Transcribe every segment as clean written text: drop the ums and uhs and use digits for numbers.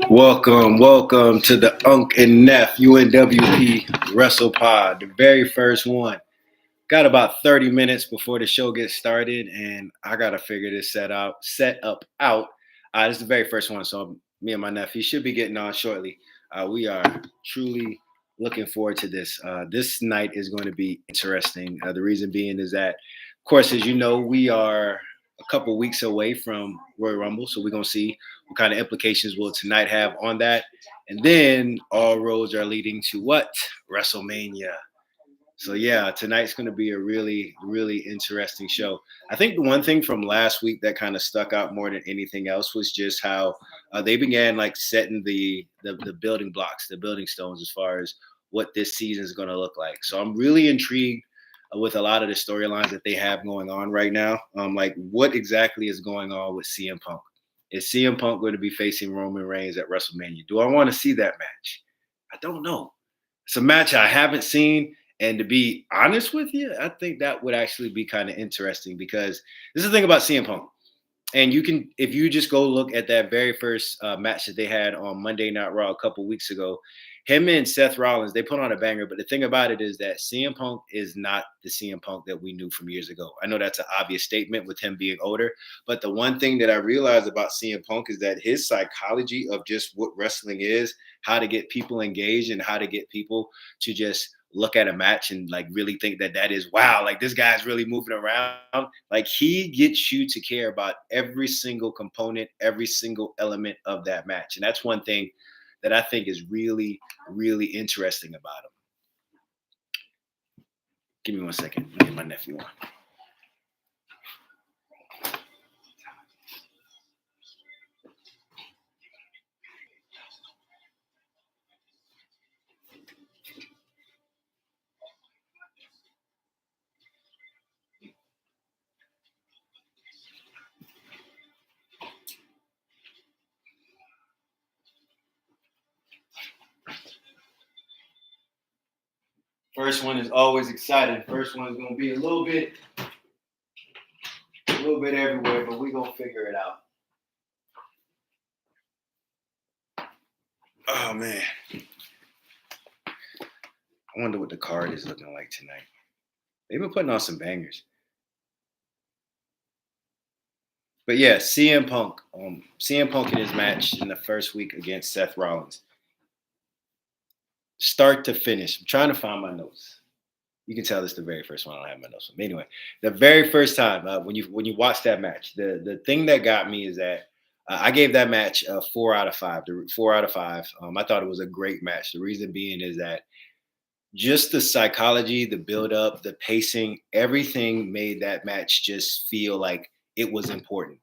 Welcome to the Unc and Neph UNWP Wrestle Pod, the very first one. Got about 30 minutes before the show gets started, and I gotta figure this set up out. This is the very first one, so me and my nephew should be getting on shortly. We are truly looking forward to this. This night is going to be interesting. The reason being is that, of course, as you know, we are a couple weeks away from Royal Rumble, so we're gonna see what kind of implications will tonight have on that. And then all roads are leading to what? WrestleMania. So yeah, tonight's going to be a really, really interesting show. I think the one thing from last week that kind of stuck out more than anything else was just how they began like setting the building blocks, the building stones as far as what this season is going to look like. So I'm really intrigued with a lot of the storylines that they have going on right now. Like what exactly is going on with CM Punk? Is CM Punk going to be facing Roman Reigns at WrestleMania? Do I want to see that match? I don't know. It's a match I haven't seen. And to be honest with you, I think that would actually be kind of interesting because this is the thing about CM Punk. And you can, if you just go look at that very first match that they had on Monday Night Raw a couple weeks ago, him and Seth Rollins, they put on a banger. But the thing about it is that CM Punk is not the CM Punk that we knew from years ago. I know that's an obvious statement with him being older. But the one thing that I realized about CM Punk is that his psychology of just what wrestling is, how to get people engaged and how to get people to just look at a match and like really think that that is wow, like this guy's really moving around. Like he gets you to care about every single component, every single element of that match. And that's one thing that I think is really, really interesting about him. Give me 1 second. Let me get my nephew on. First one is always exciting. First one is going to be a little bit everywhere, but we're going to figure it out. Oh, man. I wonder what the card is looking like tonight. They've been putting on some bangers. But yeah, CM Punk. CM Punk in his match in the first week against Seth Rollins. Start to finish. I'm trying to find my notes. You can tell this is the very first one. I don't have my notes. But anyway, the very first time when you watch that match, the thing that got me is that I gave that match a 4 out of 5. 4 out of 5. I thought it was a great match. The reason being is that just the psychology, the build-up, the pacing, everything made that match just feel like it was important.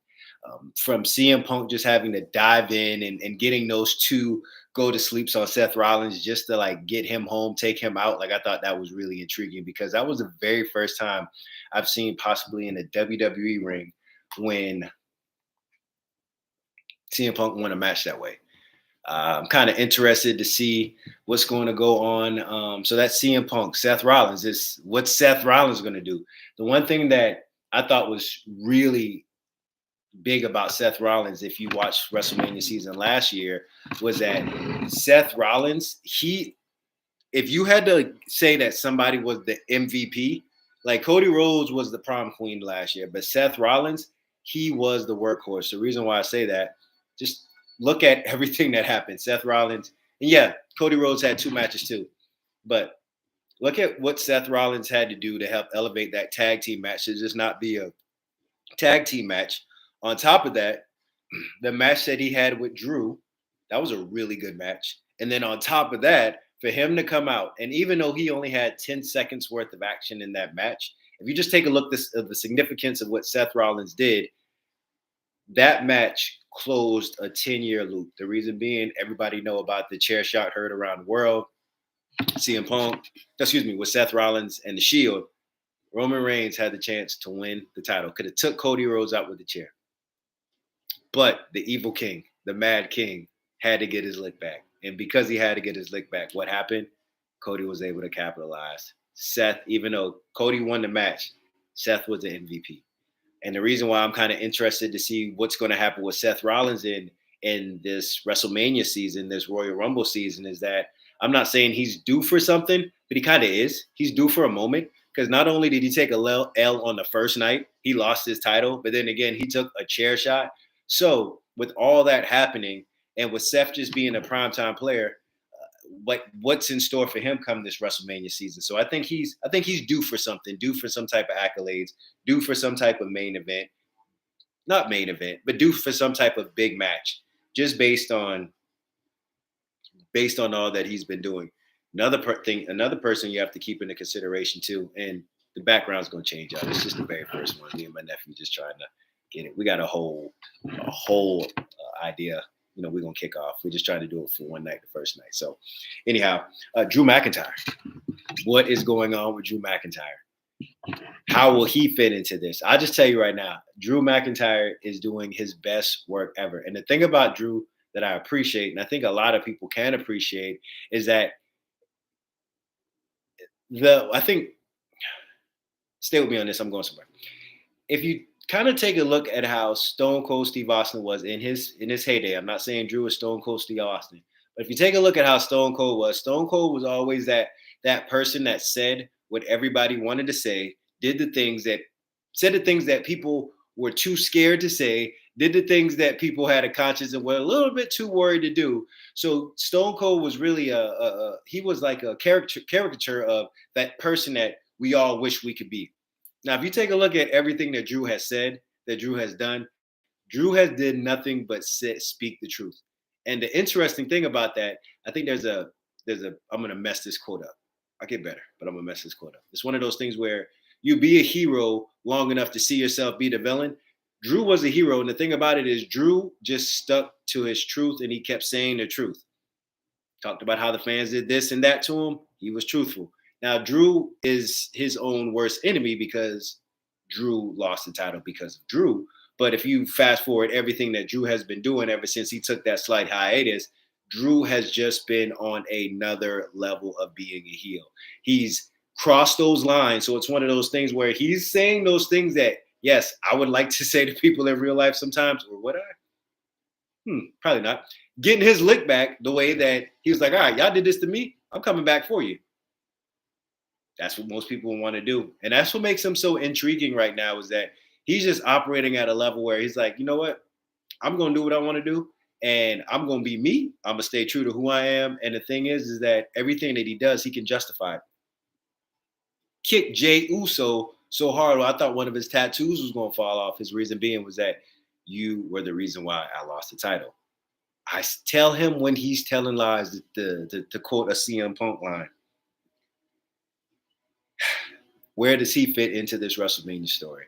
From CM Punk just having to dive in and getting those two go to sleeps on Seth Rollins just to like get him home, take him out. Like I thought that was really intriguing because that was the very first time I've seen possibly in a WWE ring when CM Punk won a match that way. I'm kind of interested to see what's going to go on. So that's CM Punk. Seth Rollins is what's Seth Rollins going to do? The one thing that I thought was really big about Seth Rollins, if you watched WrestleMania season last year, was that Seth Rollins, if you had to say that somebody was the MVP, like Cody Rhodes was the prom queen last year, but Seth Rollins, he was the workhorse. The reason why I say that, just look at everything that happened. Seth Rollins, and yeah, Cody Rhodes had 2 matches too, but look at what Seth Rollins had to do to help elevate that tag team match to just not be a tag team match. On top of that, the match that he had with Drew, that was a really good match. And then on top of that, for him to come out, and even though he only had 10 seconds worth of action in that match, if you just take a look at the significance of what Seth Rollins did, that match closed a 10-year loop. The reason being, everybody know about the chair shot heard around the world. CM Punk, with Seth Rollins and the Shield, Roman Reigns had the chance to win the title. Could have took Cody Rhodes out with the chair. But the evil king, the mad king, had to get his lick back. And because he had to get his lick back, what happened? Cody was able to capitalize. Seth, even though Cody won the match, Seth was the MVP. And the reason why I'm kind of interested to see what's going to happen with Seth Rollins in this WrestleMania season, this Royal Rumble season, is that I'm not saying he's due for something, but he kind of is. He's due for a moment because not only did he take a L on the first night, he lost his title, but then again, he took a chair shot. So with all that happening, and with Seth just being a primetime player, what's in store for him come this WrestleMania season. So I think he's due for something, due for some type of accolades, due for some type of main event, not main event, but due for some type of big match, just based on all that he's been doing. Another person you have to keep into consideration too, and the background's gonna change out. It's just the very first one. Me and my nephew just trying to get it. We got a whole idea. We're gonna kick off. We're just trying to do it for one night, the first night. So, anyhow, Drew McIntyre. What is going on with Drew McIntyre? How will he fit into this? I'll just tell you right now, Drew McIntyre is doing his best work ever. And the thing about Drew that I appreciate, and I think a lot of people can appreciate, is that I think, stay with me on this, I'm going somewhere. If you kind of take a look at how Stone Cold Steve Austin was in his heyday, I'm not saying Drew is Stone Cold Steve Austin, but if you take a look at how Stone Cold was always that person that said what everybody wanted to say, said the things that people were too scared to say, did the things that people had a conscience and were a little bit too worried to do. So Stone Cold was really he was like a caricature of that person that we all wish we could be. Now, if you take a look at everything that Drew has said, that Drew has done, Drew has did nothing but speak the truth. And the interesting thing about that, I think I'm gonna mess this quote up. I'll get better, but I'm gonna mess this quote up. It's one of those things where you be a hero long enough to see yourself be the villain. Drew was a hero, and the thing about it is Drew just stuck to his truth and he kept saying the truth. Talked about how the fans did this and that to him. He was truthful. Now, Drew is his own worst enemy because Drew lost the title because of Drew. But if you fast forward everything that Drew has been doing ever since he took that slight hiatus, Drew has just been on another level of being a heel. He's crossed those lines. So it's one of those things where he's saying those things that, yes, I would like to say to people in real life sometimes, or would I? Probably not. Getting his lick back the way that he was like, all right, y'all did this to me. I'm coming back for you. That's what most people want to do. And that's what makes him so intriguing right now is that he's just operating at a level where he's like, you know what? I'm going to do what I want to do. And I'm going to be me. I'm going to stay true to who I am. And the thing is that everything that he does, he can justify it. Kick Jey Uso so hard, I thought one of his tattoos was going to fall off. His reason being was that you were the reason why I lost the title. I tell him when he's telling lies, to quote a CM Punk line. Where does he fit into this WrestleMania story?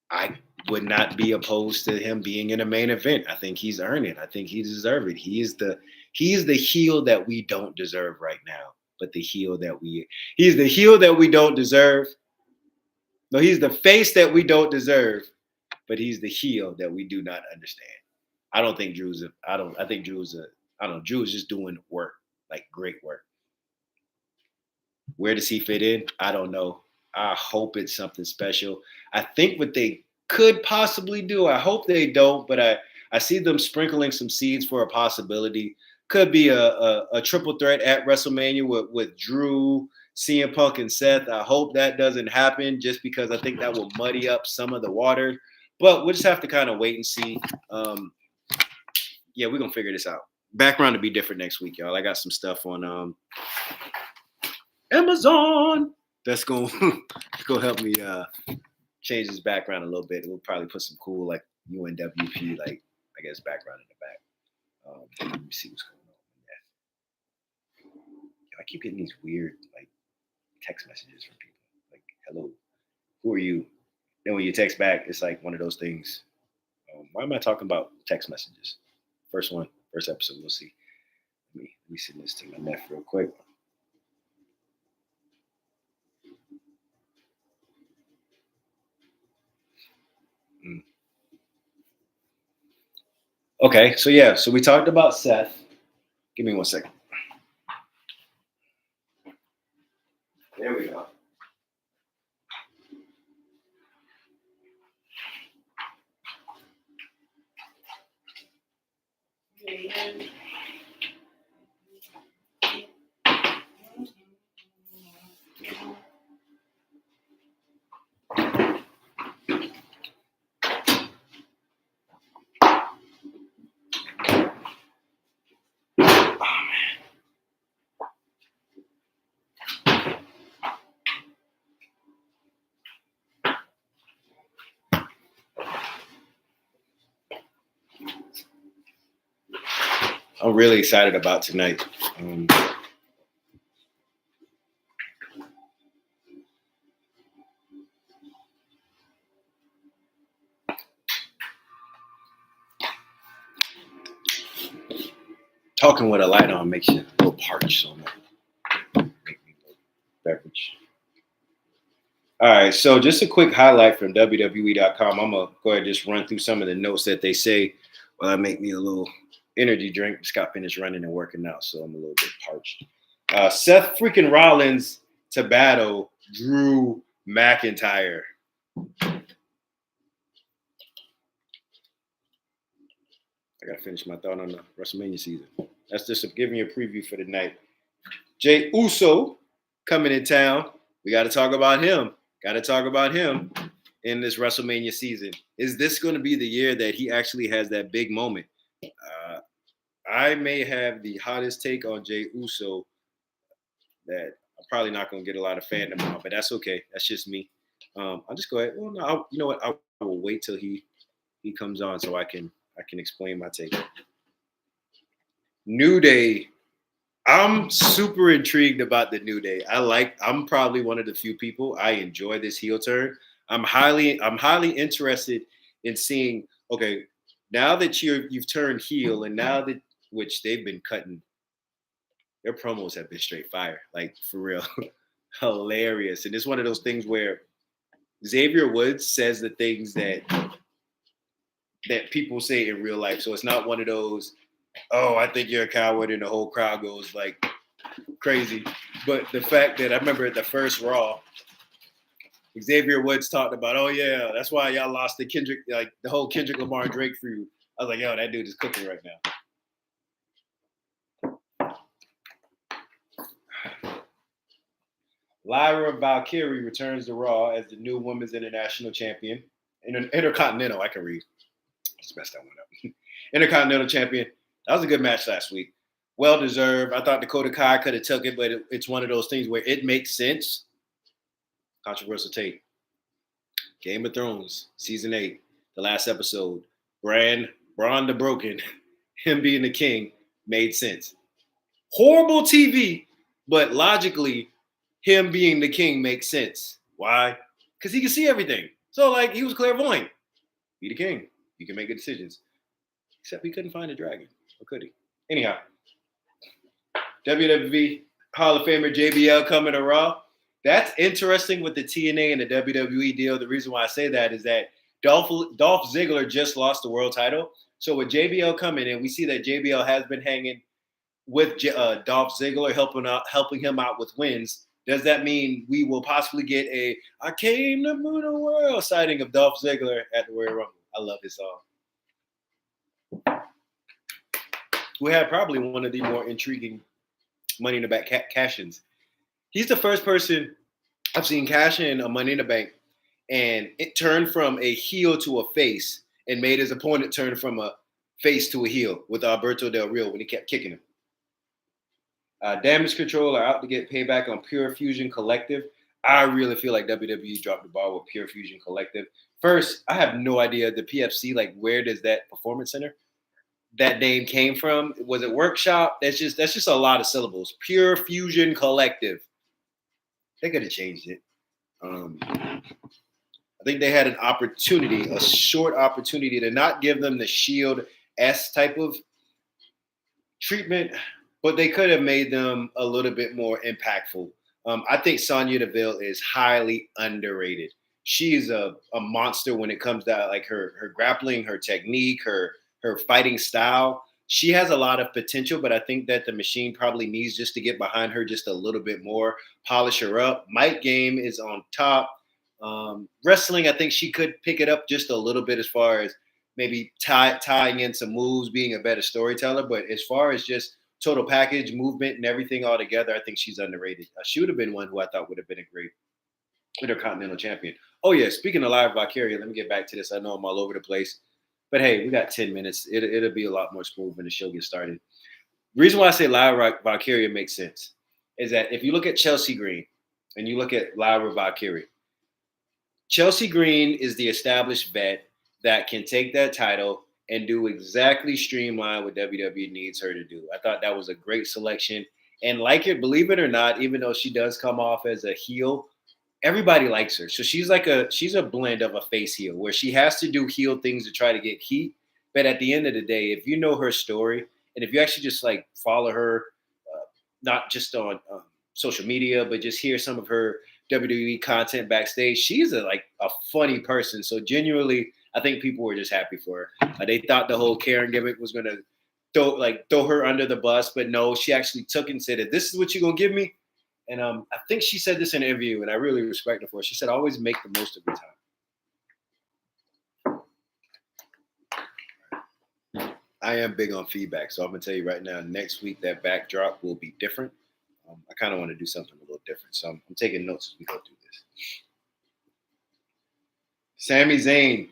I would not be opposed to him being in a main event. I think he's earned it. I think he deserves it. He is the heel that we don't deserve right now, but he's the heel that we don't deserve. No, he's the face that we don't deserve, but he's the heel that we do not understand. I think Drew is just doing work, like great work. Where does he fit in? I don't know. I hope it's something special. I think what they could possibly do, I hope they don't, but I see them sprinkling some seeds for a possibility. Could be a triple threat at WrestleMania with Drew, CM Punk, and Seth. I hope that doesn't happen just because I think that will muddy up some of the water. But we'll just have to kind of wait and see. Yeah, we're going to figure this out. Background to be different next week, y'all. I got some stuff on Amazon that's going to help me change his background a little bit. We'll probably put some cool like UNWP, like I guess background in the back. Let me see what's going on. I keep getting these weird like text messages from people like, hello, who are you? Then when you text back, it's like one of those things. Why am I talking about text messages? First episode, we'll see. Let me send this to my nephew real quick. Okay, so we talked about Seth Give me 1 second. There we go. I'm really excited about tonight. Talking with a light on makes you a little parched, so make me a beverage. All right, so just a quick highlight from WWE.com. I'm gonna go ahead and just run through some of the notes that they say. Well, make me a little energy drink. Just got finished running and working out, so I'm a little bit parched. Seth freaking Rollins to battle Drew McIntyre. I gotta finish my thought on the WrestleMania season. That's just giving you a preview for the night. Jey Uso coming in town. We got to talk about him. Got to talk about him in this WrestleMania season. Is this going to be the year that he actually has that big moment? I may have the hottest take on Jey Uso that I'm probably not going to get a lot of fandom on, but that's okay. That's just me. I'll just go ahead. Well, no, you know what? I will wait till he comes on so I can explain my take. New Day. I'm super intrigued about the New Day. I'm probably one of the few people I enjoy this heel turn. I'm highly interested in seeing, okay, now that you've turned heel and now that which they've been cutting, their promos have been straight fire, like for real. Hilarious. And it's one of those things where Xavier Woods says the things that people say in real life. So it's not one of those, oh, I think you're a coward, and the whole crowd goes like crazy. But the fact that I remember at the first Raw, Xavier Woods talked about, oh yeah, that's why y'all lost the Kendrick, like the whole Kendrick Lamar Drake feud. I was like, yo, that dude is cooking right now. Lyra Valkyrie returns to Raw as the new Women's International Champion. Intercontinental, I can read. Let's mess that one up. Intercontinental Champion. That was a good match last week. Well deserved. I thought Dakota Kai could have took it, but it's one of those things where it makes sense. Controversial take. Game of Thrones, season 8, the last episode. Braun the Broken, him being the king, made sense. Horrible TV, but logically, him being the king makes sense. Why? Because he can see everything. So, like, he was clairvoyant. Be the king. You can make good decisions. Except he couldn't find a dragon. Or could he? Anyhow, WWE Hall of Famer JBL coming to Raw. That's interesting with the TNA and the WWE deal. The reason why I say that is that Dolph Ziggler just lost the world title. So with JBL coming in, we see that JBL has been hanging with Dolph Ziggler, helping him out with wins. Does that mean we will possibly get a "I came to move the world" sighting of Dolph Ziggler at the Royal Rumble? I love this song. We had probably one of the more intriguing Money in the Bank cash-ins. He's the first person I've seen cash in a Money in the Bank, and it turned from a heel to a face and made his opponent turn from a face to a heel with Alberto Del Rio when he kept kicking him. Damage Control are out to get payback on Pure Fusion Collective. I really feel like WWE dropped the ball with Pure Fusion Collective. First, I have no idea the PFC, like where does that performance center, that name came from? Was it Workshop? That's just a lot of syllables. Pure Fusion Collective. They could have changed it. I think they had an opportunity, a short opportunity to not give them the Shield S type of treatment, but they could have made them a little bit more impactful. I think Sonya Deville is highly underrated. She is a monster when it comes to like her grappling, her technique, her fighting style. she has a lot of potential, but I think that the machine probably needs just to get behind her just a little bit more, polish her up. Mic game is on top. Wrestling, I think she could pick it up just a little bit as far as maybe tying in some moves, being a better storyteller. But as far as just total package, movement, and everything all together, I think she's underrated. She would have been one who I thought would have been a great Intercontinental Champion. Oh yeah, speaking of live Valkyria, let me get back to this. I know I'm all over the place, but hey, we got 10 minutes. It'll be a lot more smooth when the show gets started. Reason why I say Lyra Valkyria makes sense is that if you look at Chelsea Green and you look at Lyra Valkyria, Chelsea Green is the established vet that can take that title and do exactly streamline what WWE needs her to do. I thought that was a great selection. And like it, believe it or not, even though she does come off as a heel, everybody likes her. So she's a blend of a face heel where she has to do heel things to try to get heat. But at the end of the day, if you know her story and if you actually just like follow her, not just on social media, but just hear some of her WWE content backstage, she's like a funny person. So genuinely, I think people were just happy for her. They thought the whole Karen gimmick was gonna throw her under the bus, but no, she actually took and said, "This is what you're gonna give me." And I think she said this in an interview, and I really respect her for it. She said, "Always make the most of your time." I am big on feedback, so I'm gonna tell you right now. Next week, that backdrop will be different. I kind of want to do something a little different, so I'm taking notes as we go through this. Sami Zayn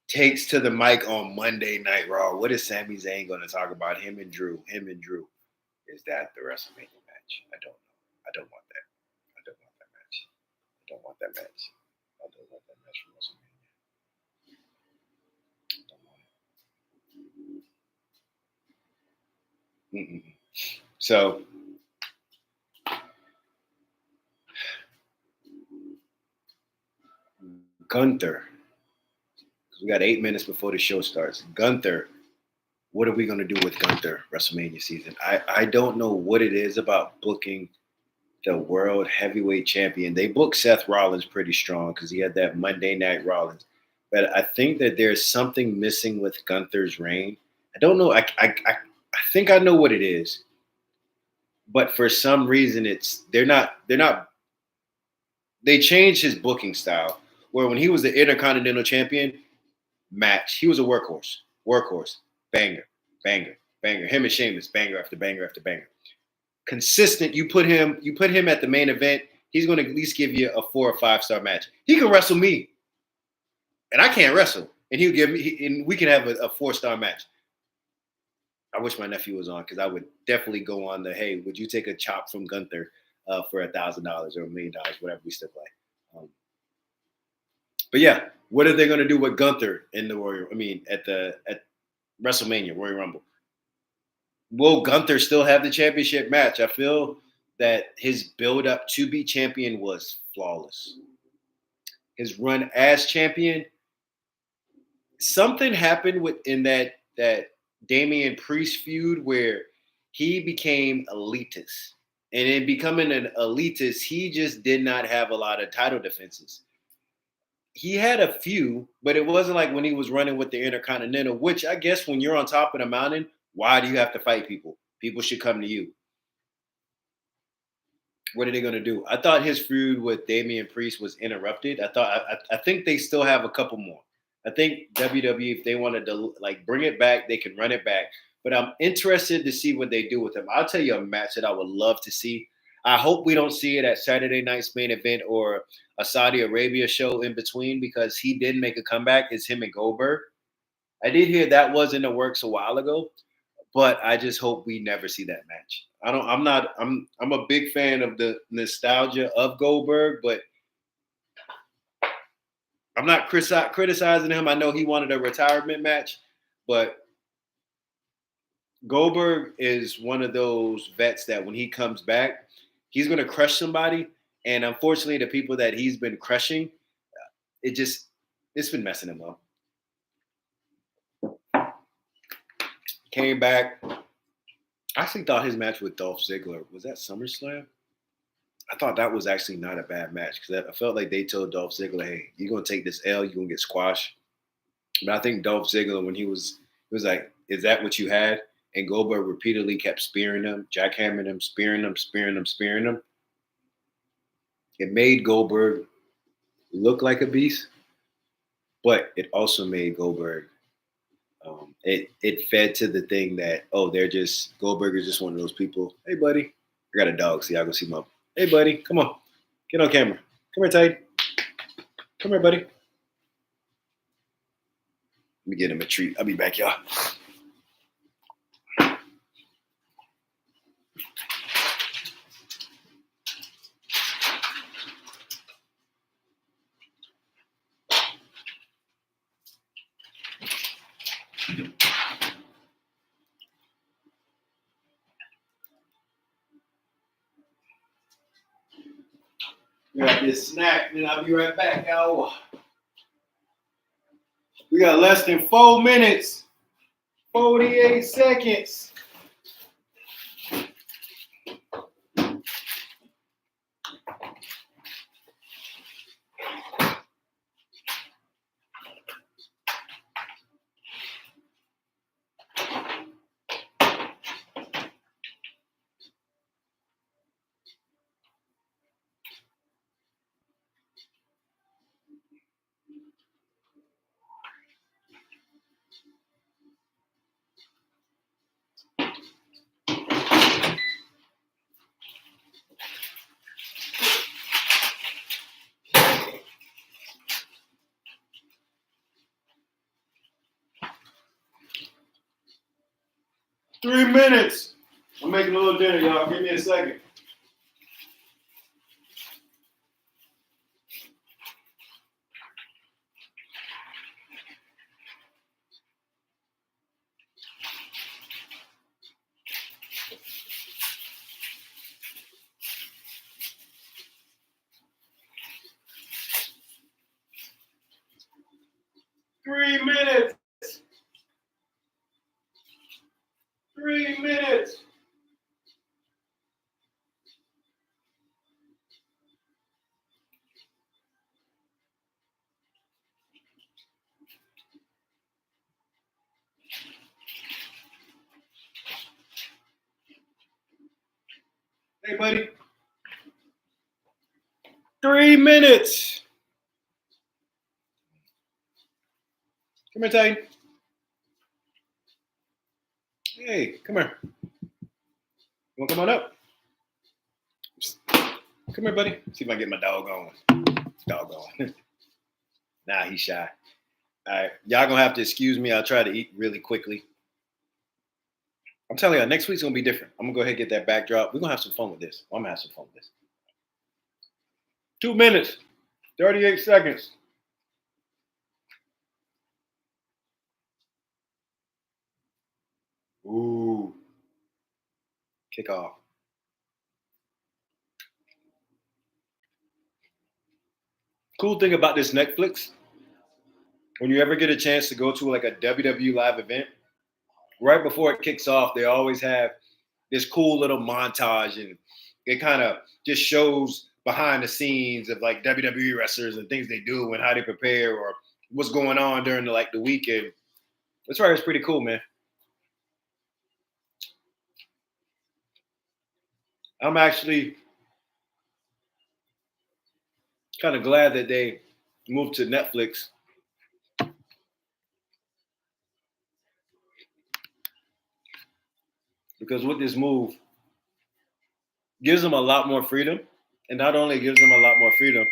takes to the mic on Monday Night Raw. What is Sami Zayn going to talk about? Him and Drew. Is that the WrestleMania match? I don't know. I don't want that. I don't want that match. I don't want that match. I don't want that match from WrestleMania. I don't want it. So, Gunther. We got 8 minutes before the show starts. Gunther. What are we going to do with Gunther WrestleMania season? I don't know what it is about booking the world heavyweight champion. They booked Seth Rollins pretty strong because he had that Monday Night Rollins. But I think that there's something missing with Gunther's reign. I don't know. I think I know what it is. But for some reason, they changed his booking style. Where when he was the Intercontinental Champion, match, he was a workhorse. Banger. Him and Sheamus, banger after banger after banger. Consistent. You put him at the main event, he's going to at least give you a 4 or 5 star match. He can wrestle me, and I can't wrestle, and he'll give me, and we can have a 4-star match. I wish my nephew was on because I would definitely go on the, hey, would you take a chop from Gunther for $1,000 or $1 million, whatever we still play. But yeah, what are they going to do with Gunther in the at WrestleMania, Royal Rumble? Will Gunther still have the championship match? I feel that his build up to be champion was flawless. His run as champion, something happened within that Damian Priest feud where he became elitist. And in becoming an elitist, he just did not have a lot of title defenses. He had a few, but it wasn't like when he was running with the Intercontinental, which I guess when you're on top of the mountain, why do you have to fight people? People should come to you. What are they going to do? I thought his feud with Damian Priest was interrupted. I think they still have a couple more. I think WWE, if they wanted to like bring it back, they can run it back. But I'm interested to see what they do with him. I'll tell you a match that I would love to see. I hope we don't see it at Saturday night's main event or a Saudi Arabia show in between because he did make a comeback. It's him and Goldberg. I did hear that was in the works a while ago, but I just hope we never see that match. I'm a big fan of the nostalgia of Goldberg, but I'm not criticizing him. I know he wanted a retirement match, but Goldberg is one of those vets that when he comes back, he's going to crush somebody. And unfortunately, the people that he's been crushing, it's been messing him up. Came back. I actually thought his match with Dolph Ziggler, was that SummerSlam? I thought that was actually not a bad match because I felt like they told Dolph Ziggler, hey, you're going to take this L, you're going to get squashed. But I think Dolph Ziggler, when he was like, is that what you had? And Goldberg repeatedly kept spearing him, jackhammering him, spearing him. It made Goldberg look like a beast, but it also made Goldberg. It fed to the thing that Goldberg is just one of those people. Hey, buddy, I got a dog, so y'all go see my. Hey, buddy, come on, get on camera. Come here, Tide. Come here, buddy. Let me get him a treat. I'll be back, y'all. Grab this snack, and I'll be right back, y'all. We got less than 4 minutes, 48 seconds. Three minutes. I'm making a little dinner, y'all. Give me a second. Three minutes. 3 minutes. Hey, buddy. 3 minutes. Come here, Titan. Hey, come here. You want to come on up? Come here, buddy. See if I can get my dog on. Dog on. Nah, he's shy. All right, y'all gonna have to excuse me. I'll try to eat really quickly. I'm telling you, next week's gonna be different. I'm gonna go ahead and get that backdrop. We're gonna have some fun with this. I'm gonna have some fun with this. 2 minutes, 38 seconds. Ooh. Kick off. Cool thing about this Netflix, when you ever get a chance to go to like a WWE live event, right before it kicks off, they always have this cool little montage, and it kind of just shows behind the scenes of like WWE wrestlers and things they do and how they prepare or what's going on during the weekend. That's right, it's pretty cool, man. I'm actually kind of glad that they moved to Netflix because with this move, gives them a lot more freedom, and not only gives them a lot more freedom,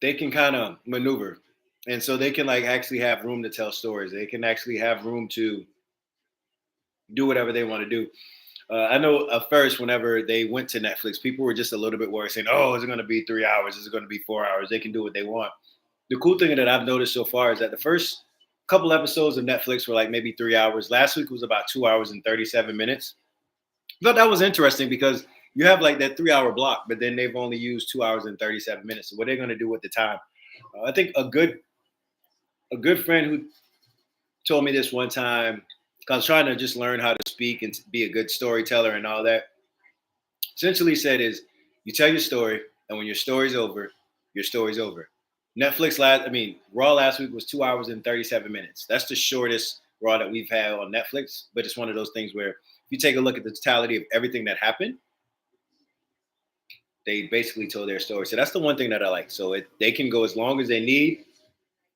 they can kind of maneuver, and so they can like actually have room to tell stories. They can actually have room to do whatever they want to do. I know at first, whenever they went to Netflix, people were just a little bit worried, saying, "Oh, is it going to be 3 hours? Is it going to be 4 hours? They can do what they want." The cool thing that I've noticed so far is that the first couple episodes of Netflix were like maybe 3 hours. Last week was about 2 hours and 37 minutes. I thought that was interesting because you have like that 3 hour block, but then they've only used 2 hours and 37 minutes. So what they're going to do with the time? I think a good friend who told me this one time, because I was trying to just learn how to speak and be a good storyteller and all that. Essentially said is you tell your story, and when your story's over, your story's over. Raw last week was 2 hours and 37 minutes. That's the shortest Raw that we've had on Netflix. But it's one of those things where if you take a look at the totality of everything that happened, they basically told their story. So that's the one thing that I like. So they can go as long as they need,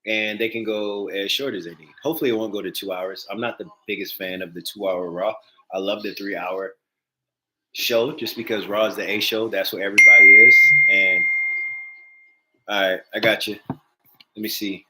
and they can go as short as they need. Hopefully, it won't go to 2 hours. I'm not the biggest fan of the 2 hour Raw. I love the 3 hour show just because Raw is the A show. That's what everybody is. And all right, I got you. Let me see.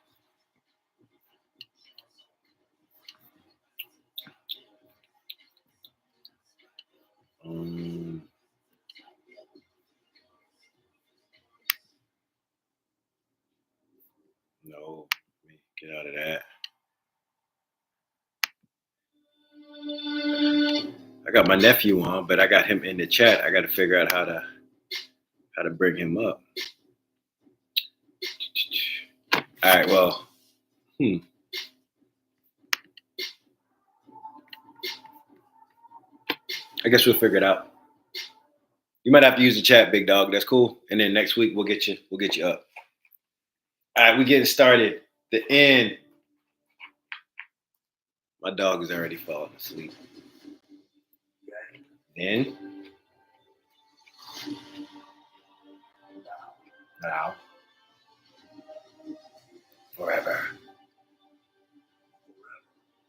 No, let me get out of that. I got my nephew on, but I got him in the chat. I got to figure out how to bring him up. All right, well, I guess we'll figure it out. You might have to use the chat, big dog. That's cool. And then next week we'll get you up. All right, we're getting started. The end. My dog is already falling asleep. In. Now. Forever.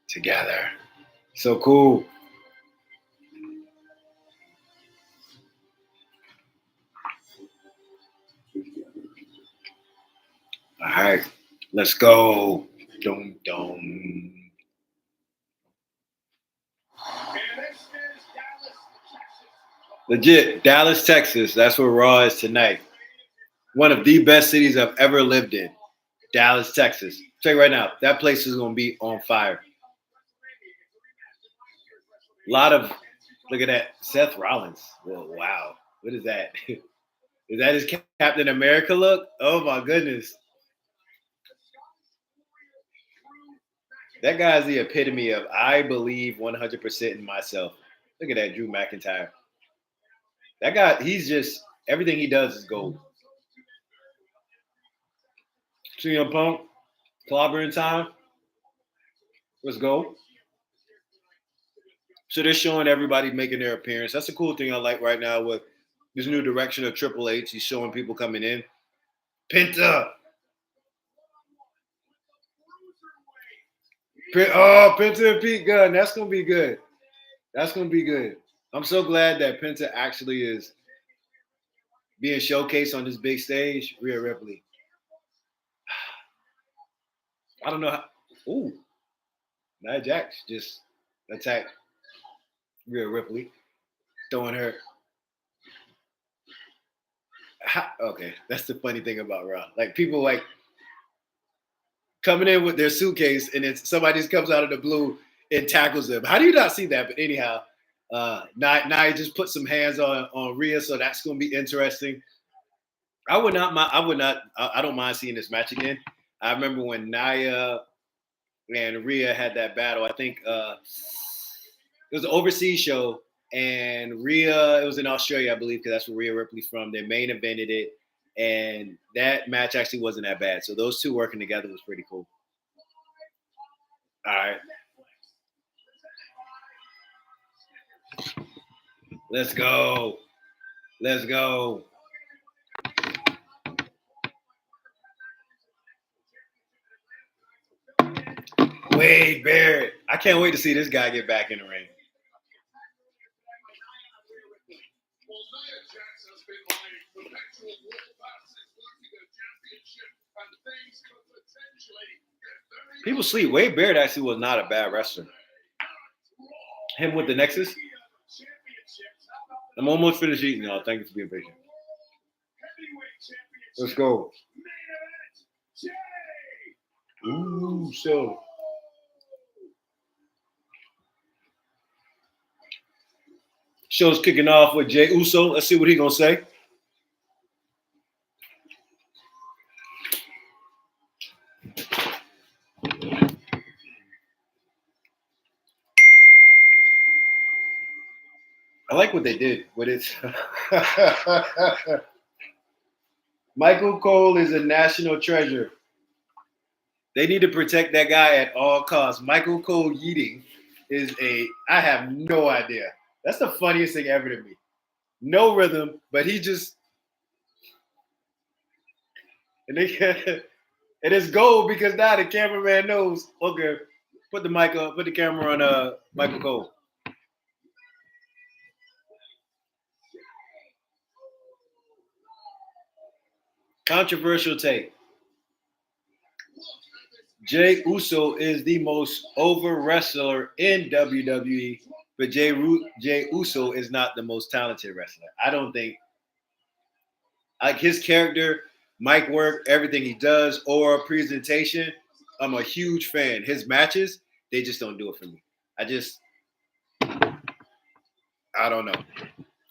Together. So cool. All right, let's go. Dum dum. Legit, Dallas, Texas. That's where Raw is tonight. One of the best cities I've ever lived in. Dallas, Texas. Tell you right now, that place is going to be on fire. A lot of, look at that, Seth Rollins. Whoa, wow. What is that? Is that his Captain America look? Oh, my goodness. That guy's the epitome of I believe 100% in myself. Look at that, Drew McIntyre. That guy, he's just, everything he does is gold. CM Punk, clobbering time. Let's go. So they're showing everybody making their appearance. That's a cool thing I like right now with this new direction of Triple H. He's showing people coming in. Penta. Penta and Pete Gunn. That's going to be good. That's going to be good. I'm so glad that Penta actually is being showcased on this big stage. Rhea Ripley. I don't know how. Ooh. Nia Jax just attacked Rhea Ripley, throwing her. Okay, that's the funny thing about Raw. Like people like coming in with their suitcase and it's somebody just comes out of the blue and tackles them. How do you not see that? But anyhow, Nia just put some hands on Rhea, so that's going to be interesting. I don't mind seeing this match again. I remember when Nia and Rhea had that battle. I think it was an overseas show, and Rhea, it was in Australia, I believe, because that's where Rhea Ripley's from. They main evented it, and that match actually wasn't that bad. So those two working together was pretty cool. All right. Let's go. Let's go. Wade Barrett. I can't wait to see this guy get back in the ring. People sleep. Wade Barrett actually was not a bad wrestler. Him with the Nexus. I'm almost finished eating, y'all. Thank you for being patient. Let's go. Ooh, so. Show's kicking off with Jey Uso. Let's see what he's going to say. I like what they did with it. Michael Cole is a national treasure. They need to protect that guy at all costs. Michael Cole yeeting is I have no idea. That's the funniest thing ever to me. No rhythm, but he just, and they and it's gold because now the cameraman knows, okay, put the mic up, put the camera on Michael Cole. Controversial take. Jey Uso is the most over wrestler in WWE, but Jey Uso is not the most talented wrestler. I don't think like his character, mic work, everything he does, or presentation. I'm a huge fan. His matches, they just don't do it for me. I don't know.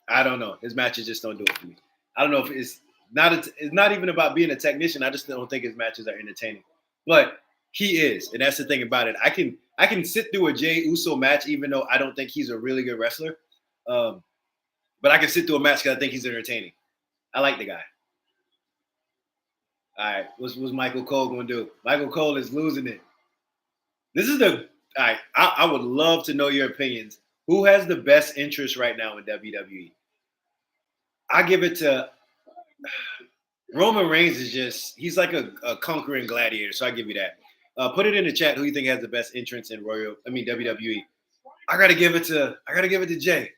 I don't know. His matches just don't do it for me. I don't know if it's not even about being a technician. I just don't think his matches are entertaining. But he is, and that's the thing about it. I can sit through a Jey Uso match even though I don't think he's a really good wrestler. But I can sit through a match because I think he's entertaining. I like the guy. All right, what's Michael Cole going to do? Michael Cole is losing it. This is all right. I would love to know your opinions. Who has the best interest right now in WWE? I give it to Roman Reigns. He's like a conquering gladiator. So I give you that. Put it in the chat. Who you think has the best entrance in WWE? I gotta give it to Jey.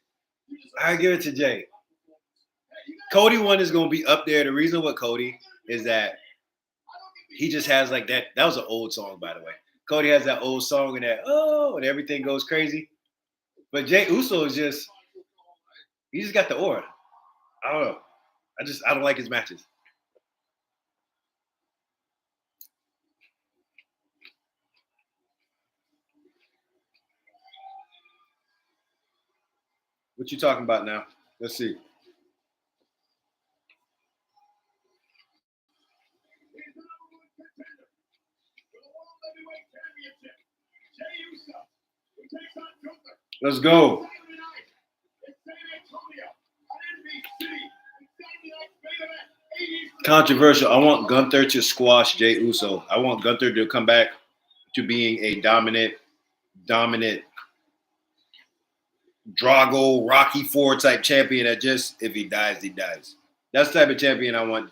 I give it to Jey. Cody one is gonna be up there. The reason with Cody is that he just has like that. That was an old song, by the way. Cody has that old song and and everything goes crazy. But Jey Uso is he just got the aura. I don't know. I don't like his matches. What you talking about now? Let's see. Let's go. Controversial. I want Gunther to squash Jey Uso. I want Gunther to come back to being a dominant Drago, Rocky Four type champion that just, if he dies, he dies. That's the type of champion I want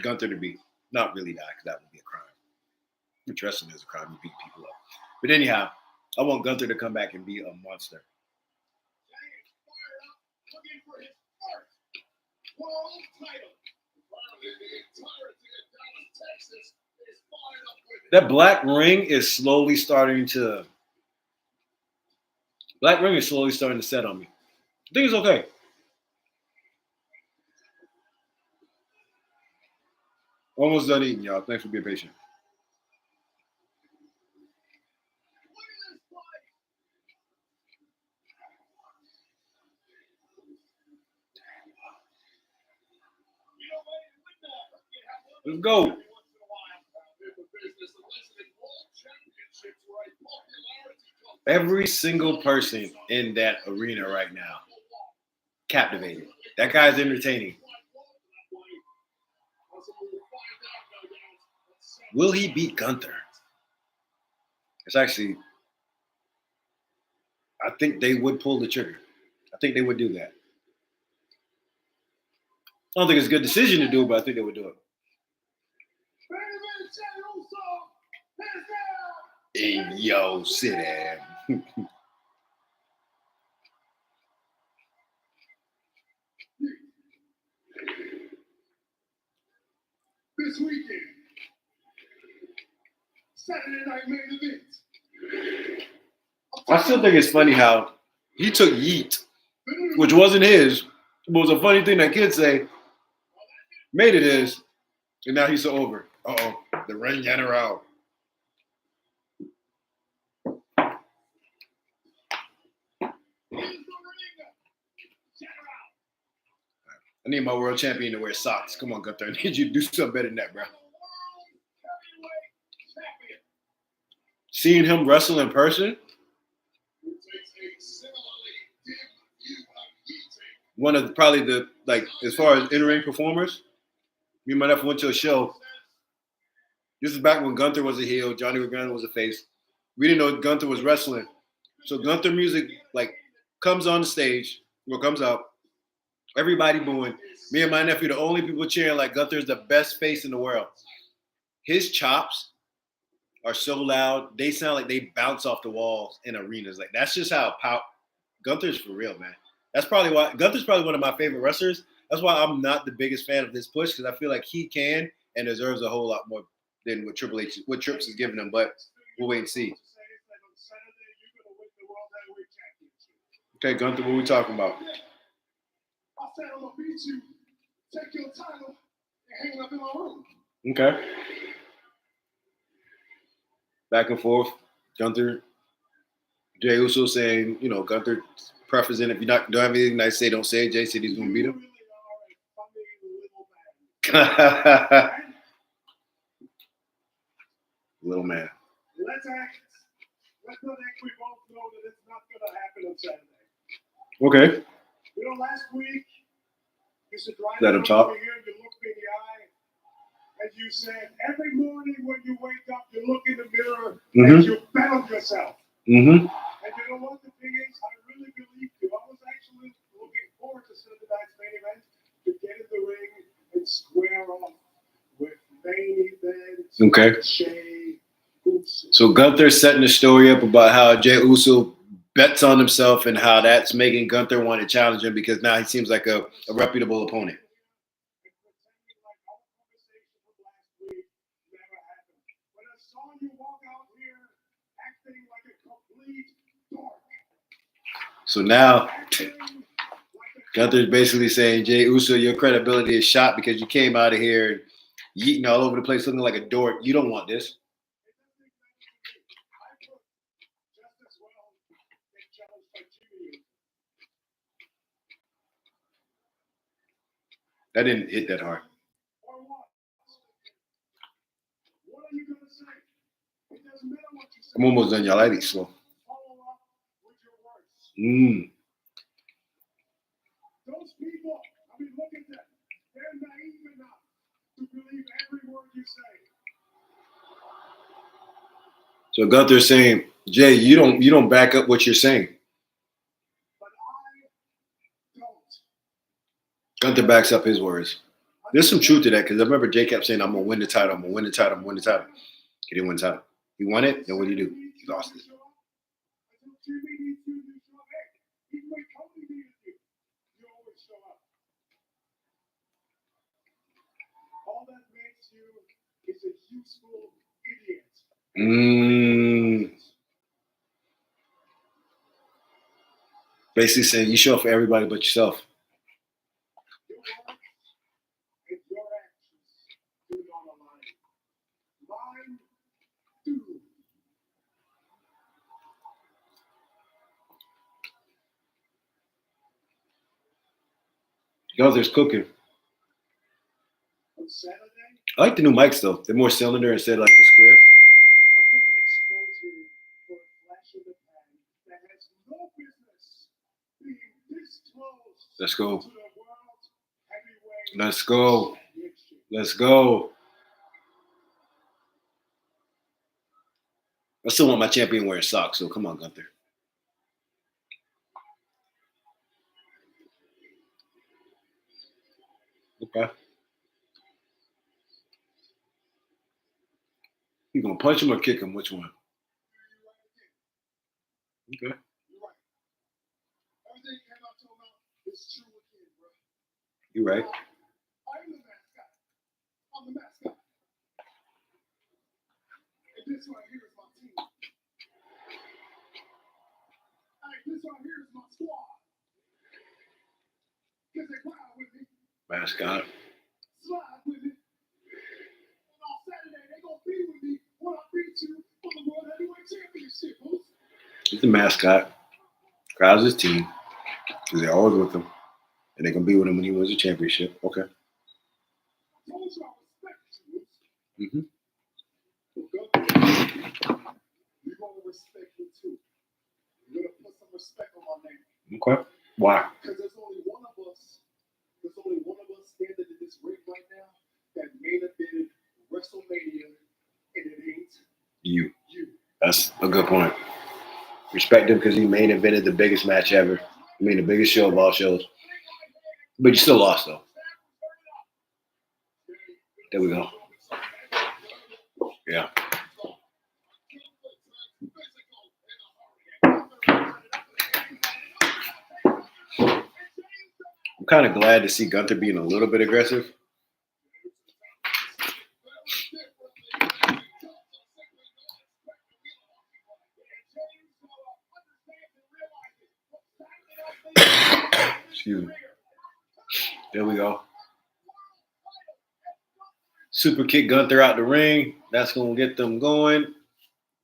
Gunther to be. Not really die, because that would be a crime. Which wrestling is a crime, you beat people up. But anyhow, I want Gunther to come back and be a monster. That black ring is slowly starting to set on me. I think it's okay. Almost done eating, y'all. Thanks for being patient. Let's go. Every single person in that arena right now captivated. That guy's entertaining. Will he beat Gunther? It's actually, I think they would pull the trigger. I think they would do that. I don't think it's a good decision to do, but I think they would do it. Hey, yo, sit down. This weekend, Saturday night main event. I still think it's funny how he took Yeet, which wasn't his, but was a funny thing that kids say, made it his, and now he's so over. The ring general. I need my world champion to wear socks. Come on, Gunther. I need you to do something better than that, bro. Seeing him wrestle in person, one of probably the, like, as far as in-ring performers, Me and my nephew went to a show. This is back when Gunther was a heel, Johnny Gargano was a face. We didn't know Gunther was wrestling. So Gunther music like comes on the stage, or comes out, everybody booing. Me and my nephew, the only people cheering like Gunther's the best face in the world. His chops are so loud, they sound like they bounce off the walls in arenas. Like that's just how Gunther's for real, man. That's probably why Gunther's probably one of my favorite wrestlers. That's why I'm not the biggest fan of this push because I feel like he can and deserves a whole lot more than what Trips is giving him. But we'll wait and see. Okay, Gunther, what are we talking about? I said I'm gonna beat you, take your title, and hang up in my room. Okay. Back and forth. Gunther, Jey Uso saying, Gunther prefacing if you don't have anything nice to say, don't say it. Jey said he's gonna beat him. Little man. Let's not act. We both know that it's not gonna happen on Saturday. Okay. Last week you should drive over here and you look me in the eye, and you said every morning when you wake up, you look in the mirror and you found yourself. And you know what the thing is? I really believe you. I was actually looking forward to Sunday night's main event to get in the ring and square off with main event. Okay. Jey Uso. So Gunther's setting the story up about how Jey Uso bets on himself and how that's making Gunther want to challenge him because now he seems like a reputable opponent. So now Gunther's basically saying, Jey Uso, your credibility is shot because you came out of here yeeting all over the place looking like a dork. You don't want this. That didn't hit that hard. I'm almost done. Y'all like these slow. Those people, I mean, look at them. They're naive enough to believe every word you say. So Gunther's saying, Jey, you don't back up what you're saying. But I don't. Gunther backs up his words. There's some truth to that because I remember Jey kept saying, I'm gonna win the title, I'm gonna win the title, I'm gonna win the title. He didn't win the title. He won it, then what did he do? He lost it. All that makes you is a useful idiot. Basically saying you show up for everybody but yourself. Your words and your actions do not align. Mine do. Gunther's cooking. On Saturday? I like the new mics though. They're more cylinder instead of like the square. I'm going to expose you for a flash in the pan that has no business being this close. Let's go. To the world heavyweight. Let's go. Let's go. I still want my champion wearing socks, so come on, Gunther. Okay. You gonna punch him or kick him? Which one? Okay. You're right. I'm the mascot. I'm the mascot. And this right here is my team. Hey, this right here is my squad. Because they ride with me. Mascot. Slide with me. And on Saturday, they're going to be with me when I beat you for the World Heavyweight Championship. He's the mascot. Crowd's his team. Because they're always with him. And they're going to be with him when he wins the championship. Okay. Mm-hmm. You're going to respect me too. You're going to put some respect on my name. Okay. Why? Because there's only one of us standing in this ring right now good point. Respect him because he main evented the biggest match ever. I mean, the biggest show of all shows. But you still lost, though. There we go. Yeah. I'm kind of glad to see Gunther being a little bit aggressive. Excuse me. There we go. Super kick Gunther out the ring. That's gonna get them going.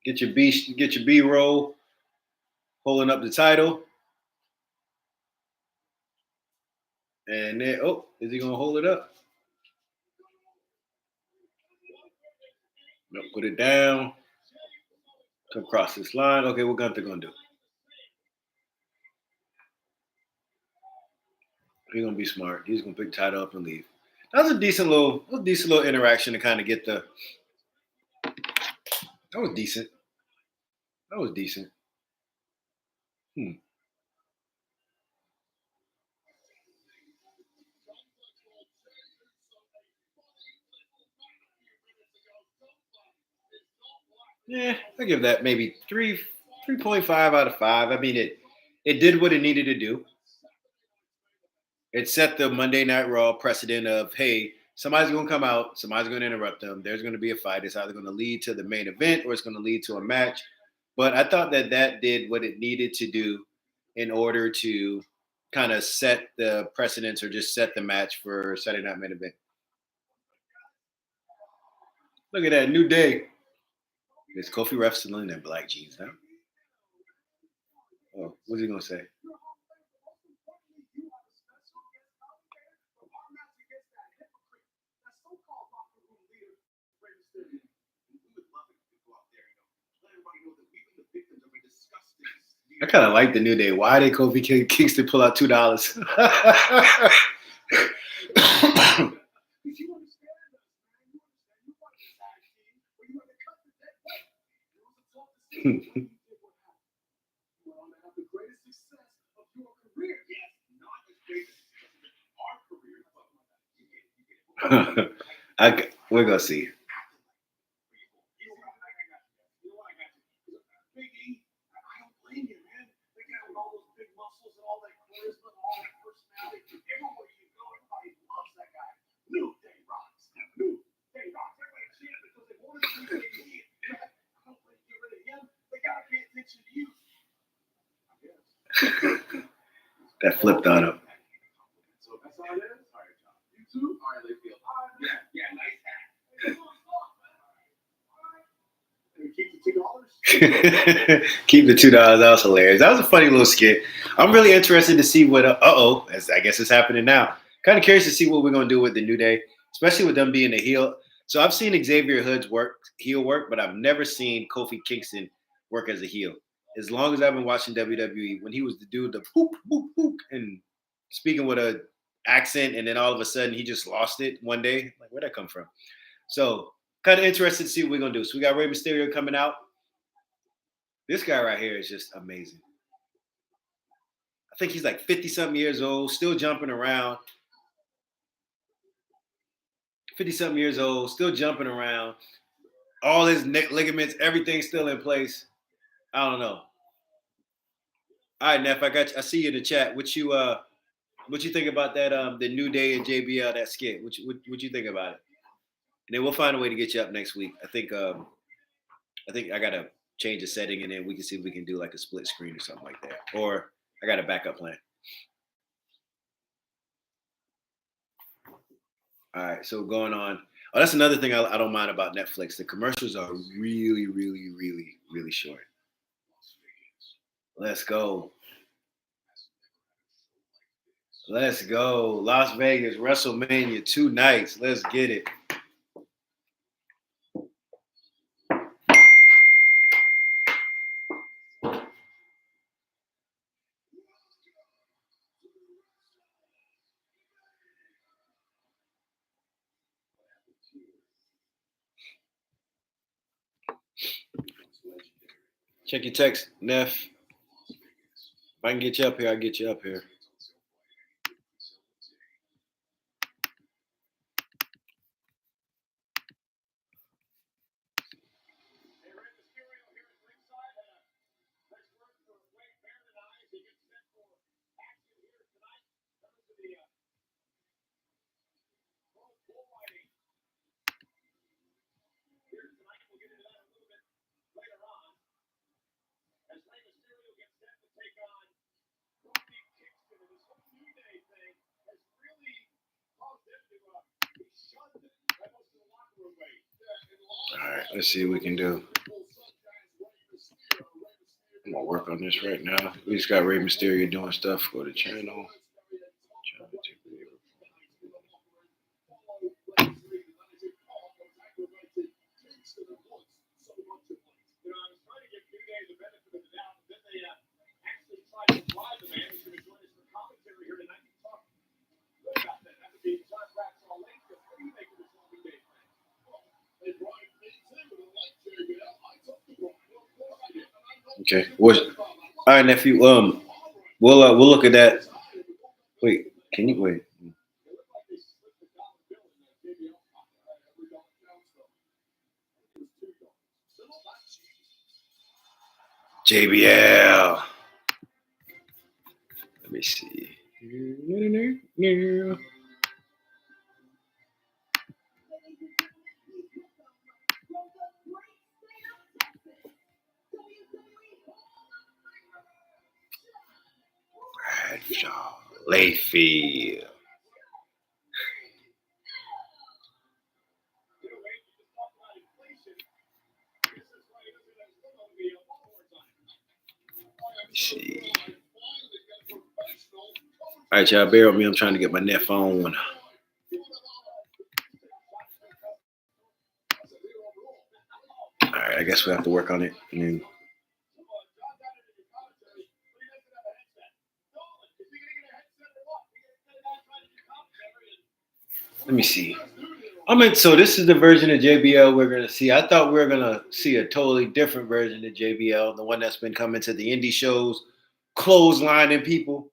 Get your B roll. Holding up the title. And then, is he gonna hold it up? No, put it down. Come across this line. Okay, what Gunther gonna do? He's gonna be smart. He's gonna pick the title up and leave. That was a decent little interaction to kind of get the. That was decent. That was decent. Yeah, I give that maybe 3.5 out of 5. I mean, it did what it needed to do. It set the Monday Night Raw precedent of, hey, somebody's going to come out, somebody's going to interrupt them. There's going to be a fight. It's either going to lead to the main event or it's going to lead to a match. But I thought that did what it needed to do in order to kind of set the precedence or just set the match for Saturday Night Main Event. Look at that, New Day. It's Kofi wrestling in black jeans now. Oh, what's he going to say? I kind of like the New Day. Why did Kofi Kingston pull out $2? We're gonna see. That flipped on him. Keep the $2. That was hilarious. That was a funny little skit. I'm really interested to see what. As I guess it's happening now. Kind of curious to see what we're gonna do with the New Day, especially with them being a heel. So I've seen Xavier Hood's heel work, but I've never seen Kofi Kingston work as a heel. As long as I've been watching WWE, when he was the dude, the boop boop boop, and speaking with a accent, and then all of a sudden he just lost it one day. Like, where'd that come from? So kind of interested to see what we're gonna do. So we got Rey Mysterio coming out. This guy right here is just amazing. I think he's like 50-something years old, still jumping around. 50-something years old, still jumping around. All his neck ligaments, everything's still in place. I don't know. All right, Neff, I see you in the chat. What you think about that? The New Day and JBL, that skit. What you think about it? And then we'll find a way to get you up next week. I think I gotta change the setting, and then we can see if we can do like a split screen or something like that. Or I got a backup plan. All right, so going on. Oh, that's another thing I don't mind about Netflix. The commercials are really, really, really, really short. Let's go. Let's go. Las Vegas, WrestleMania, 2 nights. Let's get it. Check your text, Neff. If I can get you up here, I'll get you up here. All right, let's see what we can do. I'm gonna work on this right now. We just got Rey Mysterio doing stuff for the channel. Okay. What? All right, nephew. We'll look at that. Wait, can you wait? JBL. Let me see. Bradshaw, Layfield. Let me see. All right, y'all, bear with me. I'm trying to get my Neph on. All right, I guess we have to work on it. Let me see. So this is the version of JBL we're gonna see. I thought we were gonna see a totally different version of JBL, the one that's been coming to the indie shows, clotheslining people.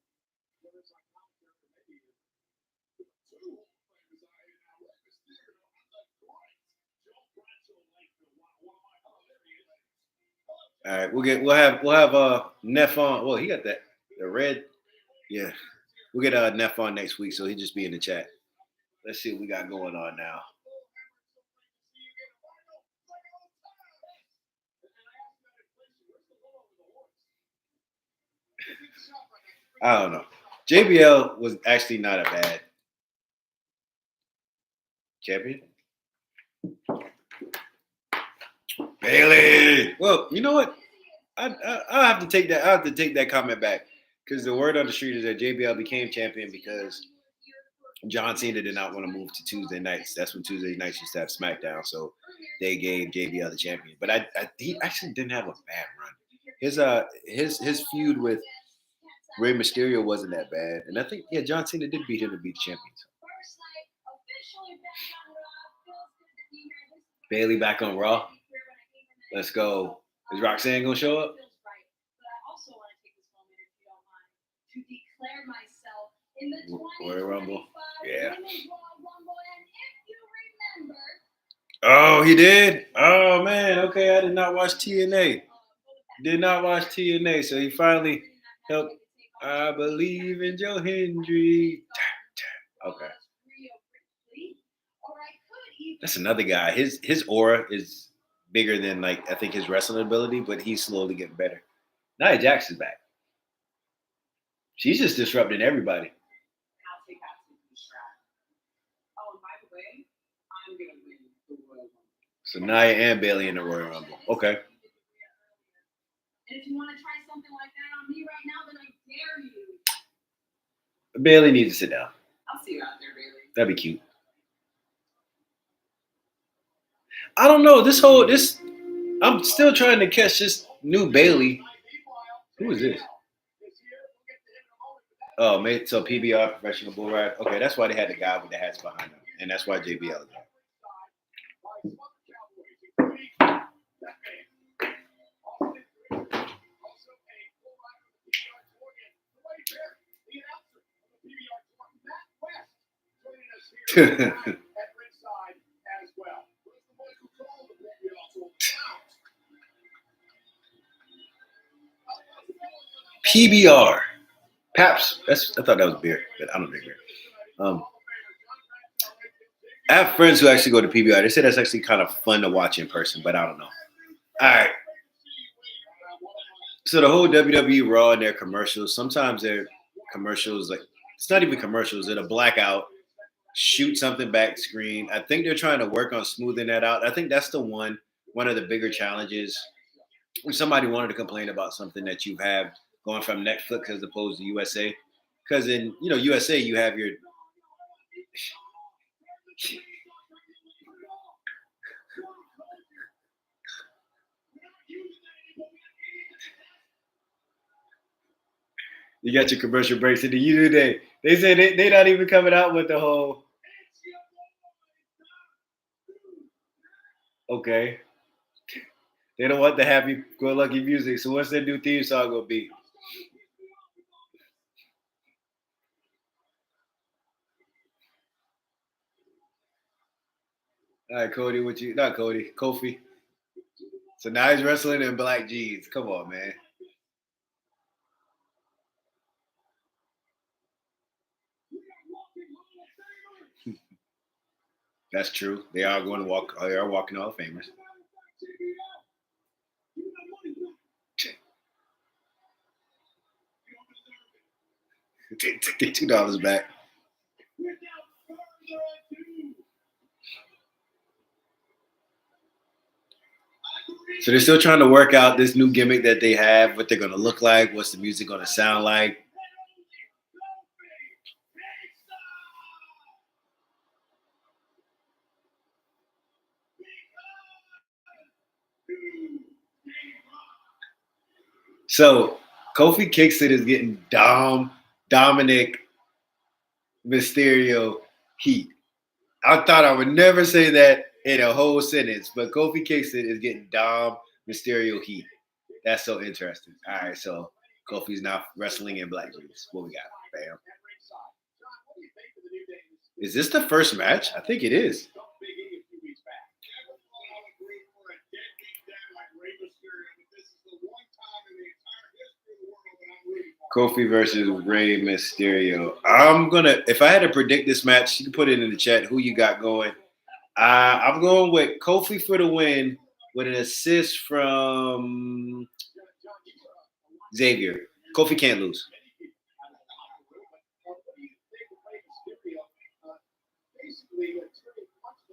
All right, we'll have Neph on. Well, he got the red. Yeah, we'll get Neph on next week, so he'll just be in the chat. Let's see what we got going on now. I don't know. JBL was actually not a bad champion. Bailey. Well, you know what? I have to take that. I have to take that comment back because the word on the street is that JBL became champion because John Cena did not want to move to Tuesday nights. That's when Tuesday nights used to have SmackDown, so they gave JBL the champion. But he actually didn't have a bad run. His feud with Rey Mysterio wasn't that bad, and I think John Cena did beat him to be the champion. Bailey back on Raw. Let's go. Is Roxanne gonna show up? Royal Rumble. Yeah. Oh, he did? Oh man, okay. I did not watch TNA. Did not watch TNA, so he finally helped. I believe in Joe Hendry. Okay. That's another guy. His aura is bigger than I think his wrestling ability, but he's slowly getting better. Nia Jax is back. She's just disrupting everybody. So Nia and Bailey in the Royal Rumble. Okay. And if you want to try something like that on me right now, then I dare you. Bailey needs to sit down. I'll see you out there, Bailey. That'd be cute. I don't know. I'm still trying to catch this new Bailey. Who is this? Oh, mate. So PBR, Professional Bull Ride. Okay, that's why they had the guy with the hats behind him, and that's why JBL is there. PBR. Paps. I thought that was beer, but I don't drink beer. I have friends who actually go to PBR. They say that's actually kind of fun to watch in person, but I don't know. All right. So the whole WWE Raw and their commercials, sometimes their commercials, like it's not even commercials, they're a blackout, shoot something back screen. I think they're trying to work on smoothing that out. I think that's one of the bigger challenges. If somebody wanted to complain about something that you have going from Netflix as opposed to USA, because in USA you have your you got your commercial breaks in the U Day. They say they not even coming out with the whole. Okay. They don't want the happy-go-lucky music. So what's their new theme song gonna be? All right, Cody, not Cody, Kofi. So now he's wrestling in black jeans. Come on, man. That's true. They are going to walk. They are walking Hall of Famers. Take $2 back. So they're still trying to work out this new gimmick that they have, what they're going to look like, what's the music going to sound like. So Kofi Kingston is getting Dominic Mysterio heat. I thought I would never say that in a whole sentence, but Kofi Kingston is getting Dom Mysterio heat. That's so interesting. All right, so Kofi's now wrestling in black jeans. What we got? Bam. Is this the first match? I think it is. Kofi versus Rey Mysterio. If I had to predict this match, you can put it in the chat who you got going. I'm going with Kofi for the win with an assist from Xavier. Kofi can't lose.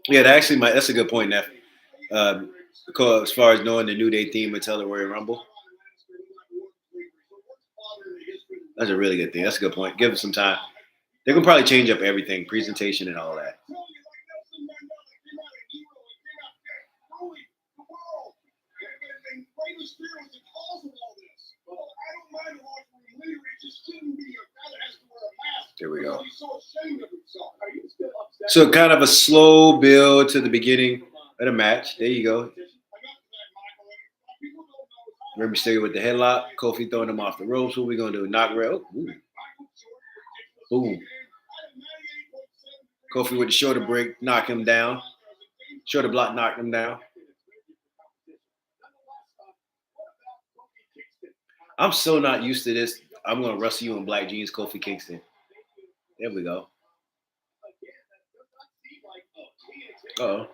Yeah, that's a good point, Neff. As far as knowing the New Day theme until the Royal Rumble. That's a really good thing. That's a good point. Give them some time. They can probably change up everything, presentation and all that. There we go. So kind of a slow build to the beginning of the match. There you go. Rey Mysterio with the headlock. Kofi throwing him off the ropes. What we gonna do? Knock Rey. Ooh. Kofi with the shoulder break, knock him down. Shoulder block, knocked him down. I'm so not used to this. I'm gonna wrestle you in black jeans, Kofi Kingston. There we go. Uh-oh.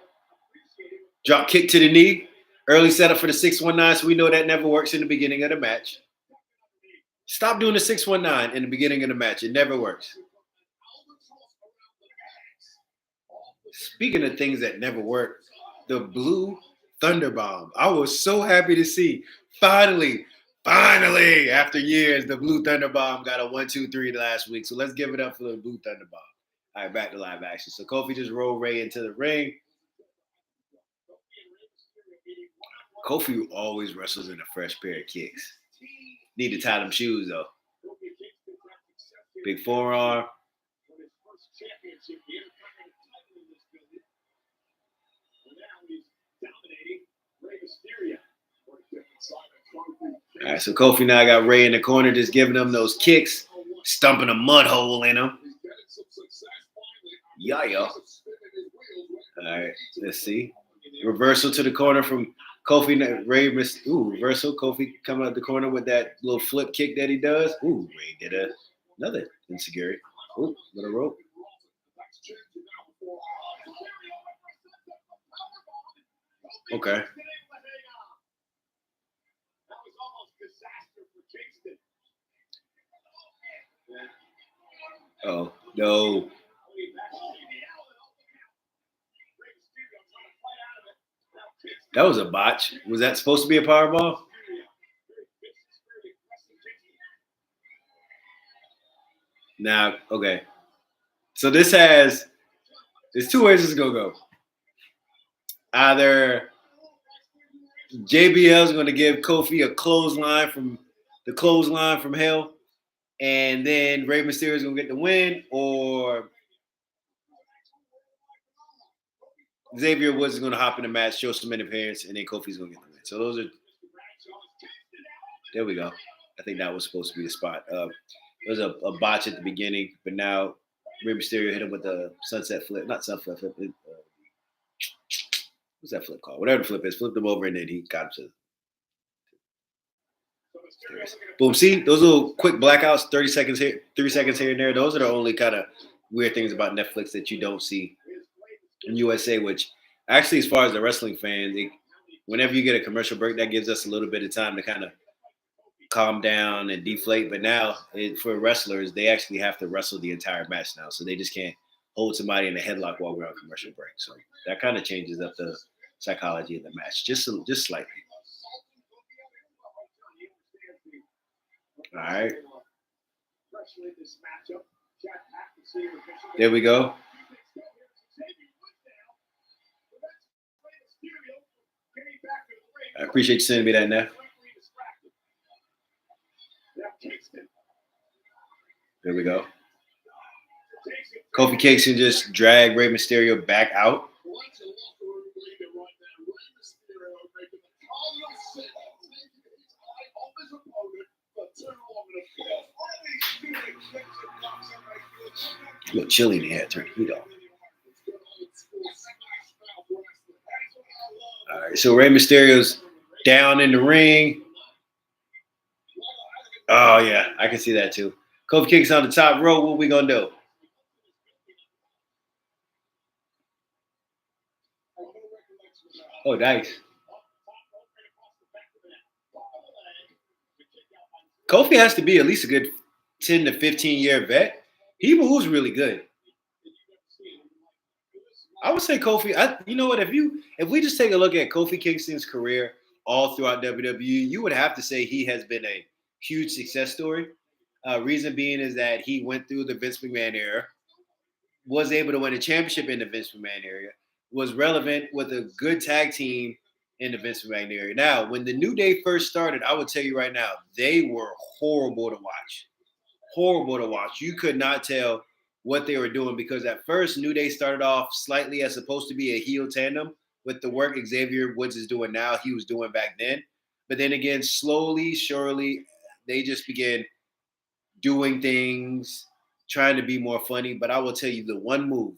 Drop kick to the knee. Early setup for the 619, so we know that never works in the beginning of the match. Stop doing the 619 in the beginning of the match. It never works. Speaking of things that never work, the blue thunder bomb. I was so happy to see. Finally, after years, the blue thunder bomb got a 1-2-3 last week. So let's give it up for the blue thunder bomb. All right, back to live action. So Kofi just rolled Rey into the ring. Kofi always wrestles in a fresh pair of kicks. Need to tie them shoes, though. Big forearm. All right, so Kofi now got Rey in the corner, just giving him those kicks, stumping a mud hole in him. Yeah. All right, let's see. Reversal to the corner from Kofi. Reversal. Kofi coming out the corner with that little flip kick that he does. Ooh, Ray did another insecurity. Ooh, with a rope. Okay. Oh, no. That was a botch. Was that supposed to be a powerball? Now, okay. So there's two ways this is gonna go. Either JBL is gonna give Kofi a clothesline from hell, and then Rey Mysterio is gonna get the win, or Xavier Woods is gonna hop in the match, show some interference, and then Kofi's gonna get the win. So there we go. I think that was supposed to be the spot. There was a botch at the beginning, but now Rey Mysterio hit him with the sunset flip, not sunset flip. What's that flip called? Whatever the flip is, flipped him over, and then he got him to. Boom. See those little quick blackouts, 30 seconds here, 3 seconds here and there. Those are the only kind of weird things about Netflix that you don't see in USA. Which actually, as far as the wrestling fan, whenever you get a commercial break, that gives us a little bit of time to kind of calm down and deflate. But now, for wrestlers, they actually have to wrestle the entire match now, so they just can't hold somebody in a headlock while we're on commercial break. So that kind of changes up the psychology of the match just slightly. All right. There we go. I appreciate you sending me that, Neff. There we go. Kofi Kingston just dragged Rey Mysterio back out. A little chilly in here. Turn the heat off. All right, so Rey Mysterio's down in the ring. Oh yeah, I can see that too. Kofi Kingston on the top row. What we gonna do? Oh, nice. Kofi has to be at least a good 10 to 15-year vet. He moves really good. I would say Kofi. You know what? If we just take a look at Kofi Kingston's career all throughout WWE, you would have to say he has been a huge success story. Reason being is that he went through the Vince McMahon era, was able to win a championship in the Vince McMahon area, was relevant with a good tag team in the Vince McMahon area. Now, when the New Day first started, I would tell you right now, they were horrible to watch. Horrible to watch. You could not tell what they were doing because at first New Day started off slightly as supposed to be a heel tandem with the work Xavier Woods is doing now, he was doing back then. But then again, slowly, surely, they just began doing things, trying to be more funny. But I will tell you the one move,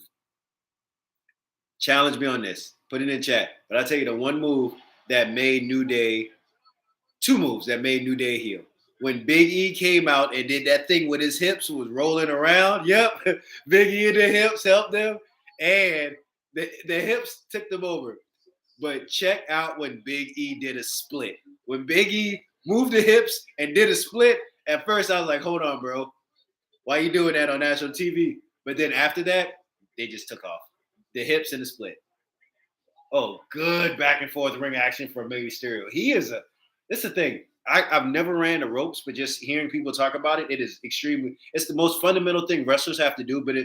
challenge me on this, put it in chat. But I'll tell you the one move that made New Day, two moves that made New Day heel. When Big E came out and did that thing with his hips, was rolling around. Yep, Big E and the hips helped them, and the hips tipped them over. But check out when Big E did a split. When Big E moved the hips and did a split, at first I was like, hold on, bro. Why are you doing that on national TV? But then after that, they just took off. The hips and the split. Oh, good back and forth ring action for Maybe Stereo. This is the thing. I've never ran the ropes, but just hearing people talk about it, it's the most fundamental thing wrestlers have to do, but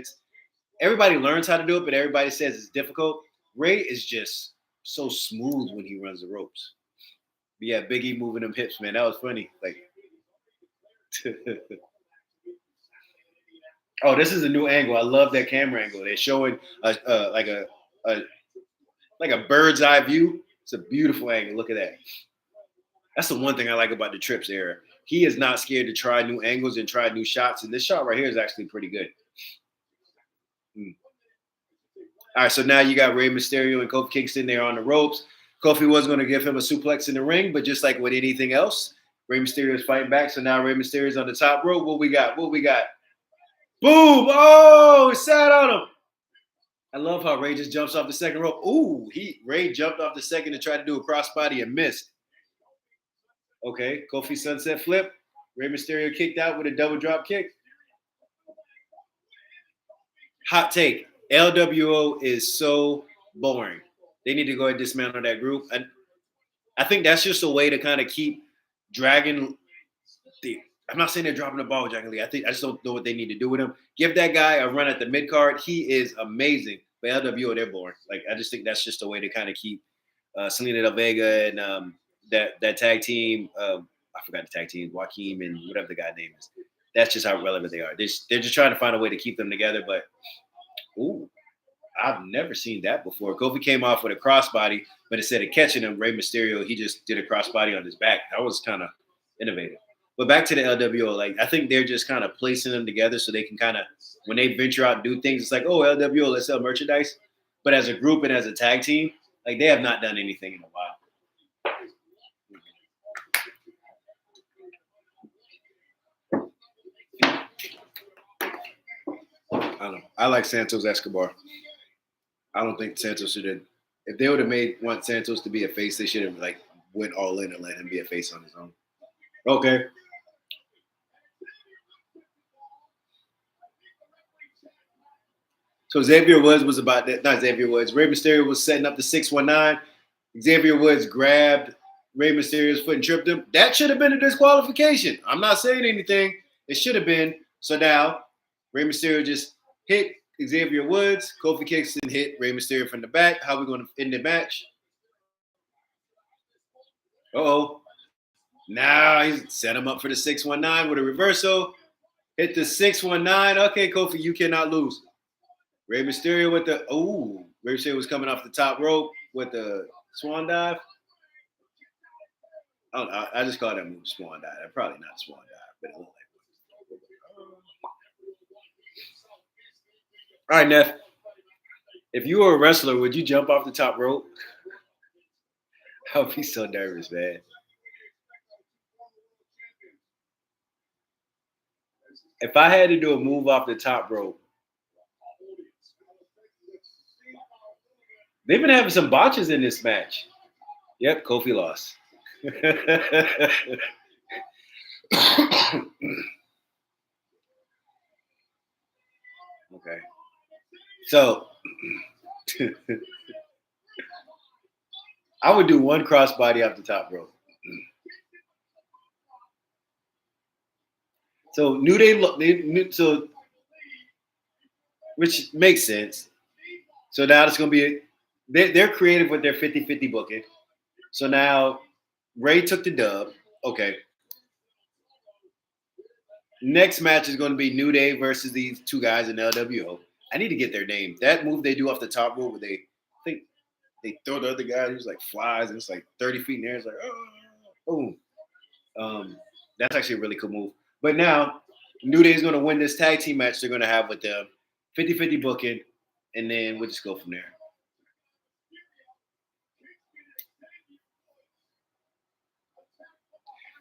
everybody learns how to do it, but everybody says it's difficult. Ray is just so smooth when he runs the ropes. But yeah, Biggie moving them hips, man. That was funny. Like, oh, this is a new angle. I love that camera angle. They're showing a like a bird's eye view. It's a beautiful angle. Look at that. That's the one thing I like about the Trips era. He is not scared to try new angles and try new shots. And this shot right here is actually pretty good. All right, so now you got Rey Mysterio and Kofi Kingston there on the ropes. Kofi was going to give him a suplex in the ring, but just like with anything else, Rey Mysterio is fighting back. So now Rey Mysterio is on the top rope. What we got? What we got? Boom! Oh, it sat on him. I love how Ray just jumps off the second rope. Ooh, Ray jumped off the second to try to do a crossbody and missed. Okay, Kofi sunset flip. Rey Mysterio kicked out with a double drop kick. Hot take. LWO is so boring. They need to go and dismantle that group. And I think that's just a way to kind of keep dragging I'm not saying they're dropping the ball with Dragon Lee. I just don't know what they need to do with him. Give that guy a run at the mid card. He is amazing. But LWO, they're boring. Like I just think that's just a way to kind of keep Selena Del Vega and that tag team. I forgot the tag team, Joaquin and whatever the guy's name is. That's just how relevant they are. They're just trying to find a way to keep them together. But ooh, I've never seen that before. Kofi came off with a crossbody, but instead of catching him, Rey Mysterio, he just did a crossbody on his back. That was kind of innovative. But back to the LWO, like I think they're just kind of placing them together so they can kind of, when they venture out and do things, it's like, oh, LWO, let's sell merchandise. But as a group and as a tag team, like they have not done anything in a while. I don't know. I like Santos Escobar. I don't think Santos should have. If they would have want Santos to be a face, they should have like went all in and let him be a face on his own. Okay. So Xavier Woods was about that. Not Xavier Woods. Rey Mysterio was setting up the 619. Xavier Woods grabbed Rey Mysterio's foot and tripped him. That should have been a disqualification. I'm not saying anything. It should have been. So now Rey Mysterio just hit Xavier Woods. Kofi Kingston hit Rey Mysterio from the back. How are we going to end the match? Uh-oh. Now he's set him up for the 619 with a reversal. Hit the 619. Okay, Kofi, you cannot lose. Rey Mysterio with the Rey Mysterio was coming off the top rope with the swan dive. I just call that move swan dive. Probably not swan dive, but it looked like one. All right, Neph. If you were a wrestler, would you jump off the top rope? I would be so nervous, man. If I had to do a move off the top rope, they've been having some botches in this match. Yep, Kofi lost. Okay. So I would do one crossbody off the top rope. So New Day, so which makes sense. So now it's going to be, they're creative with their 50-50 booking. So now Ray took the dub. Okay. Next match is going to be New Day versus these two guys in LWO. I need to get their name. That move they do off the top rope where I think they throw the other guy who's like flies and it's like 30 feet in the air. It's like, oh, boom. That's actually a really cool move. But now New Day is going to win this tag team match they're going to have with them. 50-50 booking. And then we'll just go from there.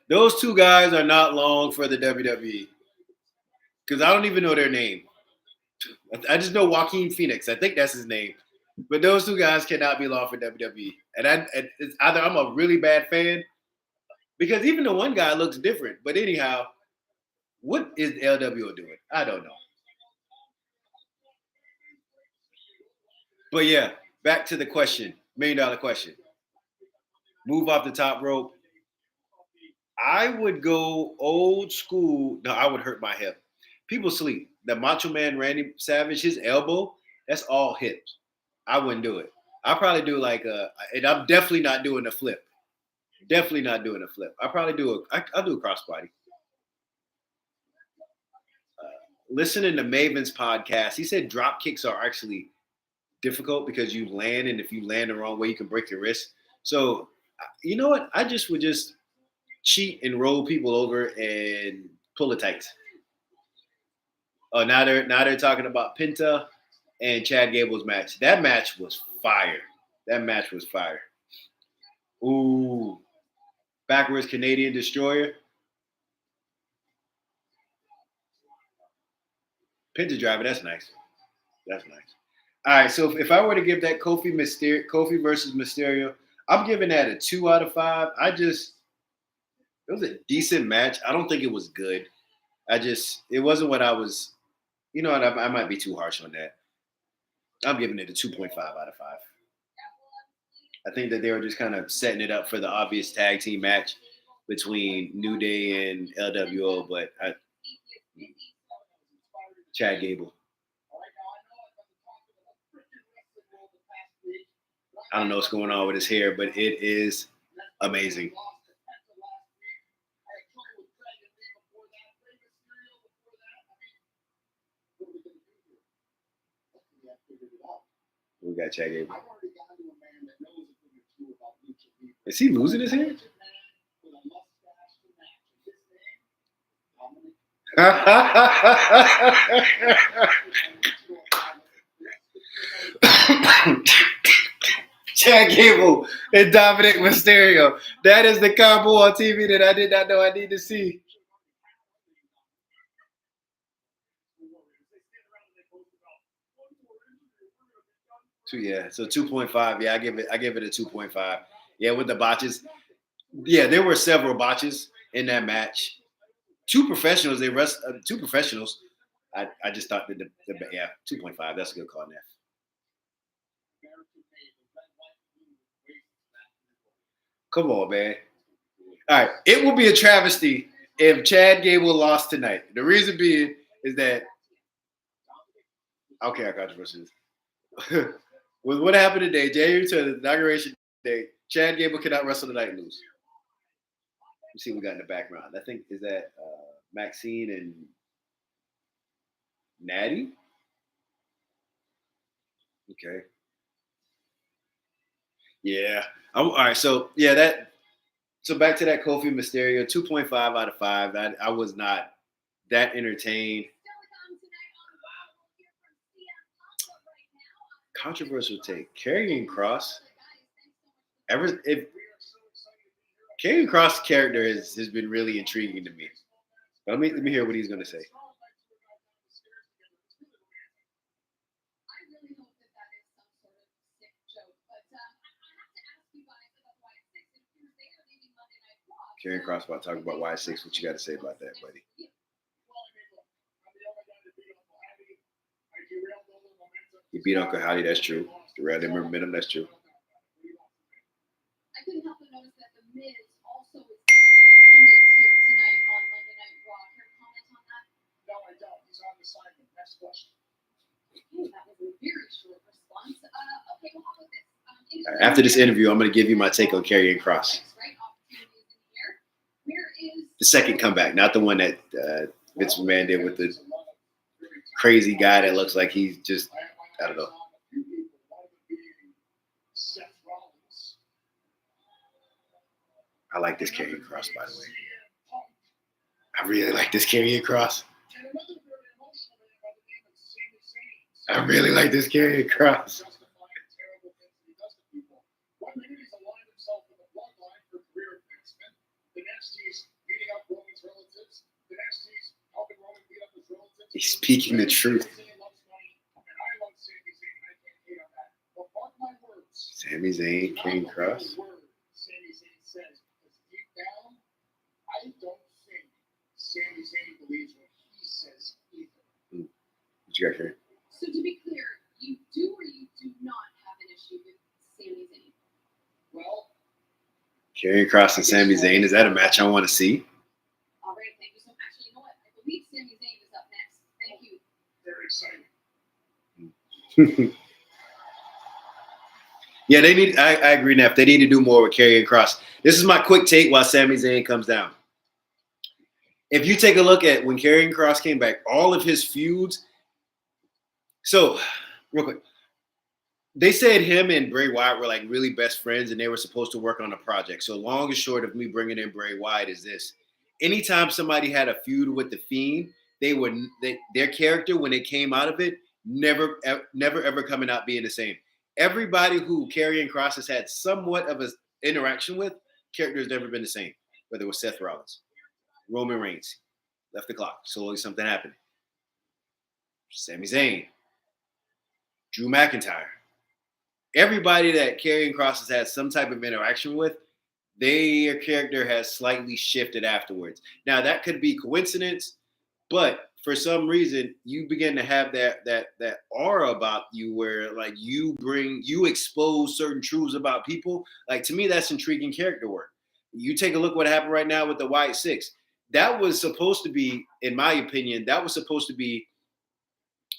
Those two guys are not long for the WWE. Because I don't even know their name. I just know Joaquin Phoenix. I think that's his name. But those two guys cannot be long for WWE. And it's either I'm a really bad fan, because even the one guy looks different. But anyhow, what is LWO doing? I don't know. But yeah, back to the question, $1 million question. Move off the top rope. I would go old school. No, I would hurt my hip. People sleep. The Macho Man Randy Savage, his elbow, that's all hips. I wouldn't do it. I'll probably do and I'm definitely not doing a flip. Definitely not doing a flip. I'll probably I'll do a crossbody. Listening to Maven's podcast, he said drop kicks are actually difficult because you land, and if you land the wrong way, you can break your wrist. So, you know what? I would just cheat and roll people over and pull the tights. Oh, now they're talking about Penta and Chad Gable's match. That match was fire. Ooh, backwards Canadian Destroyer. Penta driver. That's nice. All right, so if I were to give that Kofi versus Mysterio, I'm giving that a 2 out of 5. It was a decent match. I don't think it was good. It wasn't what I was. You know what? I might be too harsh on that. I'm giving it a 2.5 out of 5. I think that they were just kind of setting it up for the obvious tag team match between New Day and LWO, but Chad Gable. I don't know what's going on with his hair, but it is amazing. We got Chad Gable. Is he losing his hair? Chad Gable and Dominic Mysterio. That is the combo on TV that I did not know I need to see. So 2.5. Yeah, I give it a 2.5. Yeah, with the botches. Yeah, there were several botches in that match. Two professionals. Two professionals. I just thought that 2.5. That's a good call, Neff. Come on, man. All right, it will be a travesty if Chad Gable lost tonight. The reason being is that okay, I controversial. With what happened today, January to the inauguration day, Chad Gable cannot wrestle tonight and lose. Let's see what we got in the background. I think is that Maxine and Natty. Okay. Yeah. All right. So So back to that Kofi Mysterio, 2.5 out of 5. I was not that entertained. Controversial take. Karrion Kross. Karrion Kross' character has been really intriguing to me. Let me hear what he's going to say. Karrion Kross about to talk about Y6. What you got to say about that, buddy? He beat Uncle Howdy. That's true. Derailed him momentum. That's true. I couldn't help but notice that the Miz also is in attendance here tonight on Monday Night Raw. Care to comment on that? No, I don't. He's on assignment. Next question. Okay, that was a very short response. Okay, well, how about this? After this interview, I'm going to give you my take on Karrion Kross. The second comeback, not the one that Vince McMahon did with the crazy guy that looks like he's just, I don't know. I like this Karrion Kross, by the way. I really like this Karrion Kross. I really like this Karrion Kross. He's speaking the truth. Sami Zayn, Karrion Kross. I don't think Sami Zayn believes what he says either. What you got here? So to be clear, you do or you do not have an issue with Sami Zayn? Well, Karrion Kross and Sami Zayn, is that a match I want to see? All right, thank you so much. Actually, you know what? I believe Sami Zayn is up next. Thank you. Very exciting. Yeah, they need. I agree, Neff. They need to do more with Karrion Kross. This is my quick take while Sami Zayn comes down. If you take a look at when Karrion Kross came back, all of his feuds. So, real quick, they said him and Bray Wyatt were like really best friends, and they were supposed to work on a project. So, long and short of me bringing in Bray Wyatt is this: anytime somebody had a feud with the Fiend, their character when they came out of it, never ever coming out being the same. Everybody who Karrion Kross has had somewhat of an interaction with, character has never been the same. Whether it was Seth Rollins, Roman Reigns, left the clock, slowly something happened. Sami Zayn, Drew McIntyre. Everybody that Karrion Kross has had some type of interaction with, their character has slightly shifted afterwards. Now that could be coincidence, but for some reason you begin to have that aura about you where like you expose certain truths about people. Like to me, that's intriguing character work. You take a look what happened right now with the White Six. That was supposed to be, in my opinion, that was supposed to be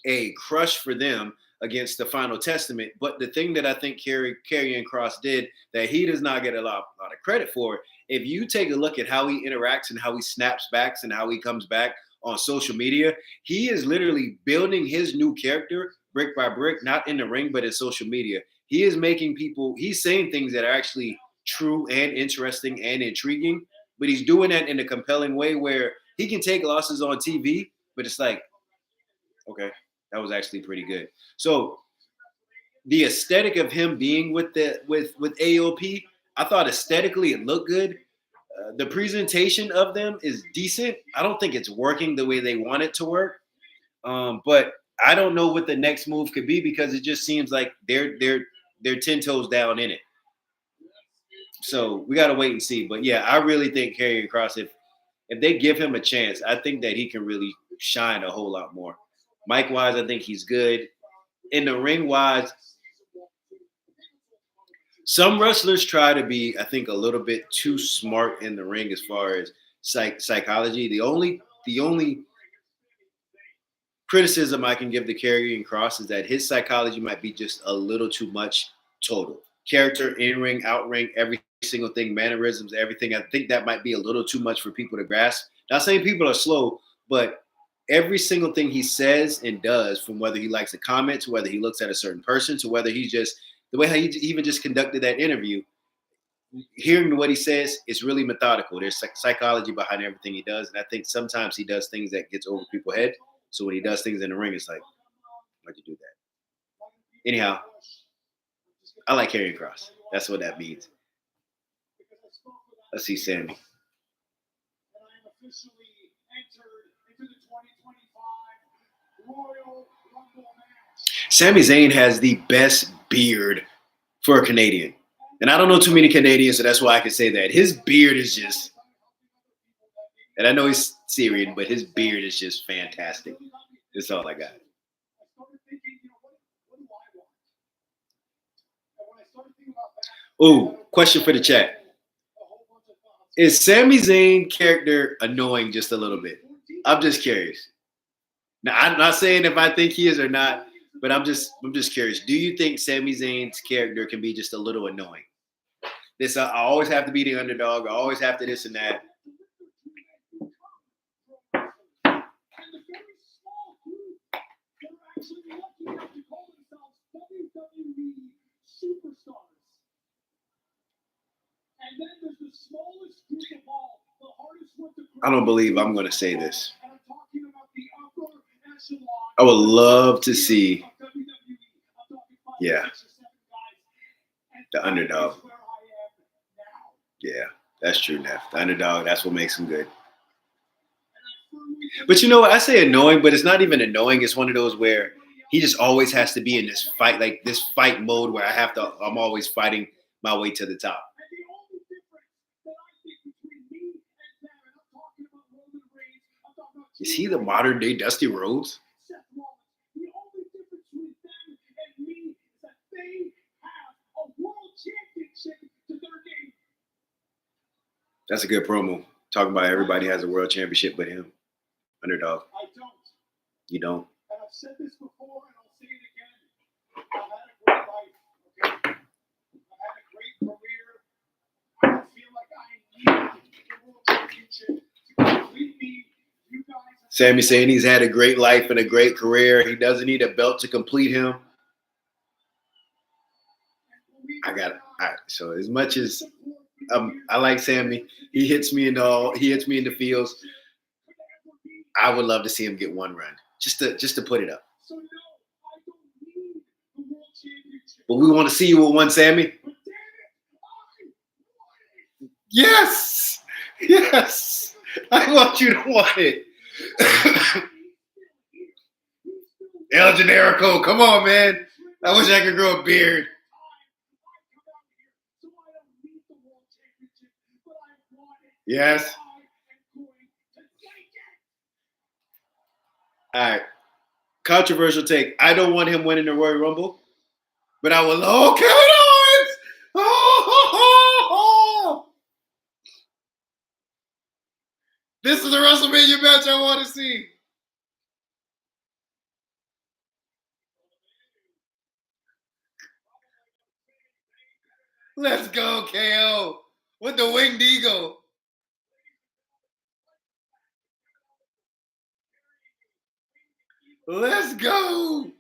a crush for them against the Final Testament. But the thing that I think Karrion Kross did that he does not get a lot of credit for, if you take a look at how he interacts and how he snaps back and how he comes back on social media, he is literally building his new character brick by brick, not in the ring, but in social media. He is making people, he's saying things that are actually true and interesting and intriguing, but he's doing that in a compelling way where he can take losses on TV, but it's like, okay, that was actually pretty good. So the aesthetic of him being with AOP, I thought aesthetically it looked good. The presentation of them is decent. I don't think it's working the way they want it to work, but I don't know what the next move could be because it just seems like they're 10 toes down in it. So we got to wait and see. But yeah, I really think Karrion Kross, if they give him a chance, I think that he can really shine a whole lot more. Mic wise, I think he's good. In the ring wise, some wrestlers try to be, I think, a little bit too smart in the ring as far as psychology. The only criticism I can give to Karrion Kross is that his psychology might be just a little too much total. Character, in ring, out ring, every single thing, mannerisms, everything. I think that might be a little too much for people to grasp. Not saying people are slow, but every single thing he says and does, from whether he likes to comment to whether he looks at a certain person to whether he's just the way how he even just conducted that interview, hearing what he says is really methodical. There's psychology behind everything he does, and I think sometimes he does things that gets over people's head. So when he does things in the ring, it's like, why'd you do that? Anyhow, I like Karrion Kross. That's what that means. Let's see, Sammy. Sami Zayn has the best beard for a Canadian. And I don't know too many Canadians, so that's why I can say that. His beard is just, and I know he's Syrian, but his beard is just fantastic. That's all I got. Oh, question for the chat. Is Sami Zayn character annoying just a little bit? I'm just curious. Now, I'm not saying if I think he is or not, but I'm just curious. Do you think Sami Zayn's character can be just a little annoying? This I always have to be the underdog. I always have to this and that. I don't believe I'm going to say this. I would love to see, yeah, the underdog. Yeah, that's true, Neph. The underdog, that's what makes him good. But you know what? I say annoying, but it's not even annoying. It's one of those where he just always has to be in this fight, like this fight mode where I'm always fighting my way to the top. Is he the modern day Dusty Rhodes? That's a good promo. Talking about everybody has a world championship but him. Underdog. I don't. You don't? And I've said this before and I'll say it again. I've had a great life. Okay? I've had a great career. I don't feel like I need the world championship to complete me. You guys. Sami saying he's had a great life and a great career. He doesn't need a belt to complete him. I got it. All right. So as much as I like Sami, he hits me in the fields. I would love to see him get one run, just to put it up. But we want to see you with one, Sammy. Yes! Yes! I want you to want it. El Generico, come on, man. I wish I could grow a beard. Yes. All right. Controversial take. I don't want him winning the Royal Rumble, but I will. Oh, Kevin Owens! Oh! This is a WrestleMania match I want to see. Let's go, KO. With the winged eagle. Let's go.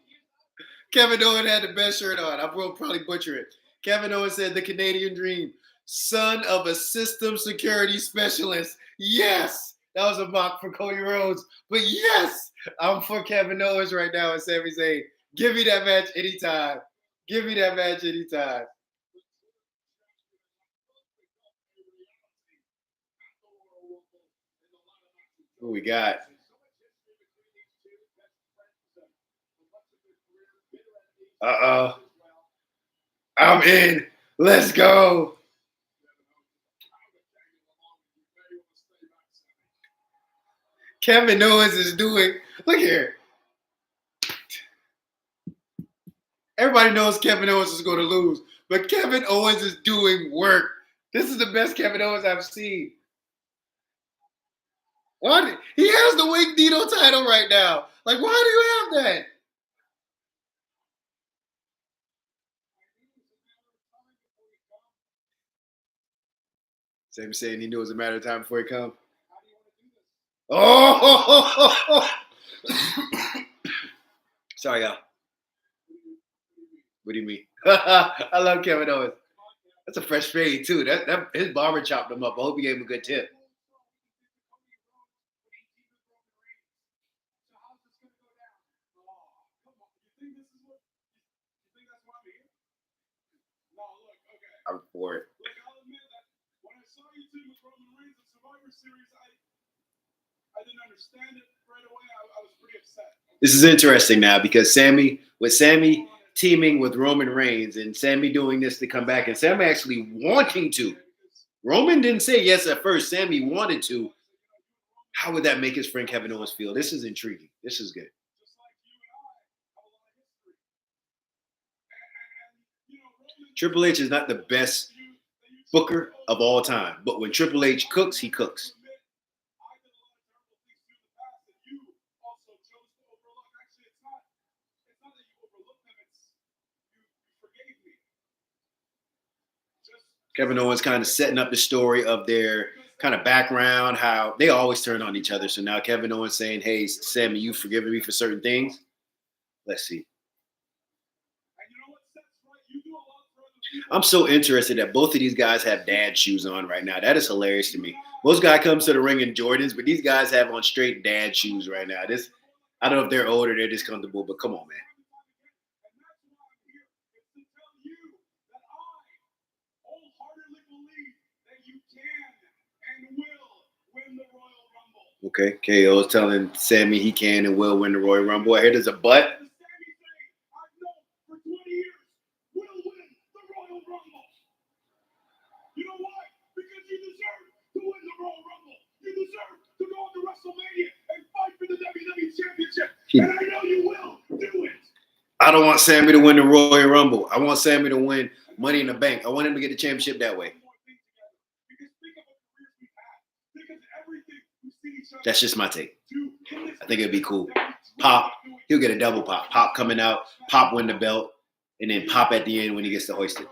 Kevin Owens had the best shirt on. I will probably butcher it. Kevin Owens said the Canadian Dream, son of a system security specialist. Yes. That was a mock for Cody Rhodes. But yes, I'm for Kevin Owens right now and Sami Zayn. Give me that match anytime. Give me that match anytime. Who we got? Uh-oh. I'm in. Let's go. Kevin Owens is doing. Look here. Everybody knows Kevin Owens is going to lose, but Kevin Owens is doing work. This is the best Kevin Owens I've seen. What? He has the Wing Dino title right now. Like, why do you have that? Same saying he knew it was a matter of time before he come. Oh! Sorry, y'all. What do you mean? I love Kevin Owens. That's a fresh fade too. That his barber chopped him up. I hope he gave him a good tip. I'm for it. This is interesting now because Sammy teaming with Roman Reigns and Sammy doing this to come back and Sammy actually wanting to. Roman didn't say yes at first. Sammy wanted to. How would that make his friend Kevin Owens feel? This is intriguing. This is good. Triple H is not the best booker of all time, but when Triple H cooks, he cooks. Kevin Owens kind of setting up the story of their kind of background, how they always turn on each other. So now Kevin Owens saying, hey, Sammy, you've forgiven me for certain things. Let's see. I'm so interested that both of these guys have dad shoes on right now. That is hilarious to me. Most guy comes to the ring in Jordans, but these guys have on straight dad shoes right now. This, I don't know if they're older, they're just comfortable, but come on, man. Okay, KO is telling Sammy he can and will win the Royal Rumble. I hear there's a but. You know why? Because you deserve to win the Royal Rumble. You deserve to go to WrestleMania and fight for the WWE Championship. And I know you will do it. I don't want Sammy to win the Royal Rumble. I want Sammy to win Money in the Bank. I want him to get the championship that way. That's just my take. I think it'd be cool. Pop, he'll get a double pop. Pop coming out, Pop win the belt, and then Pop at the end when he gets to hoist it.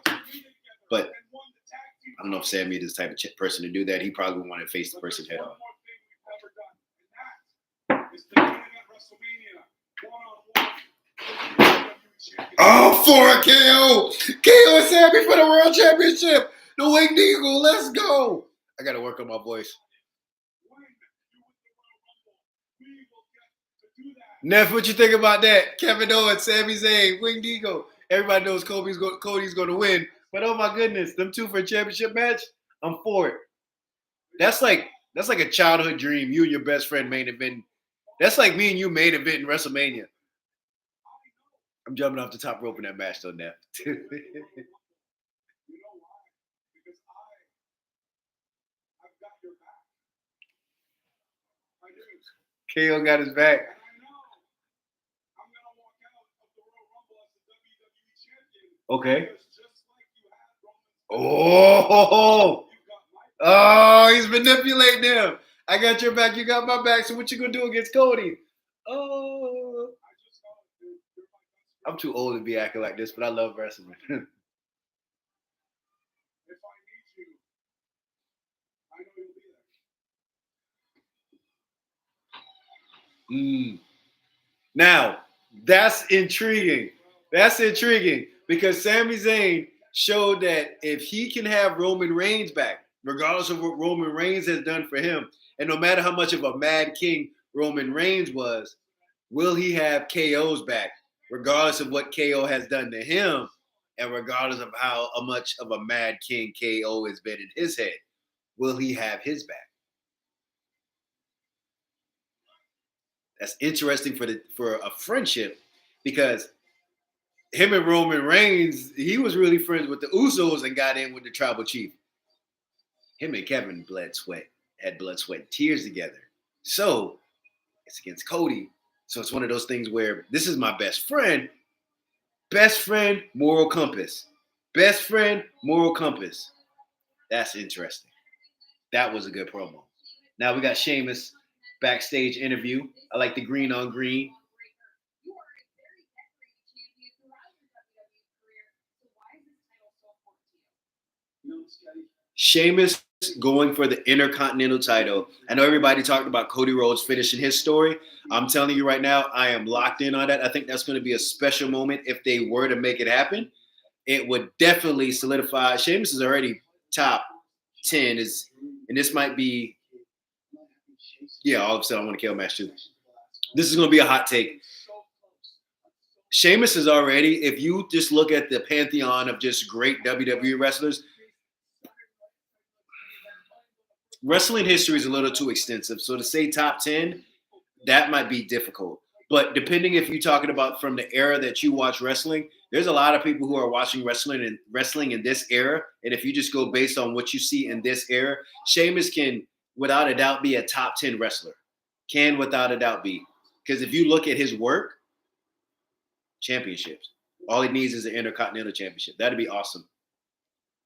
But I don't know if Sammy is the type of person to do that. He probably would want to face the person head on. Oh, for a KO! KO and Sammy for the World Championship! The Winged Eagle, let's go! I got to work on my voice. Neph, what you think about that? Kevin Owens, Sami Zayn, Winged Eagle. Everybody knows Cody's going to win. But oh my goodness, them two for a championship match, I'm for it. That's like a childhood dream. You and your best friend main event. That's like me and you main event in WrestleMania. I'm jumping off the top rope in that match though, Neph. KO got his back. Okay. Oh, he's manipulating him. I got your back, you got my back. So what you gonna do against Cody? Oh, I'm too old to be acting like this, but I love wrestling. Now, that's intriguing. That's intriguing because Sami Zayn showed that if he can have Roman Reigns back, regardless of what Roman Reigns has done for him, and no matter how much of a mad king Roman Reigns was, will he have KO's back, regardless of what KO has done to him, and regardless of how much of a mad king KO has been in his head? Will he have his back? That's interesting for a friendship because him and Roman Reigns, he was really friends with the Usos and got in with the tribal chief. Him and Kevin had blood, sweat, and tears together. So it's against Cody. So it's one of those things where this is my best friend, moral compass. Best friend, moral compass. That's interesting. That was a good promo. Now we got Sheamus backstage interview. I like the green on green. Sheamus going for the Intercontinental title. I know everybody talked about Cody Rhodes finishing his story. I'm telling you right now, I am locked in on that. I think that's going to be a special moment if they were to make it happen. It would definitely solidify. Sheamus is already top 10, and this might be, all of a sudden I want to kill match too. This is going to be a hot take. Sheamus is already, if you just look at the pantheon of just great WWE wrestlers, wrestling history is a little too extensive. So to say top 10, that might be difficult. But depending if you're talking about from the era that you watch wrestling, there's a lot of people who are watching wrestling in this era. And if you just go based on what you see in this era, Sheamus can, without a doubt, be a top 10 wrestler. Can, without a doubt, be. Because if you look at his work, championships. All he needs is an Intercontinental Championship. That'd be awesome.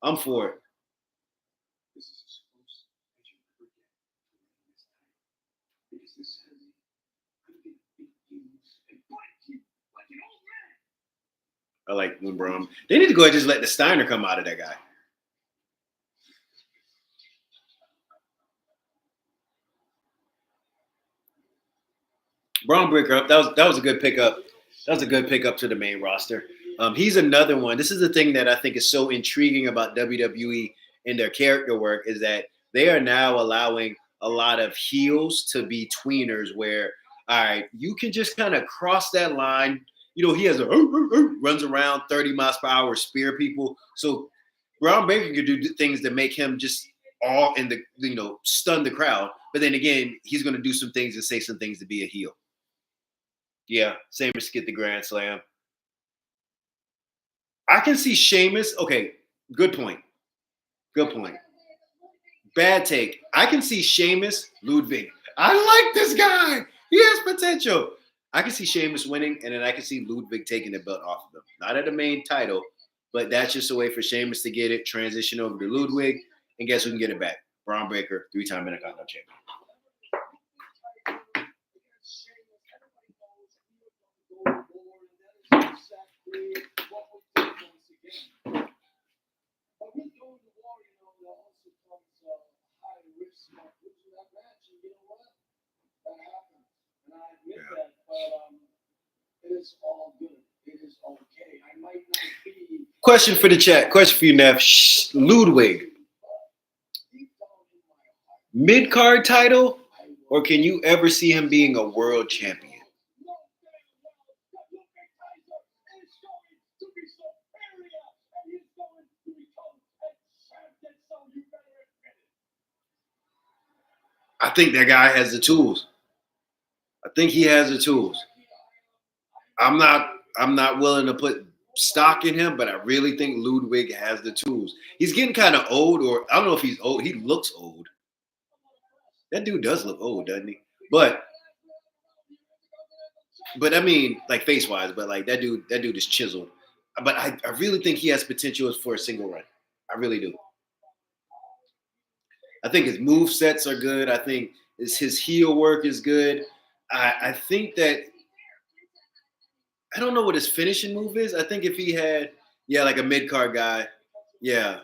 I'm for it. I like when Braun. They need to go ahead and just let the Steiner come out of that guy. Braun Breaker up. That was a good pickup. That was a good pickup to the main roster. He's another one. This is the thing that I think is so intriguing about WWE and their character work is that they are now allowing a lot of heels to be tweeners where, all right, you can just kind of cross that line. You know, he has runs around 30 miles per hour, spear people. So Braun Breaker could do things that make him just all in the, stun the crowd. But then again, he's going to do some things and say some things to be a heel. Yeah, Sheamus get the Grand Slam. I can see Sheamus. Okay, good point. Good point. Bad take. I can see Sheamus, Ludwig. I like this guy. He has potential. I can see Sheamus winning, and then I can see Ludwig taking the belt off of him. Not at the main title, but that's just a way for Sheamus to get it, transition over to Ludwig, and guess who can get it back? Braun Breaker, 3-time Intercontinental Champion. Question for the chat. Question for you, Neph. Ludwig. Mid-card title, or can you ever see him being a world champion? I think that guy has the tools. I think he has the tools. I'm not willing to put stock in him, but I really think Ludwig has the tools. He's getting kind of old, or I don't know if he's old. He looks old. That dude does look old, doesn't he? But I mean, like face wise, but like that dude is chiseled. But I really think he has potential for a single run. I really do. I think his move sets are good. I think his heel work is good. I think that I don't know what his finishing move is. I think if he had, yeah, like a mid card guy, yeah,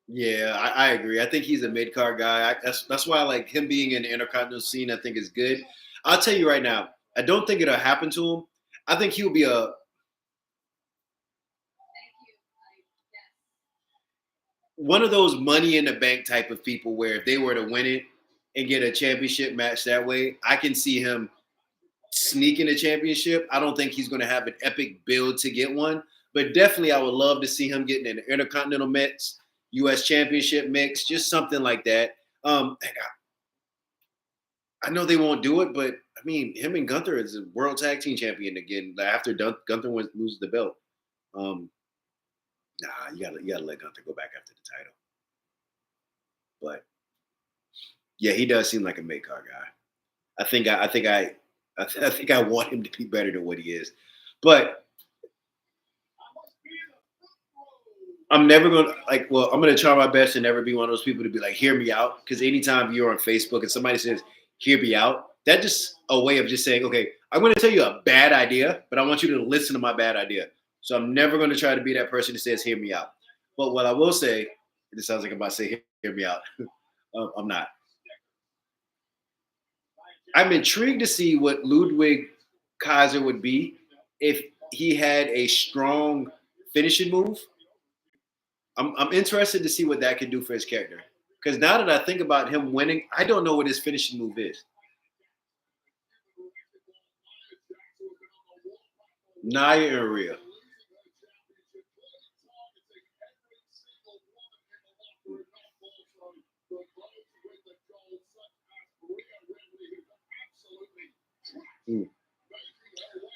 yeah, I agree. I think he's a mid card guy. That's why I like him being in the intercontinental scene. I think is good. I'll tell you right now. I don't think it'll happen to him. I think he'll be a one of those money in the bank type of people where if they were to win it and get a championship match that way, I can see him sneaking a championship. I don't think he's going to have an epic build to get one, but definitely I would love to see him getting an Intercontinental mix, U.S. Championship mix, just something like that. I know they won't do it, but I mean, him and Gunther is a World Tag Team Champion again after Gunther loses the belt. Um, you gotta let Gunther go back after the title. But yeah, he does seem like a mid card guy. I think I want him to be better than what he is. But I'm never gonna I'm gonna try my best to never be one of those people to be like, hear me out. Because anytime you're on Facebook and somebody says, hear me out, that's just a way of just saying, okay, I'm gonna tell you a bad idea, but I want you to listen to my bad idea. So I'm never gonna try to be that person that says, hear me out. But what I will say, it sounds like I'm about to say, hear me out. I'm not. I'm intrigued to see what Ludwig Kaiser would be if he had a strong finishing move. I'm interested to see what that could do for his character. Because now that I think about him winning, I don't know what his finishing move is. Nia and Rhea. Hmm.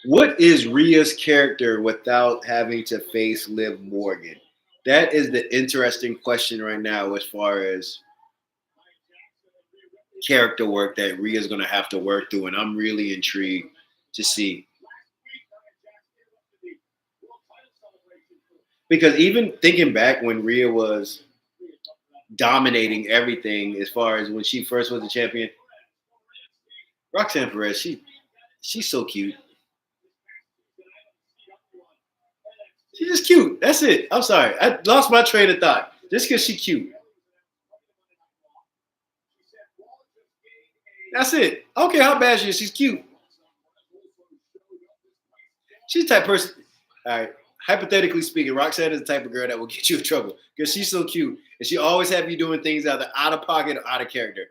What is Rhea's character without having to face Liv Morgan? That is the interesting question right now, as far as character work that Rhea's going to have to work through, and I'm really intrigued to see. Because even thinking back when Rhea was dominating everything, as far as when she first was the champion, Roxanne Perez, she's so cute. She's just cute. That's it. I'm sorry, I lost my train of thought just because she's cute. That's it. I don't care how bad she is. She's cute. She's the type of person. All right. Hypothetically speaking, Roxanne is the type of girl that will get you in trouble because she's so cute and she always have you doing things either out of pocket or out of character.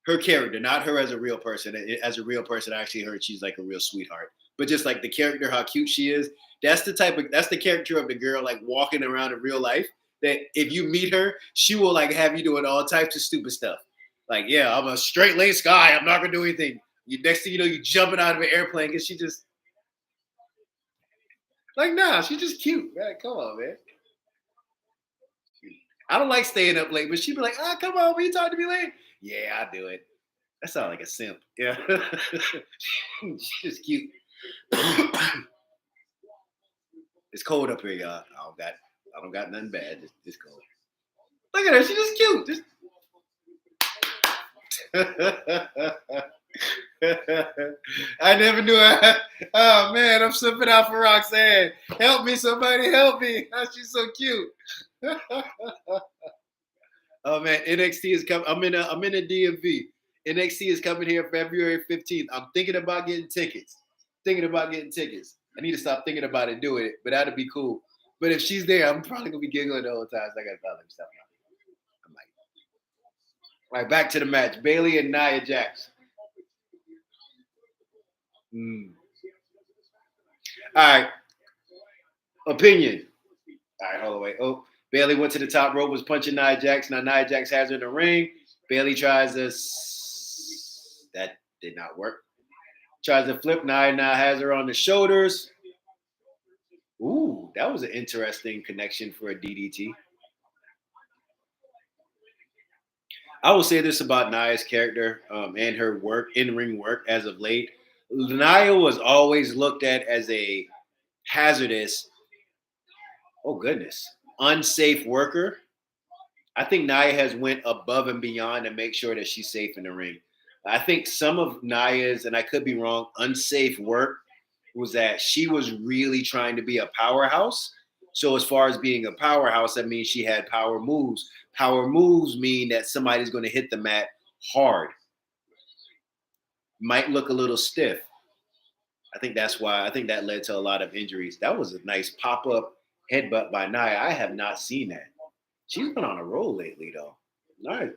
Her character, not her as a real person. As a real person, I actually heard she's like a real sweetheart. But just like the character, how cute she is, that's the character of the girl like walking around in real life. That if you meet her, she will like have you doing all types of stupid stuff. Like, yeah, I'm a straight laced guy. I'm not gonna do anything. You next thing you know, you jumping out of an airplane because she just like, nah, she's just cute. Man, come on, man. I don't like staying up late, but she'd be like, ah, come on, will you talk to me late? Yeah, I do it. That sounds like a simp. Yeah. She's just cute. It's cold up here, y'all. I don't got nothing bad. It's cold. Look at her. She's just cute. I never knew I. Oh man, I'm slipping out for Roxanne. Help me, somebody, help me. Oh, she's so cute. Oh man, NXT is coming. I'm in a DMV. NXT is coming here February 15th. I'm thinking about getting tickets. Thinking about getting tickets. I need to stop thinking about it, doing it, but that'd be cool. But if she's there, I'm probably gonna be giggling the whole time. So I gotta let me stop. I'm like, all right, back to the match. Bailey and Nia Jax. Mm. All right, opinion. All right, hold on, wait. Oh, Bailey went to the top rope, was punching Nia Jax. Now Nia Jax has her in the ring. Bailey tries to That did not work. Tries to flip. Nia now has her on the shoulders. Ooh, that was an interesting connection for a DDT. I will say this about Nia's character and her work, in-ring work as of late. Nia was always looked at as a hazardous, oh goodness, unsafe worker. I think Nia has went above and beyond to make sure that she's safe in the ring. I think some of Nia's, and I could be wrong, unsafe work was that she was really trying to be a powerhouse. So as far as being a powerhouse, that means she had power moves. Power moves mean that somebody's going to hit the mat hard. Might look a little stiff. I think that's why I think that led to a lot of injuries. That was a nice pop-up headbutt by Nia. I have not seen that. She's been on a roll lately, though. Nice.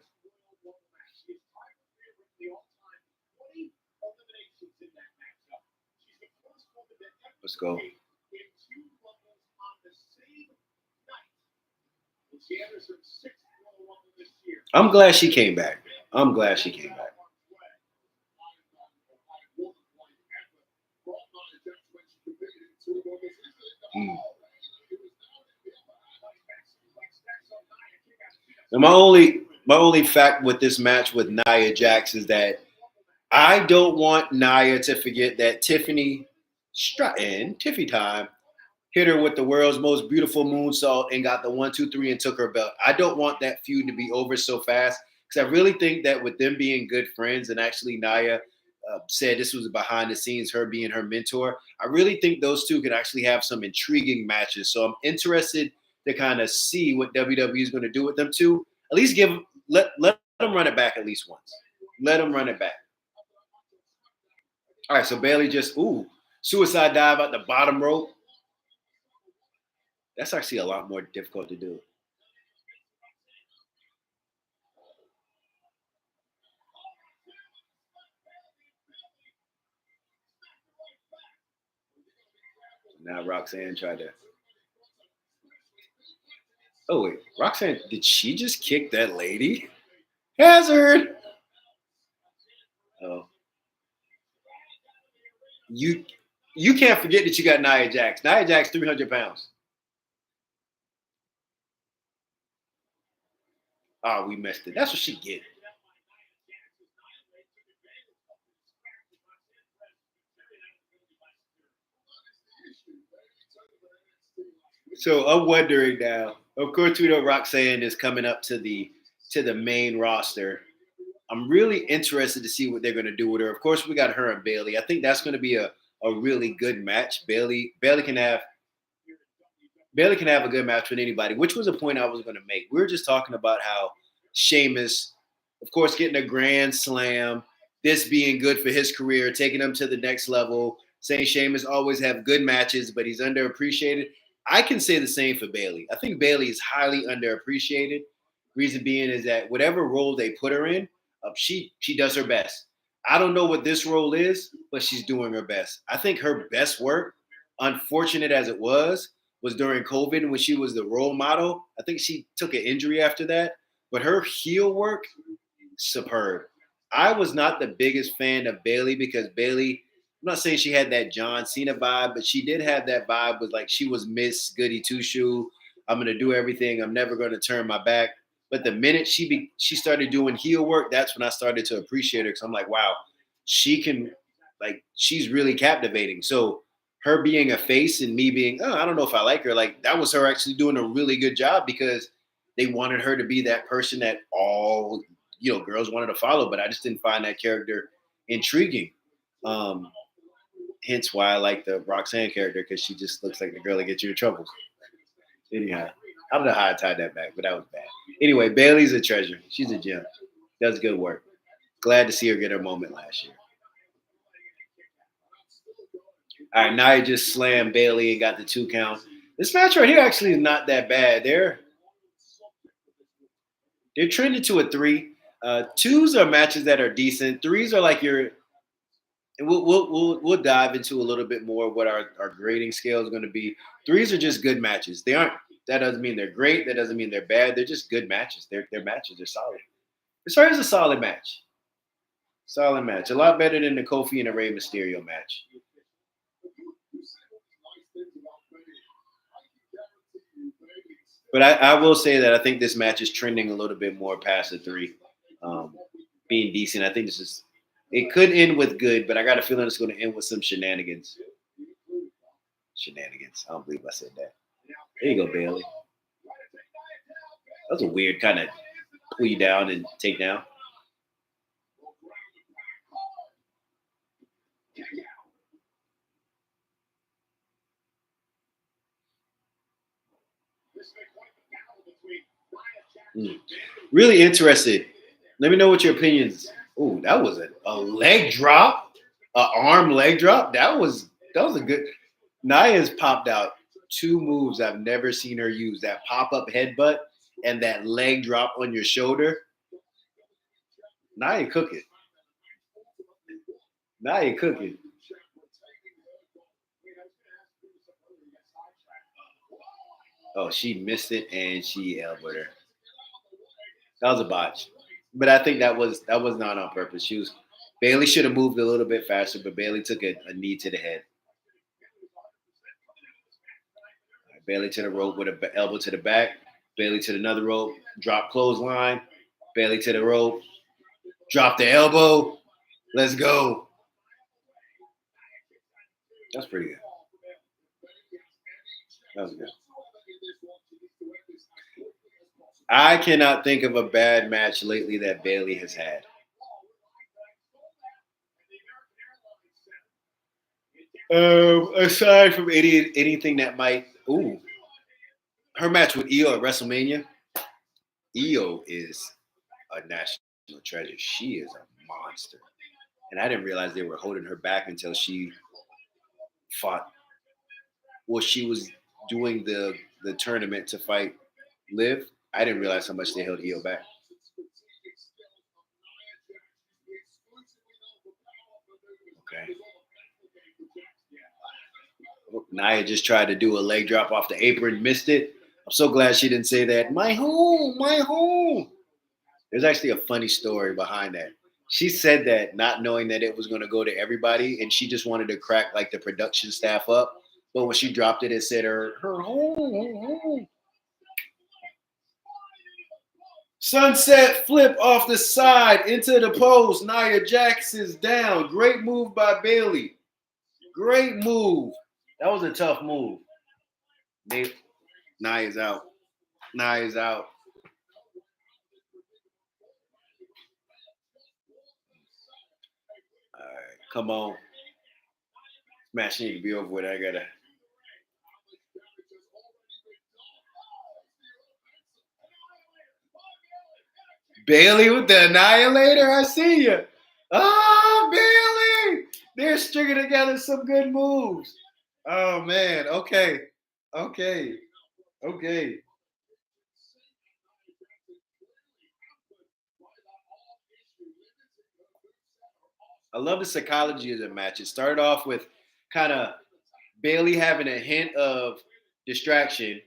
Let's go. I'm glad she came back. I'm glad she came back. Mm. And my only fact with this match with Nia Jax is that I don't want Nia to forget that Tiffany Stratton, Tiffy time, hit her with the world's most beautiful moonsault and got the 1, 2, 3 and took her belt. I don't want that feud to be over so fast because I really think that with them being good friends and actually Nia said this was behind the scenes, her being her mentor. I really think those two could actually have some intriguing matches. So I'm interested to kind of see what WWE is going to do with them two. At least let them run it back at least once. Let them run it back. All right, so Bailey just suicide dive at the bottom rope. That's actually a lot more difficult to do. Now Roxanne tried to. Oh wait, Roxanne, did she just kick that lady? Hazard. Oh, you you can't forget that you got Nia Jax. Nia Jax, 300 pounds. Oh, we missed it. That's what she get. So I'm wondering now. Of course, we know Roxanne is coming up to the main roster. I'm really interested to see what they're going to do with her. Of course, we got her and Bailey. I think that's going to be a really good match. Bailey can have a good match with anybody, which was a point I was going to make. We were just talking about how Sheamus, of course, getting a grand slam, this being good for his career, taking him to the next level, saying Sheamus always have good matches, but he's underappreciated. I can say the same for Bailey. I think Bailey is highly underappreciated. Reason being is that whatever role they put her in, she does her best. I don't know what this role is, but she's doing her best. I think her best work, unfortunate as it was during COVID when she was the role model. I think she took an injury after that, but her heel work, superb. I was not the biggest fan of Bailey because Bailey, I'm not saying she had that John Cena vibe, but she did have that vibe with like she was Miss Goody Two Shoe. I'm gonna do everything. I'm never gonna turn my back. But the minute she started doing heel work, that's when I started to appreciate her because I'm like, wow, she can she's really captivating. So her being a face and me being, oh, I don't know if I like her, like that was her actually doing a really good job because they wanted her to be that person that all girls wanted to follow, but I just didn't find that character intriguing. Um, Hence why I like the Roxanne character because she just looks like the girl that gets you in trouble. Anyhow, I don't know how I tied that back, but that was bad. Anyway, Bailey's a treasure. She's a gem. Does good work. Glad to see her get her moment last year. All right, Nia just slammed Bailey and got the 2 count. This match right here actually is not that bad. They're trending to a 3. Twos are matches that are decent. Threes are like your. And we'll dive into a little bit more what our grading scale is going to be. Threes are just good matches. They aren't. That doesn't mean they're great. That doesn't mean they're bad. They're just good matches. Their matches are solid. This is a solid match. Solid match. A lot better than the Kofi and the Rey Mysterio match. But I will say that I think this match is trending a little bit more past the 3. Um, being decent. I think it could end with good, but I got a feeling it's going to end with some shenanigans. Shenanigans. I don't believe I said that. There you go, Bailey. That was a weird kind of pull you down and take down. Really interested. Let me know what your opinions. Oh, that was a leg drop, a arm leg drop. That was a good. Naya's popped out 2 moves I've never seen her use: that pop up headbutt and that leg drop on your shoulder. Naya cooking. Naya cooking. Oh, she missed it and she elbowed her. That was a botch. But I think that was not on purpose. Bailey should have moved a little bit faster, but Bailey took a knee to the head. Bailey to the rope with an elbow to the back. Bailey to another rope. Drop clothesline. Bailey to the rope. Drop the elbow. Let's go. That's pretty good. That was good. I cannot think of a bad match lately that Bailey has had. Aside from anything that might, her match with Io at WrestleMania. Io is a national treasure. She is a monster, and I didn't realize they were holding her back until she fought. Well, she was doing the tournament to fight Liv. I didn't realize how much they held Io back. Okay. Nia just tried to do a leg drop off the apron, missed it. I'm so glad she didn't say that. My home, my home. There's actually a funny story behind that. She said that not knowing that it was going to go to everybody, and she just wanted to crack like the production staff up. But when she dropped it, it said her home. Sunset flip off the side into the post. Nia Jax is down. Great move by Bailey. Great move. That was a tough move. Nia's out. Nia's out. All right, come on. Match need to be over with. I gotta. Bailey with the Annihilator. I see you. Oh, Bailey! They're stringing together some good moves. Oh man. Okay. Okay. Okay. I love the psychology of the match. It started off with kind of Bailey having a hint of distraction,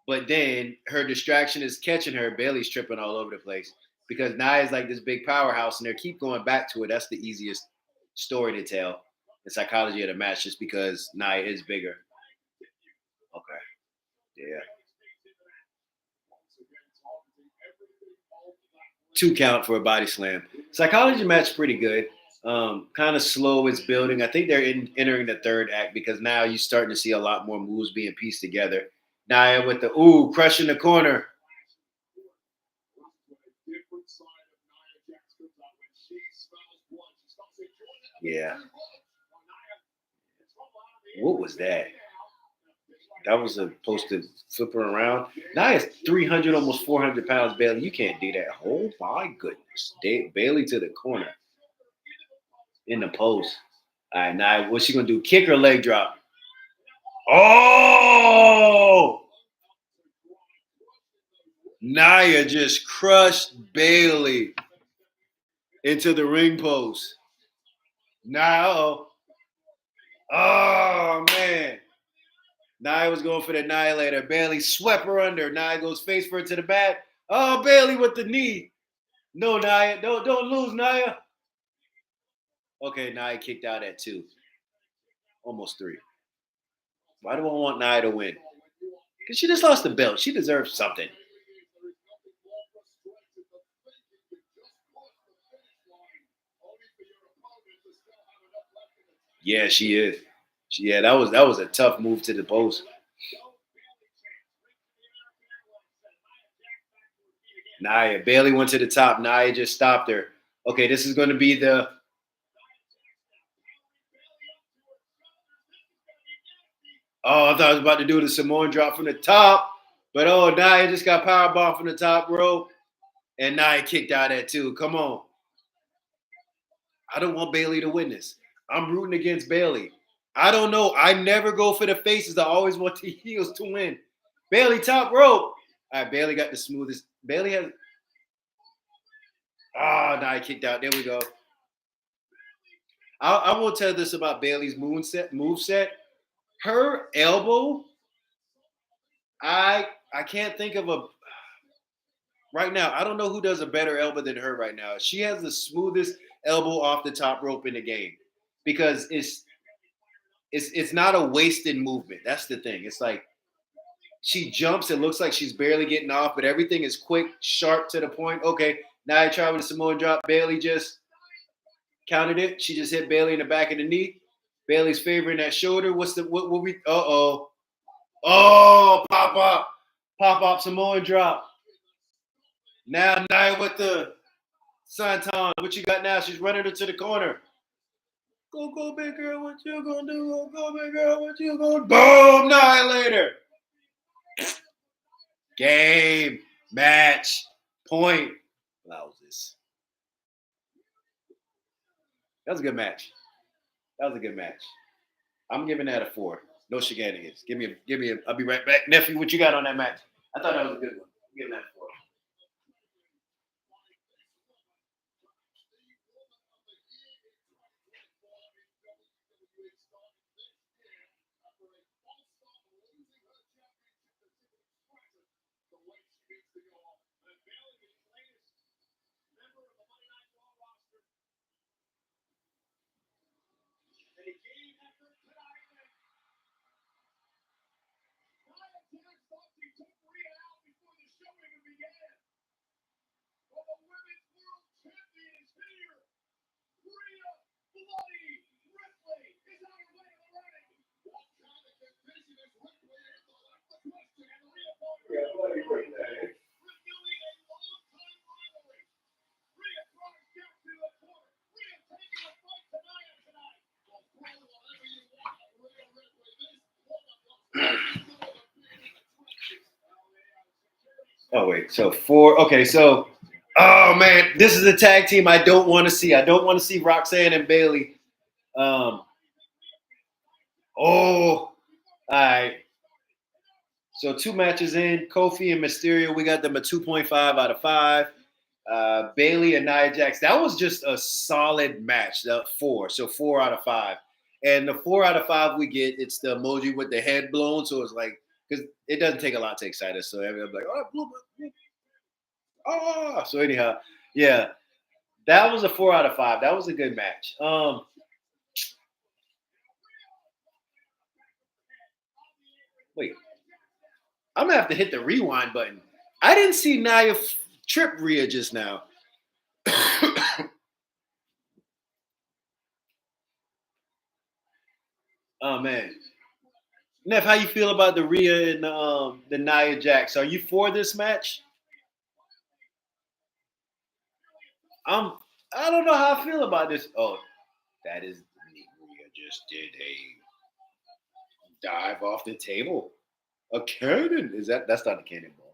but then her distraction is catching her. Bailey's tripping all over the place because Nia is like this big powerhouse, and they keep going back to it. That's the easiest story to tell. The psychology of the match, just because Nia is bigger. Okay. Yeah. 2 count for a body slam. Psychology match pretty good. Kind of slow. It's building. I think they're entering the 3rd act because now you're starting to see a lot more moves being pieced together. Nia with the crushing the corner. Yeah. What was that? That was supposed to flip her around. Nia's 300, almost 400 pounds, Bailey. You can't do that. Oh my goodness. Bailey to the corner in the post. All right, Nia, what's she gonna do? Kick her leg drop. Oh! Nia just crushed Bailey into the ring post. Now, oh man. Nia was going for the annihilator. Bailey swept her under. Nia goes face first to the back. Oh, Bailey with the knee. No, Nia. Don't lose, Nia. Okay, Nia kicked out at 2. Almost 3. Why do I want Nia to win? Because she just lost the belt. She deserves something. Yeah, she is. Yeah, that was a tough move to the post. Nia Bailey went to the top. Nia just stopped her. Okay, this is going to be the. Oh, I thought I was about to do the Samoan drop from the top, but oh, Nia just got powerbomb from the top rope, and Nia kicked out at 2. Come on, I don't want Bailey to win this. I'm rooting against Bailey. I don't know. I never go for the faces. I always want the heels to win. Bailey top rope. All right, Bailey got the smoothest. Bailey has. Oh, Nia kicked out. There we go. I will tell this about Bailey's move set. Her elbow. I can't think of a right now. I don't know who does a better elbow than her right now. She has the smoothest elbow off the top rope in the game because it's not a wasted movement. That's the thing. It's like she jumps. It looks like she's barely getting off, but everything is quick, sharp to the point. Okay, now I try with a Samoan drop. Bailey just counted it. She just hit Bailey in the back of the knee. Bailey's favoring that shoulder. What's the what we? Oh, pop up Samoan drop. Now Nia with the Santon. What you got now? She's running into the corner. Go, big girl. What you gonna do? Go, big girl. What you gonna do? Boom! Nia later. Game, match, point. Blouses. That was a good match. That was a good match. I'm giving that a 4. No shenanigans. Give me a. I'll be right back. Nephew, what you got on that match? I thought that was a good one. I'm giving that a 4. Oh wait, so 4. Okay, so oh man, this is a tag team I don't want to see. I don't want to see Roxanne and Bailey. Um, all right. So 2 matches in, Kofi and Mysterio, we got them a 2.5 out of 5. Bailey and Nia Jax, that was just a solid match. The 4, so 4 out of 5. And the 4 out of 5 we get, it's the emoji with the head blown, so it's like because it doesn't take a lot to excite us. So everybody's like, oh, blue, oh. So anyhow, yeah, that was a 4 out of 5. That was a good match. Wait, I'm gonna have to hit the rewind button. I didn't see Nia trip Rhea just now. Oh man, Neff, how you feel about the Rhea and the Nia Jax? Are you for this match? I'm. I don't know how I feel about this. Oh, that is neat. Rhea just did a dive off the table. A cannon? Is that? That's not a cannonball.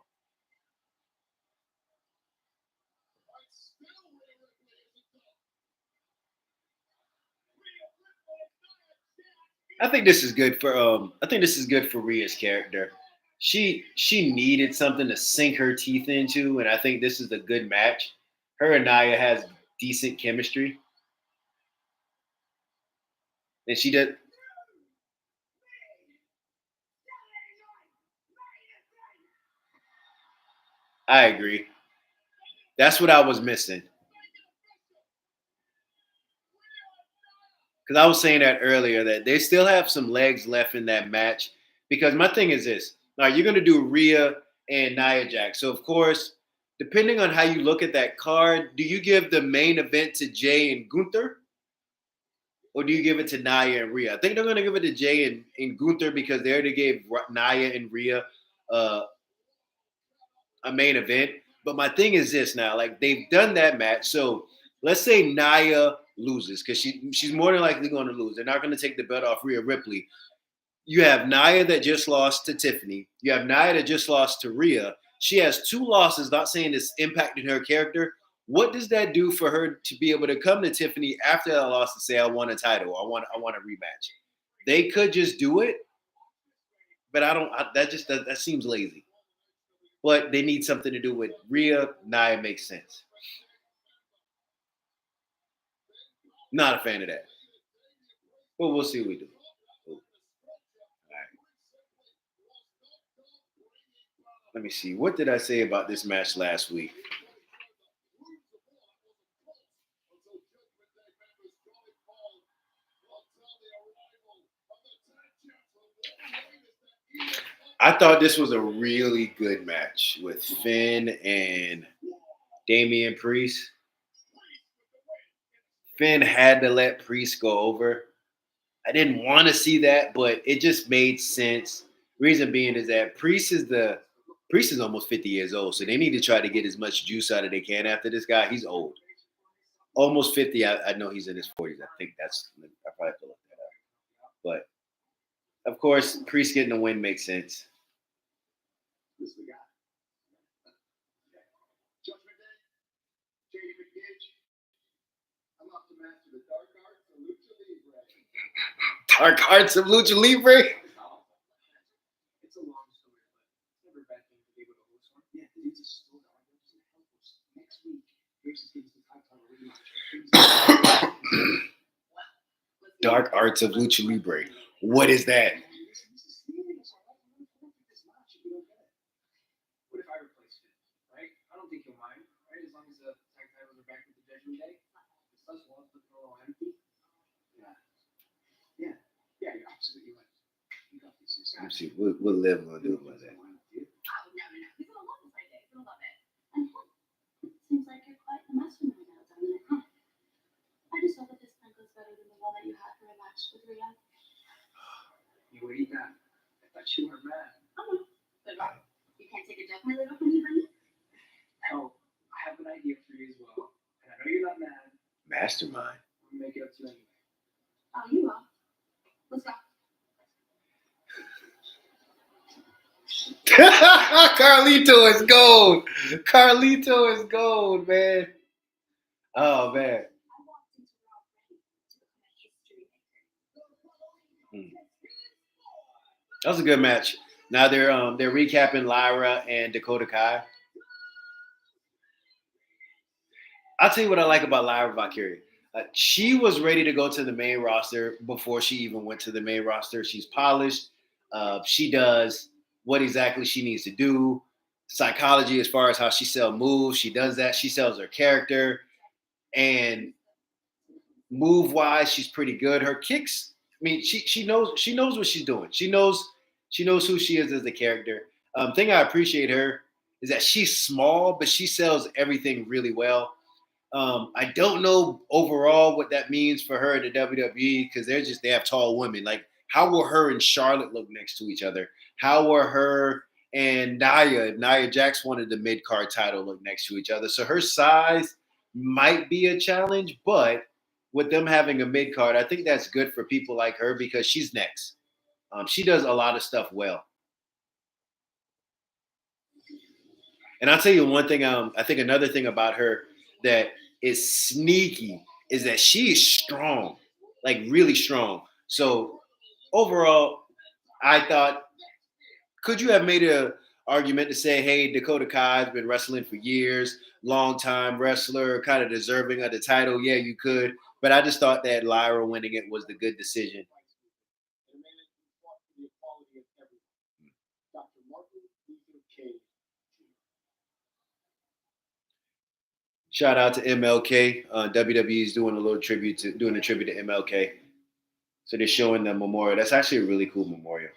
I think this is good for. I think this is good for Rhea's character. She needed something to sink her teeth into, and I think this is a good match. Her and Nia has decent chemistry, and she did. I agree. That's what I was missing. Because I was saying that earlier that they still have some legs left in that match. Because my thing is this: now you're going to do Rhea and Nia Jax. So of course, depending on how you look at that card, do you give the main event to Jay and Gunther, or do you give it to Nia and Rhea? I think they're going to give it to Jay and Gunther because they already gave Nia and Rhea uh, a main event. But my thing is this now, like they've done that match. So let's say Nia loses because she's more than likely going to lose. They're not going to take the belt off Rhea Ripley. You have Nia that just lost to Tiffany. You have Nia that just lost to Rhea. She has two losses, not saying it's impacting her character. What does that do for her to be able to come to Tiffany after that loss and say, I want a title, I want a rematch? They could just do it, but I don't that seems lazy. But they need something to do with Rhea. Nia makes sense. Not a fan of that. But we'll see what we do. All right. Let me see. What did I say about this match last week? I thought this was a really good match with Finn and Damian Priest. Finn had to let Priest go over. I didn't want to see that, but it just made sense. Reason being is that Priest is almost 50 years old, so they need to try to get as much juice out of they can after this guy. He's old, almost 50. I know he's in his 40s. I think I probably have to look that up. But of course, Priest getting the win makes sense. Dark Arts of Lucha Libre. Dark Arts of Lucha Libre. What is that? Let me see. What level gonna do about that? Mastermind. Carlito is gold. Carlito is gold, man. Oh man. That was a good match. Now they're recapping Lyra and Dakota Kai. I'll tell you what I like about Lyra Valkyria. She was ready to go to the main roster before she even went to the main roster. She's polished. She does what exactly she needs to do. Psychology, as far as how she sells moves, she does that. She sells her character, and move wise, she's pretty good. Her kicks, I mean, she knows what she's doing. She knows who she is as a character. Thing I appreciate her is that she's small, but she sells everything really well. I don't know overall what that means for her in the WWE because they have tall women. Like, how will her and Charlotte look next to each other? How will her and Nia Jax wanted the mid card title look next to each other? So her size might be a challenge, but with them having a mid card, I think that's good for people like her because she's next. She does a lot of stuff well. And I'll tell you one thing. I think another thing about her that is sneaky is that she is strong, like really strong. So overall, I thought, could you have made a argument to say, hey, Dakota Kai's been wrestling for years, long time wrestler, kind of deserving of the title? Yeah, you could. But I just thought that Lyra winning it was the good decision. Shout out to MLK. WWE is doing a tribute to MLK. So they're showing the memorial. That's actually a really cool memorial.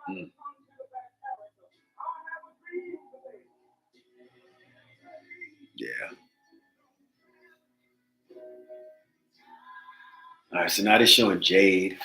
Mm. Yeah. All right, so now they're showing Jade.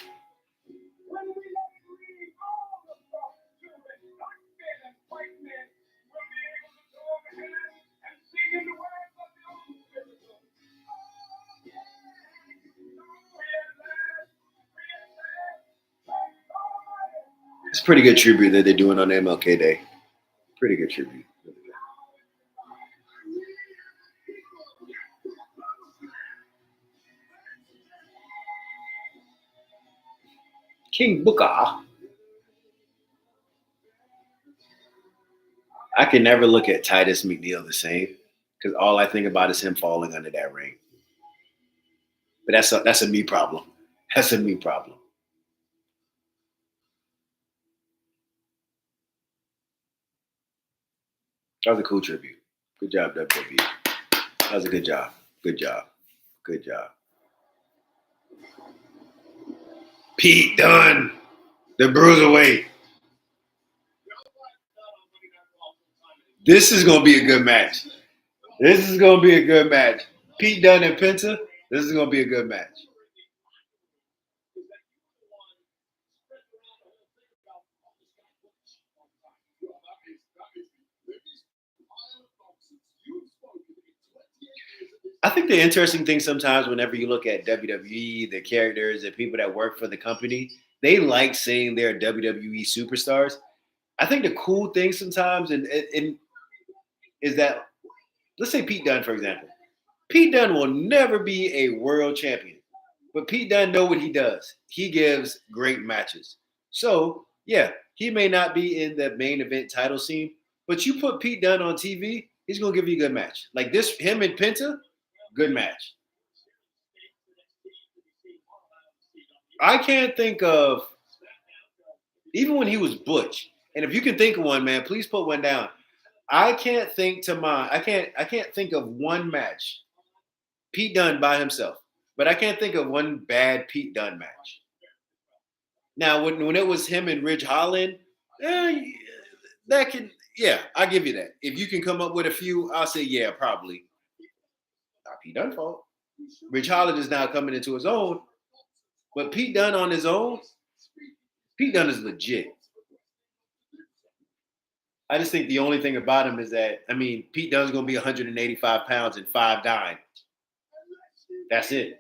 It's a pretty good tribute that they're doing on MLK Day. Pretty good tribute. King Booker. I can never look at Titus McNeil the same because all I think about is him falling under that ring. But that's a me problem. That's a me problem. That was a cool tribute. Good job, WWE. That was a good job. Good job. Good job. Pete Dunne, the bruiserweight. This is gonna be a good match. This is gonna be a good match. Pete Dunne and Penta. This is gonna be a good match. I think the interesting thing sometimes, whenever you look at WWE, the characters, the people that work for the company, they like saying they're WWE superstars. I think the cool thing sometimes, and is that let's say Pete Dunne, for example. Pete Dunne will never be a world champion, but Pete Dunne know what he does. He gives great matches. So yeah, he may not be in the main event title scene, but you put Pete Dunne on TV, he's gonna give you a good match. Like this, him and Penta, good match. I can't think of even when he was Butch. And if you can think of one, man, please put one down. I can't think to mind. I can't think of one match Pete Dunne by himself, but I can't think of one bad Pete Dunne match. Now, when it was him and Ridge Holland, eh, that can yeah, I'll give you that. If you can come up with a few, I'll say yeah, probably not Pete Dunne fault. Ridge Holland is now coming into his own, but Pete Dunne on his own, Pete Dunne is legit. I just think the only thing about him is that Pete Dunne's gonna be 185 pounds and 5'9". That's it.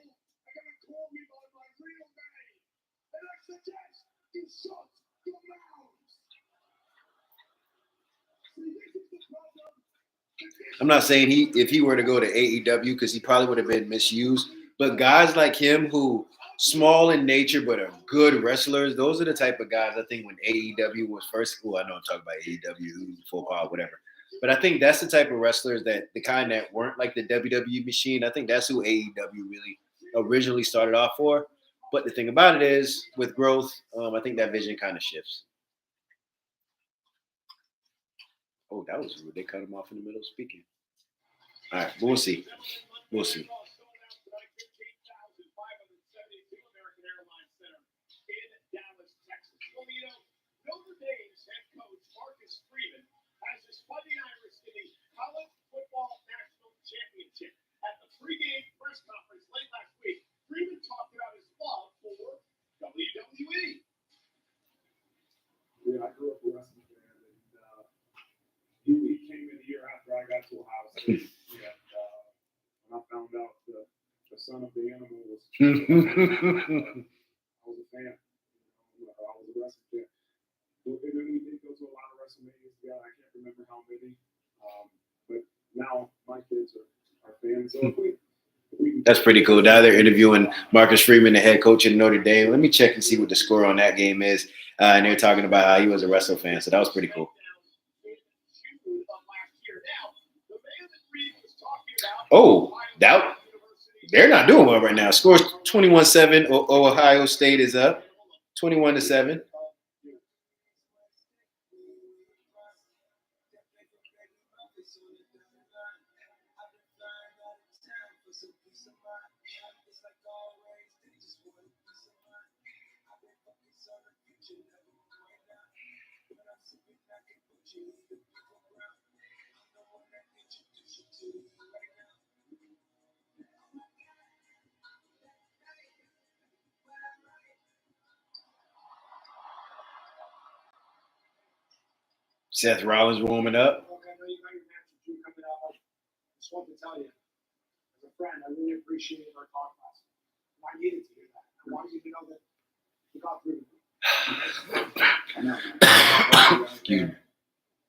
I'm not saying if he were to go to AEW because he probably would have been misused. But guys like him who small in nature but are good wrestlers, those are the type of guys I think when AEW was first. Oh, I know I'm talking about AEW, full power, whatever. But I think that's the type of wrestlers that the kind that weren't like the WWE machine. I think that's who AEW really originally started off for. But the thing about it is, with growth, I think that vision kind of shifts. Oh, that was rude. They cut him off in the middle of speaking. All right, we'll see. We'll see. Yeah, I grew up a wrestling fan, and he came in here after I got to Ohio State, and I found out the son of the animal was. I was a fan. I was a wrestling fan. And then we did go to a lot of WrestleManias together. I can't remember how many, but now my kids are fans. So if we That's pretty cool. Now they're interviewing Marcus Freeman, the head coach in Notre Dame. Let me check and see what the score on that game is. And they're talking about how he was a wrestling fan. So that was pretty cool. Oh, they're not doing well right now. Scores 21-7. Ohio State is up 21-7. Seth Rollins warming up. Just want to tell you, as a friend, I really appreciate our talk last night. I needed to hear that. I wanted you to know that you got through to me. I know. I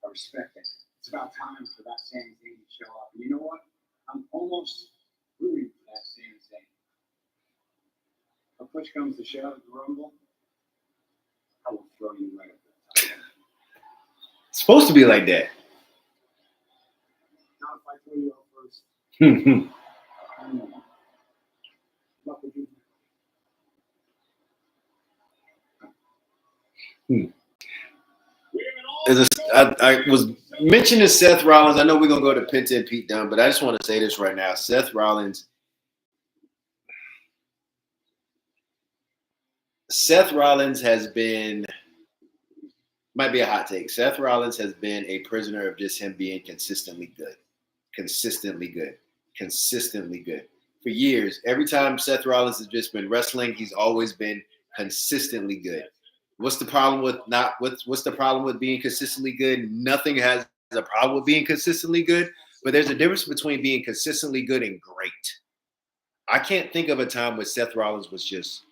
respect it. It's about time for that same thing to show up. And you know what? I'm almost rooting for that same thing. If push comes to shove at the Rumble, I will throw you right up there. It's supposed to be like that. Not if I throw you out first. Luck with you. I was mentioning Seth Rollins. I know we're gonna go to Penta and Pete Dunne, but I just want to say this right now. Seth Rollins has been, might be a hot take. Seth Rollins has been a prisoner of just him being consistently good for years. Every time Seth Rollins has just been wrestling, he's always been consistently good. What's the problem with being consistently good? Nothing has a problem with being consistently good, but there's a difference between being consistently good and great. I can't think of a time where Seth Rollins was just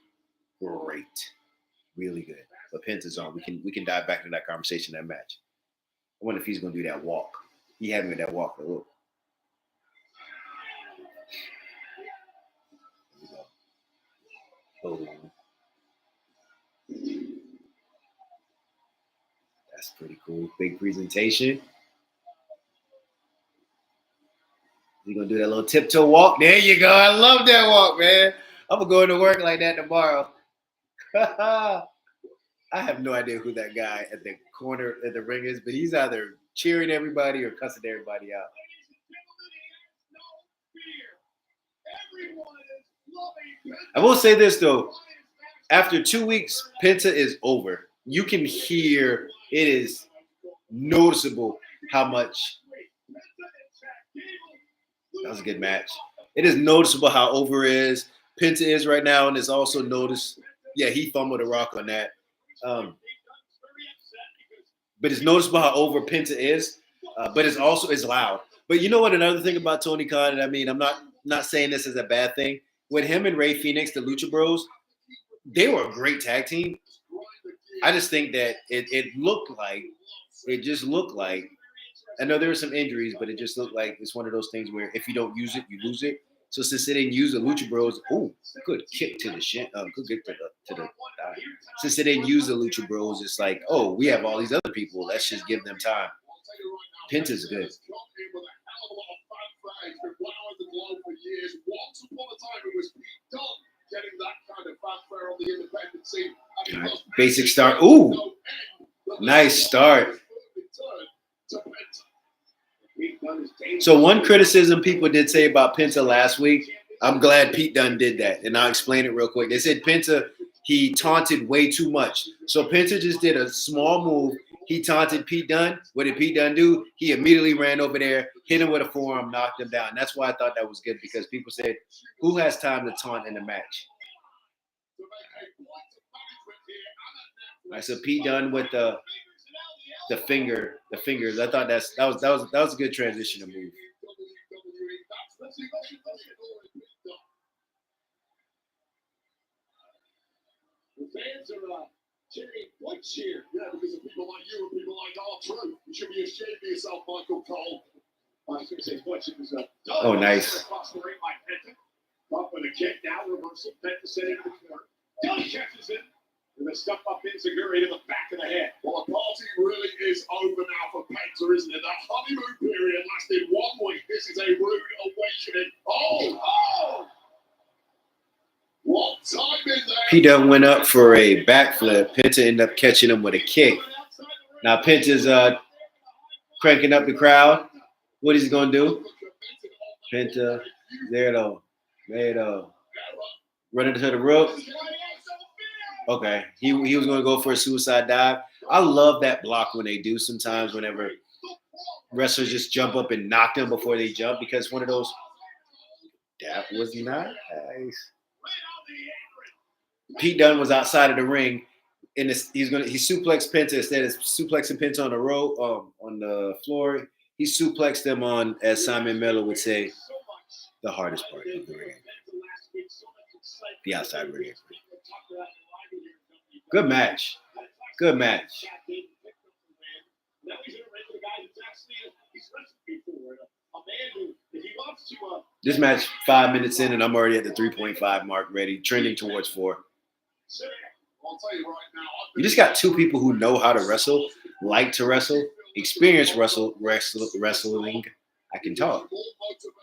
great, really good. But Penta's on. We can dive back into that conversation, that match. I wonder if he's gonna do that walk. He had me with that walk for a little. Oh. That's pretty cool. Big presentation. You gonna do that little tiptoe walk? There you go. I love that walk, man. I'm gonna go into work like that tomorrow. I have no idea who that guy at the corner at the ring is, but he's either cheering everybody or cussing everybody out. I will say this though. After 2 weeks, Penta is over. You can hear it is noticeable how much. That was a good match. It is noticeable how over is Penta is right now, and it's also noticed. Yeah, he fumbled a rock on that. But it's noticeable how over Penta is. But it's also loud. But you know what? Another thing about Tony Khan, and I mean, I'm not saying this as a bad thing. With him and Rey Fenix, the Lucha Bros, they were a great tag team. I just think that it just looked like. I know there were some injuries, but it just looked like it's one of those things where if you don't use it, you lose it. So since they didn't use the Lucha Bros, good kick to the shin, good kick to the since they didn't use the Lucha Bros, it's like, oh, we have all these other people. Let's just give them time. Penta's good. Right. Basic start. Ooh, nice start. So one criticism people did say about Penta last week, I'm glad Pete Dunne did that, and I'll explain it real quick. They said Penta, he taunted way too much. So Penta just did a small move. He taunted Pete Dunne. What did Pete Dunne do? He immediately ran over there, hit him with a forearm, knocked him down. That's why I thought that was good, because people said, who has time to taunt in the match? All right, so Pete Dunne with the fingers. I thought that was a good transition to move. The fans are cheering. What cheer? Yeah, because of people like you and people like R-Truth. You should be ashamed of yourself, Michael Cole. I was going to say, what it was oh, nice. Across the ring like Penta. Up with a kick, now reversal. Penta set into the corner. Dunne catches it. And the stuff up Inzaguri to the back of the head. Well, the party really is over now for Penta, isn't it? That honeymoon period lasted 1 week. This is a rude awakening. Oh! What time is there? P Dunn went up for a backflip. Penta ended up catching him with a kick. Now Penta's cranking up the crowd. What is he gonna do? Penta, there though. Running to the rope. Okay, he was gonna go for a suicide dive. I love that block when they do sometimes whenever wrestlers just jump up and knock them before they jump, because one of those, that was nice. Pete Dunne was outside of the ring, and he suplexed Penta instead of suplexing Penta on the road, on the floor. He suplexed him on, as Simon Miller would say, the hardest part of the ring, the outside ring. Good match. Good match. This match 5 minutes in, and I'm already at the 3.5 mark, ready, trending towards 4. You just got two people who know how to wrestle, like to wrestle, experience wrestling. I can talk,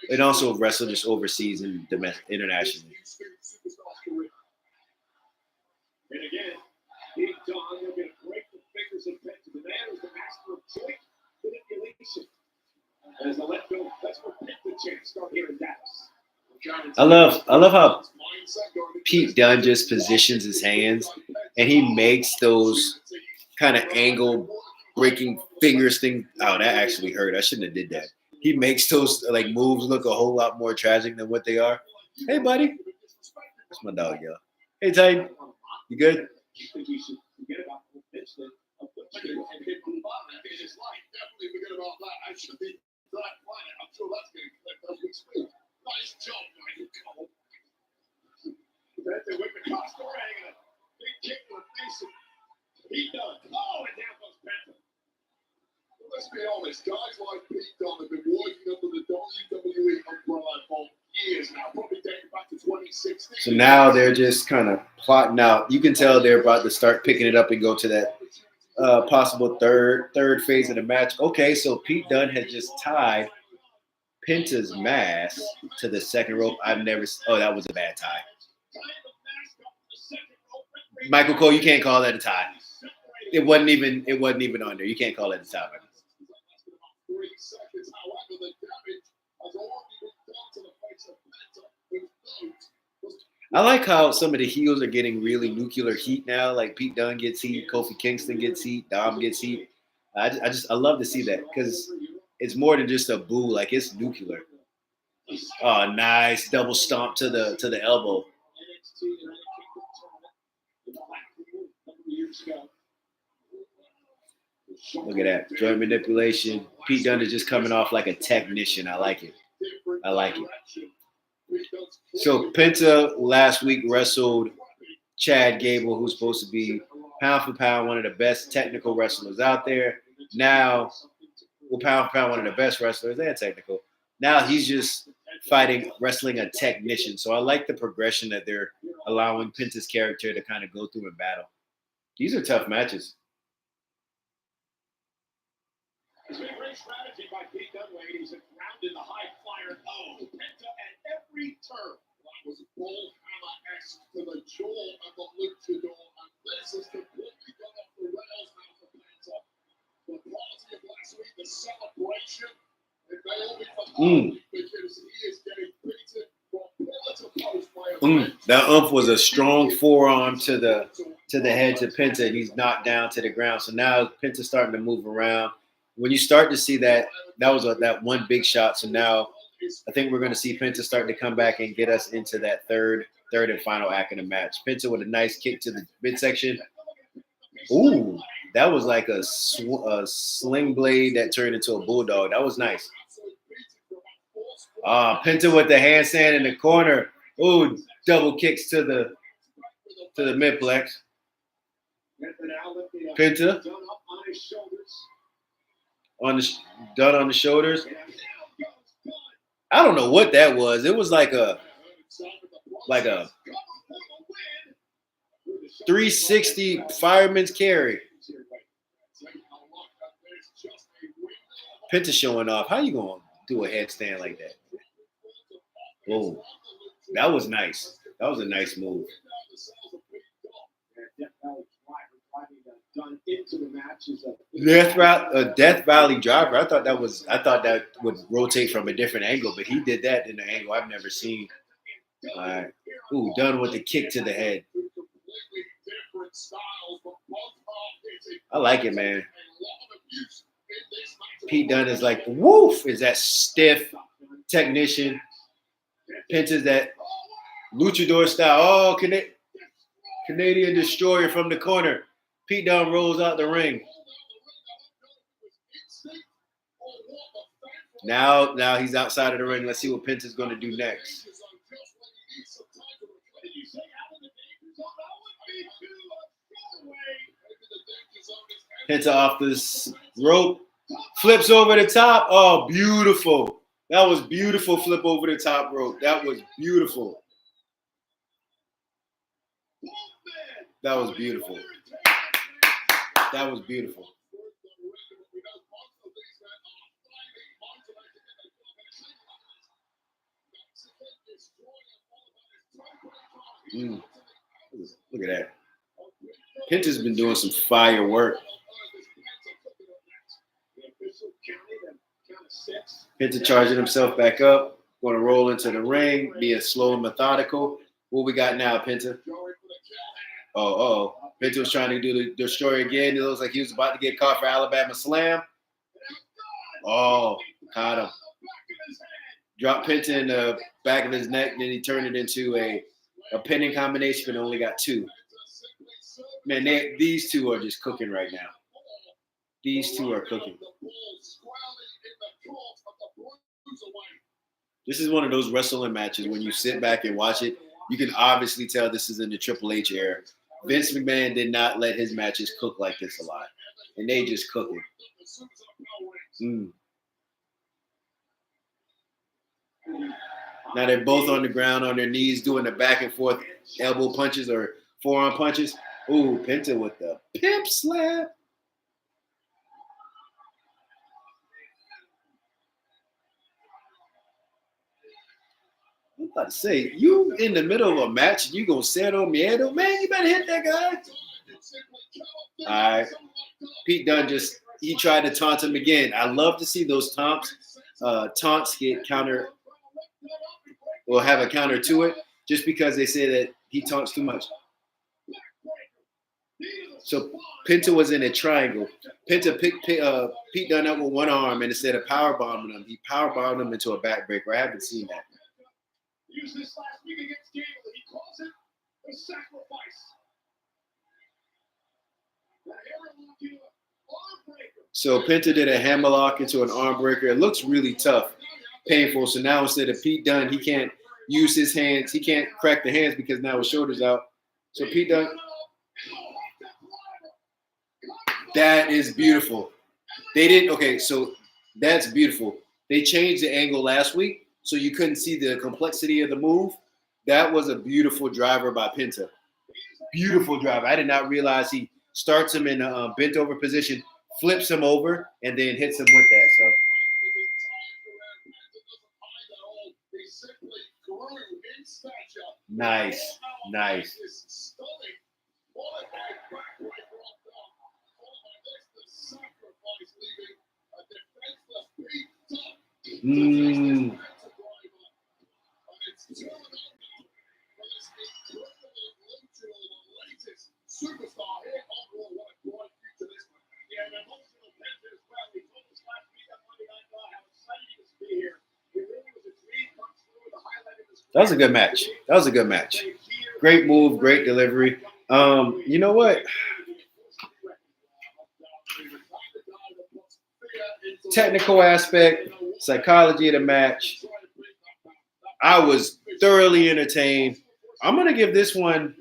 and also wrestle just overseas and internationally. And again, Big Don, they're going to break the fingers of Penta. The man was the master of joint manipulation. As the let's go Penta chance start here in Dallas. I love how Pete Dunne just positions his hands, and he makes those kind of angle breaking fingers thing. Oh, that actually hurt. I shouldn't have did that. He makes those like moves look a whole lot more tragic than what they are. Hey, buddy. That's my dog, y'all. Hey, Titan. You good? Definitely forget about that. I should be that planet. I'm sure that's going to collect as we speak. Nice job, Michael Cole. With the Costa hanging a big kick to the face of Pete Dunne. Oh, and down goes Penta. Well, let's be honest, guys like Pete Dunne have been working under the WWE umbrella for years now, probably dating back to 2016. So now they're just kind of plotting out. You can tell they're about to start picking it up and go to that possible third phase of the match. Okay, so Pete Dunne has just tied Penta's mask to the second rope. Oh, that was a bad tie. Michael Cole, you can't call that a tie. It wasn't even on there. You can't call that a tie, Michael. I like how some of the heels are getting really nuclear heat now. Like Pete Dunne gets heat, Kofi Kingston gets heat, Dom gets heat. I love to see that because it's more than just a boo. Like it's nuclear. Oh, nice double stomp to the elbow. Look at that joint manipulation. Pete Dunne is just coming off like a technician. I like it. So Penta last week wrestled Chad Gable, who's supposed to be pound for pound one of the best technical wrestlers out there. Now, pound for pound one of the best wrestlers and technical. Now he's just wrestling a technician. So I like the progression that they're allowing Penta's character to kind of go through in battle. These are tough matches. It's been a great strategy by Pete Dunne, ladies, and ground in the high flyer. Oh, Penta at every turn. That was a bull hammer-esque to the jaw of the luchador, and this is completely gone off the rails now for Penta. The party of last week, the celebration, it may all be for home because he is getting beaten from pillar to post by a That was a strong forearm to the head to Penta, and he's knocked down to the ground. So now Penta's starting to move around. When you start to see that was that one big shot. So now I think we're going to see Penta starting to come back and get us into that third and final act of the match. Penta with a nice kick to the midsection. Ooh, that was like a sling blade that turned into a bulldog. That was nice. Penta with the handstand in the corner. Ooh, double kicks to the midplex. Penta done on the shoulders. I don't know what that was. It was like a 360 fireman's carry. Penta showing off. How you gonna do a headstand like that? Boom. That was nice. That was a nice move. Death Valley driver. I thought that would rotate from a different angle, but he did that in an angle I've never seen. All right. Ooh, done with the kick to the head. I like it, man. Pete Dunne is like, woof, is that stiff technician. Penta's that luchador style. Oh, Canadian destroyer from the corner. Pete Dunne rolls out the ring. Now he's outside of the ring. Let's see what Penta's going to do next. Penta off this rope. Flips over the top. Oh, beautiful. That was beautiful flip over the top rope. That was beautiful. That was beautiful. That was beautiful. Look at that. Penta's been doing some fire work. Penta charging himself back up. Going to roll into the ring, being slow and methodical. What we got now, Penta? Oh. Penta was trying to do the destroyer again. It looks like he was about to get caught for Alabama Slam. Oh, caught him. Dropped Penta in the back of his neck. Then he turned it into a pinning combination, but only got two. Man, these two are just cooking right now. These two are cooking. This is one of those wrestling matches when you sit back and watch it, you can obviously tell this is in the Triple H era. Vince McMahon did not let his matches cook like this a lot. And they just cooking. Now they're both on the ground on their knees doing the back and forth elbow punches or forearm punches. Ooh, Penta with the pimp slap. I'm about to say, you in the middle of a match and you gonna cero miedo? Man, you better hit that guy. All right. Pete Dunne he tried to taunt him again. I love to see those taunts get counter, or have a counter to it, just because they say that he taunts too much. So Penta was in a triangle. Penta picked Pete Dunne up with one arm, and instead of powerbombing him, he powerbombed him into a backbreaker. I haven't seen that. He calls it the sacrifice. So Penta did a hammerlock into an arm breaker. It looks really tough, painful. So now instead of Pete Dunne, he can't use his hands. He can't crack the hands because now his shoulder's out. So Pete Dunne. That is beautiful. So that's beautiful. They changed the angle last week, so you couldn't see the complexity of the move. That was a beautiful driver by Penta. Beautiful driver. I did not realize he starts him in a bent over position, flips him over, and then hits him with that. So nice. That was a good match. Great move, great delivery. You know what? Technical aspect, psychology of the match. I was thoroughly entertained. I'm going to give this one,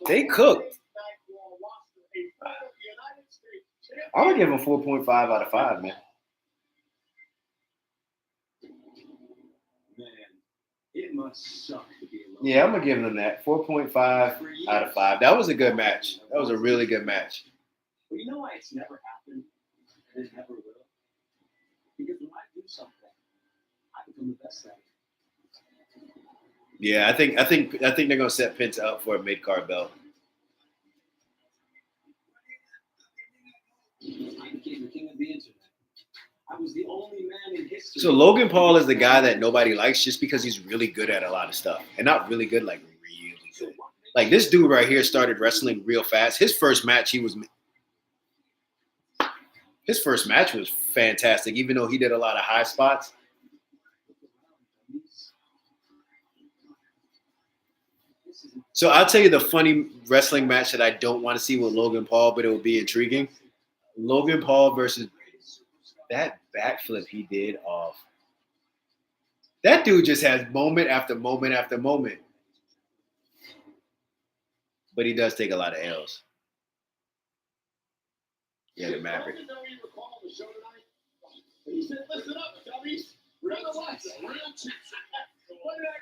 they cooked. I'm going to give them 4.5 out of 5, man. It must suck to be alone. Yeah, I'm gonna give them that. 4.5 out of 5. That was a good match. That was a really good match. But you know why it's never happened, and it never will? Because when I do something, I become the best at it. Yeah, I think they're gonna set Penta up for a mid-card belt. I became the king of the internet. I was the only man in history. So Logan Paul is the guy that nobody likes just because he's really good at a lot of stuff. And not really good, like really good. Like this dude right here started wrestling real fast. His first match was fantastic, even though he did a lot of high spots. So I'll tell you the funny wrestling match that I don't want to see with Logan Paul, but it will be intriguing. Logan Paul versus that backflip he did off. That dude just has moment after moment after moment. But he does take a lot of L's. Yeah, the Maverick. He said, listen up, dummies. Nonetheless, real Monday Night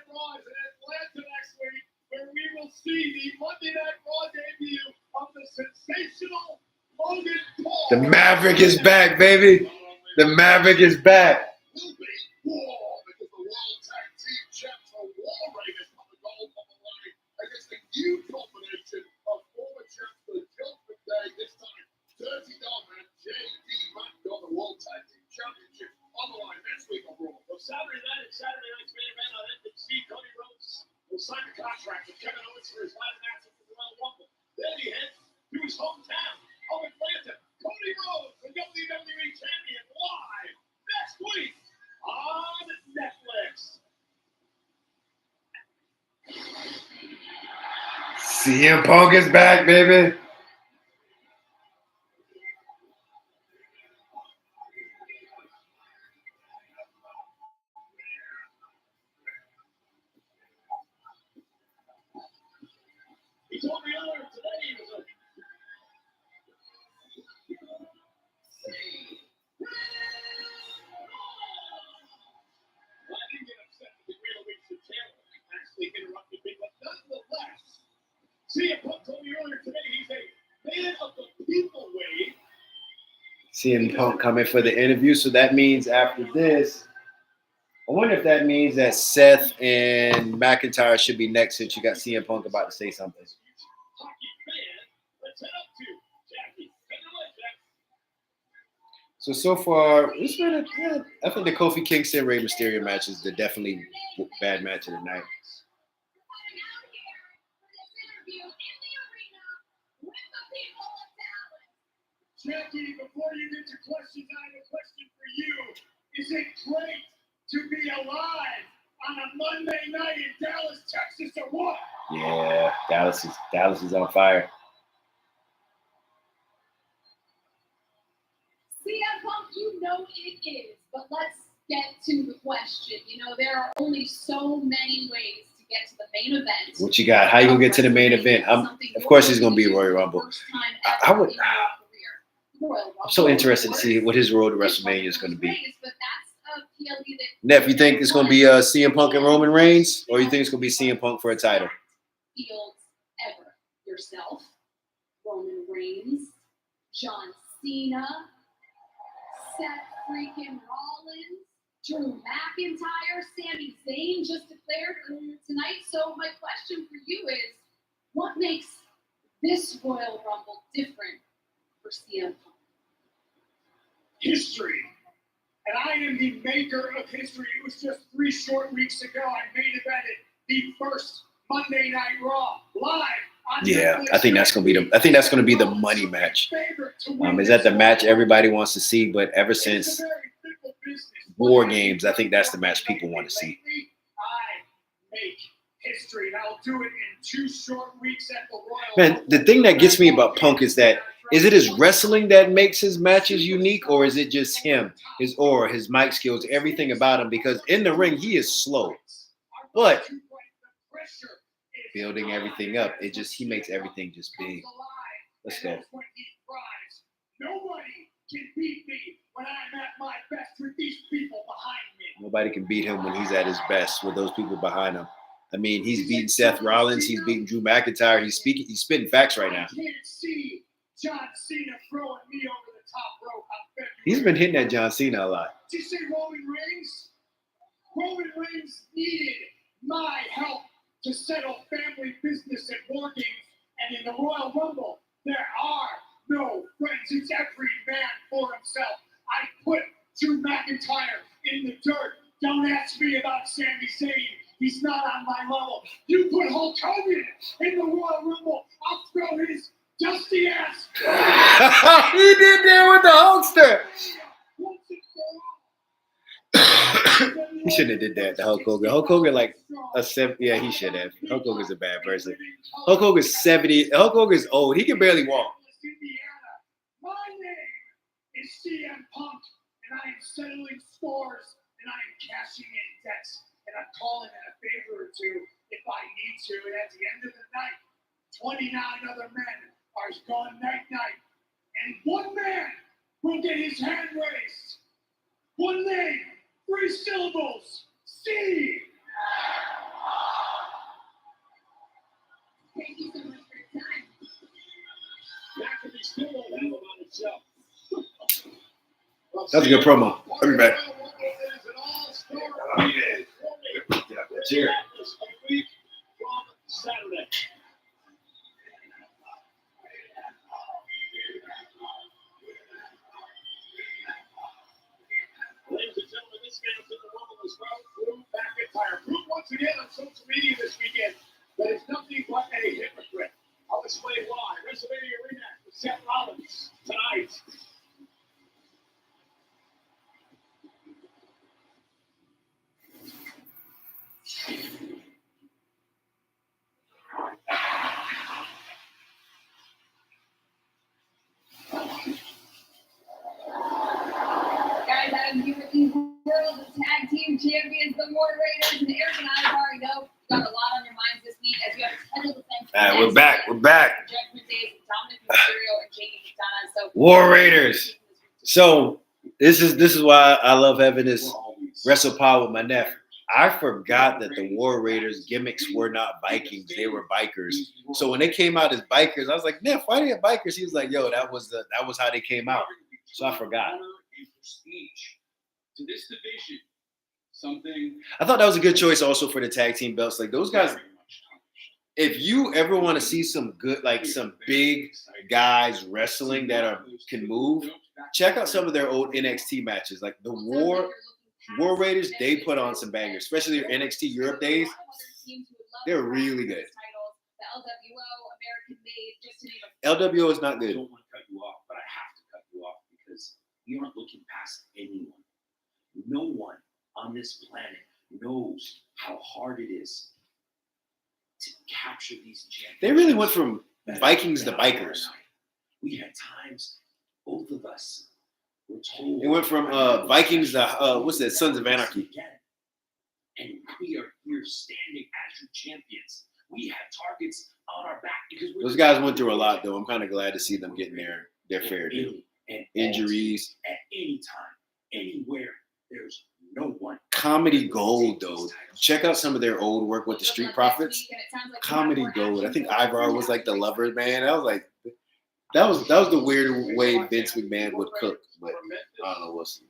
Raw is in Atlanta next week, where we will see the Monday Night Raw debut of the sensational Logan Paul. The Maverick is back, baby. The Maverick is back. Will be war because the World Tag Team Champs are War Raiders on the gold on the line against the new combination of former champs for the Judgment Day. This time, Dirty Dog and JD Mack got the World Tag Team Championship on the line next week on Raw. Well, Saturday night's main event on NBC. Cody Rhodes will sign the contract with Kevin Owens for his last match at the Royal Rumble. Then he heads to his hometown of Atlanta. Cody Rhodes, the WWE Champion, live next week on Netflix. CM Punk is back, baby. He told me earlier today he was a I didn't get upset with the Real Weeks of Taylor actually interrupted me, but nonetheless, CM Punk told me earlier today he's a man of the people wave. CM Punk coming for the interview. So that means after this, I wonder if that means that Seth and McIntyre should be next since you got CM Punk about to say something. Hockey fan, let's head up to Jackie. So far, it's been I think the Kofi Kingston Rey Mysterio match is the definitely bad match of the night. Jackie, before you get to questions, I have a question for you. Is it great to be alive on a Monday night in Dallas, Texas, or what? Yeah, Dallas is on fire. CM Punk, you know it is, but let's get to the question. You know, there are only so many ways to get to the main event. What you got? How you gonna get to the main event? Of course, it's gonna be Royal Rumble. I'm so interested to see what his road to WrestleMania is going to be. Neph, you think it's going to be CM Punk and Roman Reigns, or you think it's going to be CM Punk for a title? Fields ever. Yourself, Roman Reigns, John Cena, Seth freaking Rollins, Drew McIntyre, Sami Zayn just declared earlier tonight. So my question for you is, what makes this Royal Rumble different for CM Punk? History. And I am the maker of history. It was just 3 short weeks ago I main evented the first Monday Night Raw live on Netflix. I think that's going to be the money match. Is that the match everybody wants to see? But ever since War Games, I think that's the match people want to see. I make history, and I'll do it in 2 short weeks at the Royal. Man, the thing that gets me about Punk is that is it his wrestling that makes his matches unique, or is it just him, his aura, his mic skills, everything about him? Because in the ring, he is slow, but building everything up, he makes everything just big. Let's go. Nobody can beat me when I'm at my best with these people behind me. Nobody can beat him when he's at his best with those people behind him. I mean, he's beating Seth Rollins. He's beating Drew McIntyre. He's spitting facts right now. I can't see John Cena throwing me over the top rope on February. He's been hitting at John Cena a lot. Did you see Roman Reigns? Roman Reigns needed my help to settle family business at War Games. And in the Royal Rumble, there are no friends. It's every man for himself. I put Drew McIntyre in the dirt. Don't ask me about Sami Zayn. He's not on my level. You put Hulk Hogan in the Royal Rumble, I'll throw his dusty ass. He did that with the Hulkster. He shouldn't have did that to Hulk Hogan. Hulk Hogan like a 70. Yeah, he should have. Hulk Hogan's a bad person. Hulk Hogan's 70. Hulk Hogan's old. He can barely walk. My name is CM Punk, and I am settling scores, and I am cashing in debts, and I'm calling in a favor or two if I need to. And at the end of the night, 29 other men are going night-night, and one man will get his hand raised. One name, 3 syllables, C. Thank you so much for your time. McAfee still won't have him on himself. That's a good promo. I'll be back. Oh, yeah. Get up that chair. A week from Saturday. Ladies and gentlemen, this man's in the Rumble as well. Drew McIntyre. Proved once again on social media this weekend that it's nothing but a hypocrite. I'll explain why. WrestleMania rematch with Seth Rollins tonight. Guys, I'm here with the World Tag Team Champions, the War Raiders, and Eric and I already know you got a lot on your minds this week as you have a title defense. All right, we're back. We're back. Judgment Day, Dominic Mysterio and Jamie McDonough. So War Raiders. So this is why I love having this Wrestle Pod with my nephew. I forgot that the War Raiders gimmicks were not Vikings; they were bikers. So when they came out as bikers, I was like, "Neff, why are they bikers?" He was like, "Yo, that was how they came out." So I forgot. To this division, something I thought that was a good choice also for the tag team belts. Like those guys, if you ever want to see some good, like some big guys wrestling that can move, check out some of their old NXT matches. Like the War Raiders, they put on some bangers, especially their NXT Europe days. They're really good. LWO is not I good. don't want to cut you off, but I have to cut you off because you aren't looking past anyone. No one on this planet knows how hard it is to capture these champions. They really went from Vikings to bikers. We had times, both of us were told. It went from Vikings to what's that? Sons of Anarchy. And we are here standing as your champions. We have targets on our back because Those guys went through a lot, though. I'm kind of glad to see them getting their fair due. And Injuries. at any time, anywhere, there's no one. Comedy gold, though. Check out some of their old work with the Street Profits. Comedy gold. I think Ivar was like the lover man. I was like, that was the weird way Vince McMahon would cook. But I don't know what's.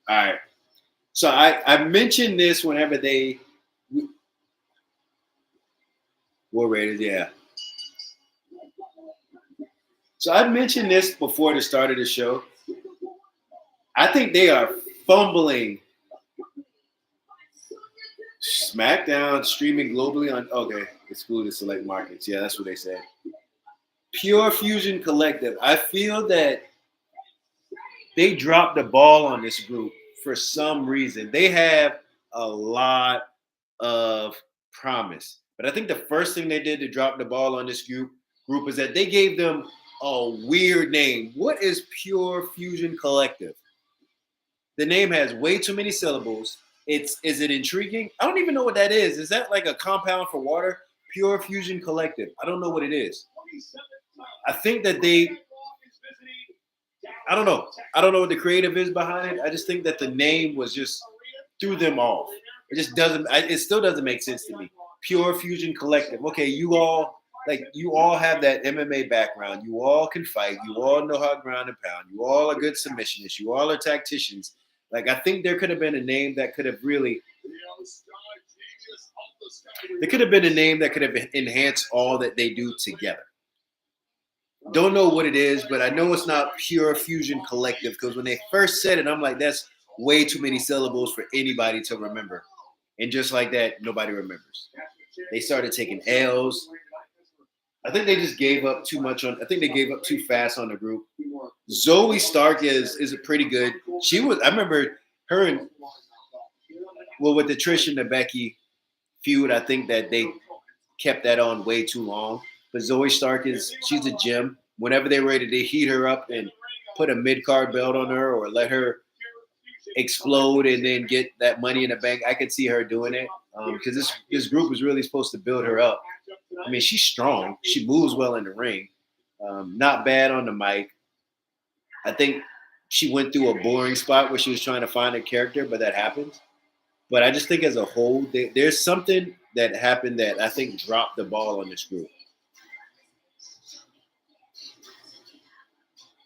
All right. So I mentioned this whenever they War Raiders, yeah. So I mentioned this before the start of the show. I think they are fumbling. SmackDown streaming globally on excluded select markets. Yeah, that's what they said. Pure Fusion Collective. I feel that they dropped the ball on this group for some reason. They have a lot of promise. But I think the first thing they did to drop the ball on this group is that they gave them a weird name. What is Pure Fusion Collective? The name has way too many syllables. Is it intriguing? I don't even know what that is. Is that like a compound for water? Pure Fusion Collective. I don't know what it is. I think that I don't know. I don't know what the creative is behind it. I just think that the name was just threw them off. It just doesn't. It still doesn't make sense to me. Pure Fusion Collective. Okay, you all have that MMA background. You all can fight. You all know how to ground and pound. You all are good submissionists. You all are tacticians. Like, I think there could have been a name that could have really. There could have been a name that could have enhanced all that they do together. Don't know what it is, but I know it's not Pure Fusion Collective, because when they first said it, I'm like, that's way too many syllables for anybody to remember. And just like that, nobody remembers. They started taking L's. I think they just gave up too much on. I think they gave up too fast on the group. Zoe Stark is a pretty good. She was. I remember her and with the Trish and the Becky feud. I think that they kept that on way too long. But Zoe Stark she's a gem. Whenever they're ready to heat her up and put a mid-card belt on her or let her explode and then get that Money in the Bank, I could see her doing it, because this group was really supposed to build her up. I mean, she's strong. She moves well in the ring. Not bad on the mic. I think she went through a boring spot where she was trying to find a character, but that happens. But I just think as a whole, there's something that happened that I think dropped the ball on this group.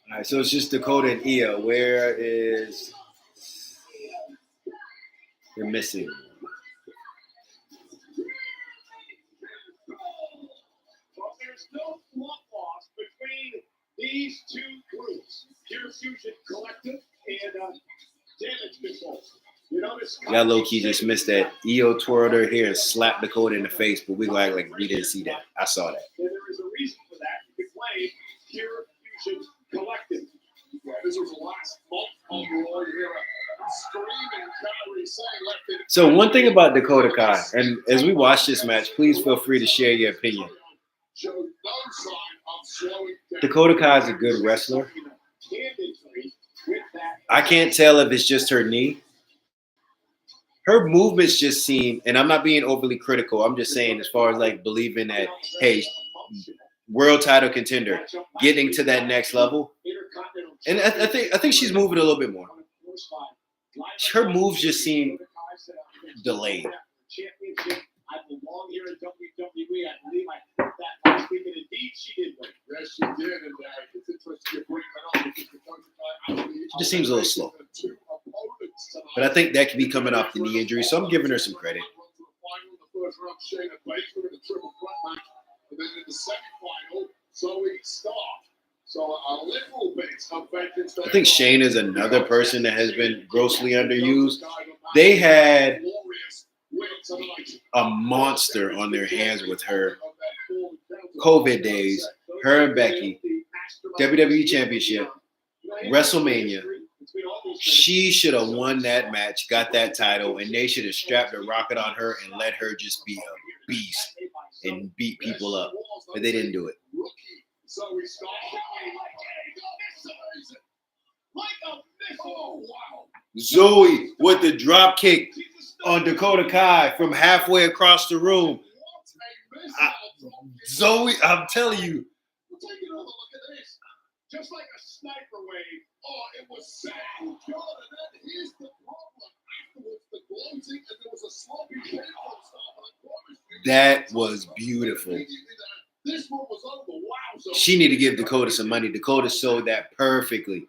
All right, so it's just Dakota and Io. Where is... They're missing. Well, there's no blood loss between these two groups, Pure Fusion Collective and Damage Control. You notice? Y'all low-key just missed that. Io twirled her hair and slapped Dakota in the face, but we go act like we didn't see that. I saw that. And there is a reason for that. You can play Pure Fusion Collective. Yeah, this was the last month on Raw. You hear a screaming Kyrie saying left it. So one thing about Dakota Kai, and as we watch this match, please feel free to share your opinion. Showed no sign of slowing down. Dakota Kai is a good wrestler. I can't tell if it's just her knee. Her movements just seem, and I'm not being overly critical, I'm just saying as far as like believing that, hey, world title contender, getting to that next level. And I think she's moving a little bit more. Her moves just seem delayed. I belong here in WWE. I believe I heard that last week, and indeed she did win. Yes, she did, and it's interesting you bring that up because It just seems a little slow. But I think that could be coming off the knee injury, so I'm giving her some credit. The first round, Shayna Baszler in the triple threat match, and then in the second final, Zoe Stark. So a little bit of vengeance. I think Shayna is another person that has been grossly underused. They had a monster on their hands with her. COVID days, her and Becky, WWE Championship, WrestleMania. She should have won that match, got that title, and they should have strapped a rocket on her and let her just be a beast and beat people up. But they didn't do it. Zoe with the drop kick on Dakota Kai from halfway across the room. Zoe, I'm telling you. Take another look at this. Just like a sniper wave. Oh, it was sad. And then here's the problem. Afterwards, the gloating, and there was a sloppy painful stop. That was beautiful. This one was over. Wow. She need to give Dakota some money. Dakota sold that perfectly.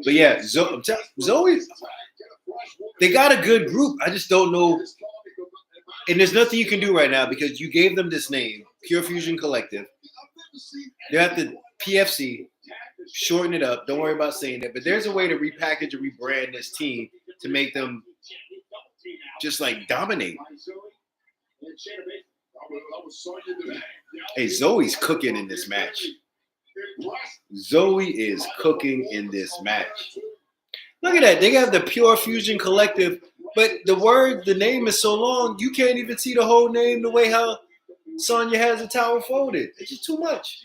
But yeah, Zoe, they got a good group. I just don't know. And there's nothing you can do right now because you gave them this name, Pure Fusion Collective. They have to PFC, shorten it up. Don't worry about saying that. But there's a way to repackage and rebrand this team to make them just like dominate. Hey, Zoe's cooking in this match. Zoe is cooking in this match. Look at that. They have the Pure Fusion Collective, but the name is so long, you can't even see the whole name the way how Sonya has the towel folded. It's just too much.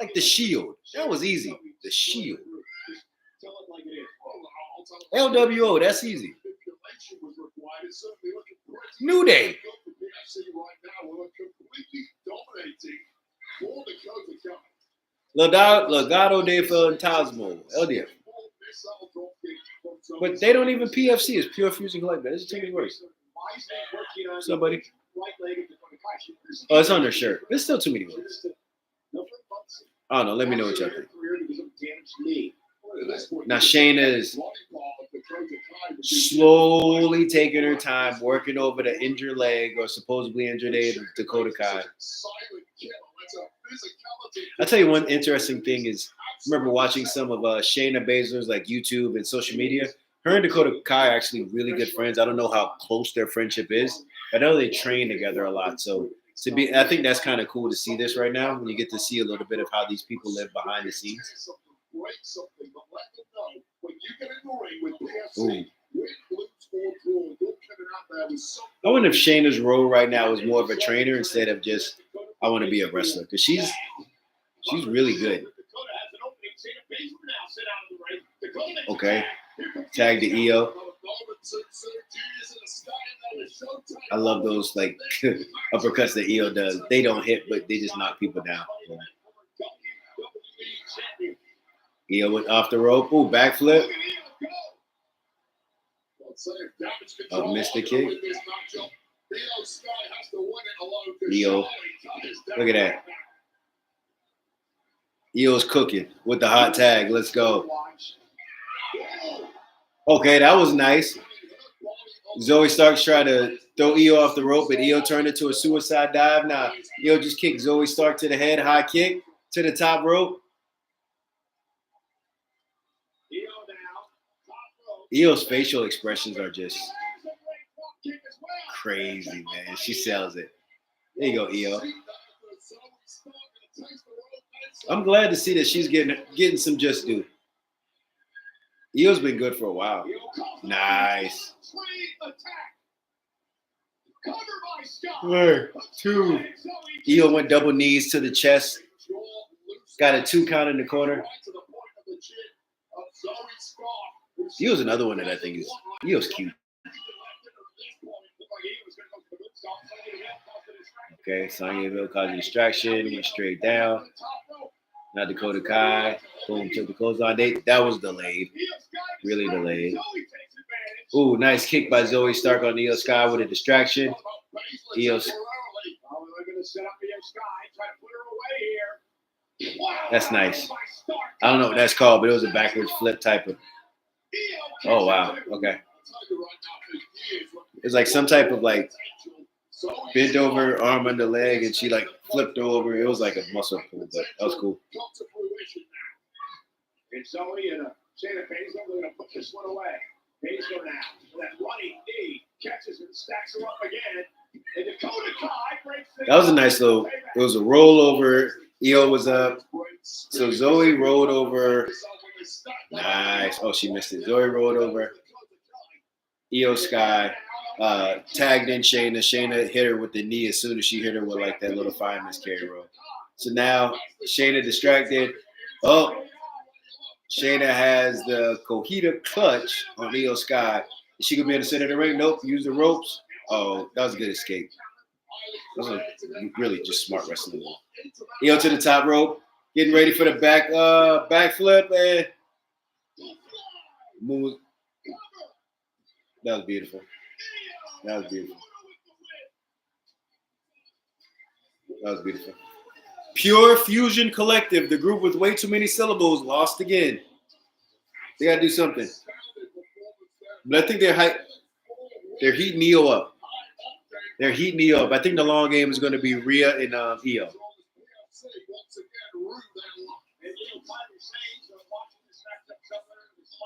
Like the Shield. That was easy. The Shield. LWO, that's easy. New Day. Legado de Fantasma. LDF. But they don't even PFC. It's Pure Fusion Collective. There's too many words. What's up, buddy? Oh, it's on their shirt. There's still too many words. I don't know. Let me know what y'all think. Now, Shayna is slowly taking her time, working over the injured leg or supposedly injured leg of Dakota Kai. I'll tell you one interesting thing is, I remember watching some of Shayna Baszler's like YouTube and social media. Her and Dakota Kai are actually really good friends. I don't know how close their friendship is, but I know they train together a lot. So I think that's kind of cool to see this right now when you get to see a little bit of how these people live behind the scenes. Ooh. I wonder if Shayna's role right now is more of a trainer instead of just I want to be a wrestler, because she's really good. Okay, tag to EO. I love those like uppercuts that EO does. They don't hit, but they just knock people down. Yeah. EO went off the rope. Ooh, backflip. Missed the kick. EO. Look at that. EO's cooking with the hot tag. Let's go. Okay, that was nice. Zoe Starks tried to throw EO off the rope, but EO turned it to a suicide dive. Now, EO just kicked Zoe Stark to the head, high kick to the top rope. EO's facial expressions are just crazy, man. She sells it. There you go, EO. I'm glad to see that she's getting some just due. EO's been good for a while. Nice. 2. EO went double knees to the chest. Got a 2 count in the corner. EO's another one that I think is EO's cute. Okay, Sonya caused a distraction, went straight down. Now Dakota Kai, boom, took the clothesline. That was delayed, really delayed. Ooh, nice kick by Zoe Stark on Io Sky with a distraction. That's nice. I don't know what that's called, but it was a backwards flip type of. Oh wow, okay. It's like some type of like bent over, arm under leg, and she like flipped over. It was like a muscle pull, but that was cool. And Zoe and Shayna Baszler, we're going to put this one away. Baszler now, that running knee, catches and stacks her up again. And Dakota Kai breaks the. That was a nice little. It was a rollover. Io was up. So Zoe rolled over. Nice. Oh, she missed it. Zoe rolled over. Io Sky tagged in Shayna. Shayna hit her with the knee as soon as she hit her with like that little fireman's carry roll. So now Shayna distracted. Oh, Shayna has the Cohita clutch on Io Sky. Is she gonna be in the center of the ring? Nope. Use the ropes. Oh, that was a good escape. That was a really just smart wrestling. Io to the top rope, getting ready for the backflip and move. That was beautiful. That was beautiful. That was beautiful. Pure Fusion Collective, the group with way too many syllables, lost again. They got to do something. But I think they're heating Io up. They're heating Io up. I think the long game is going to be Rhea and Io.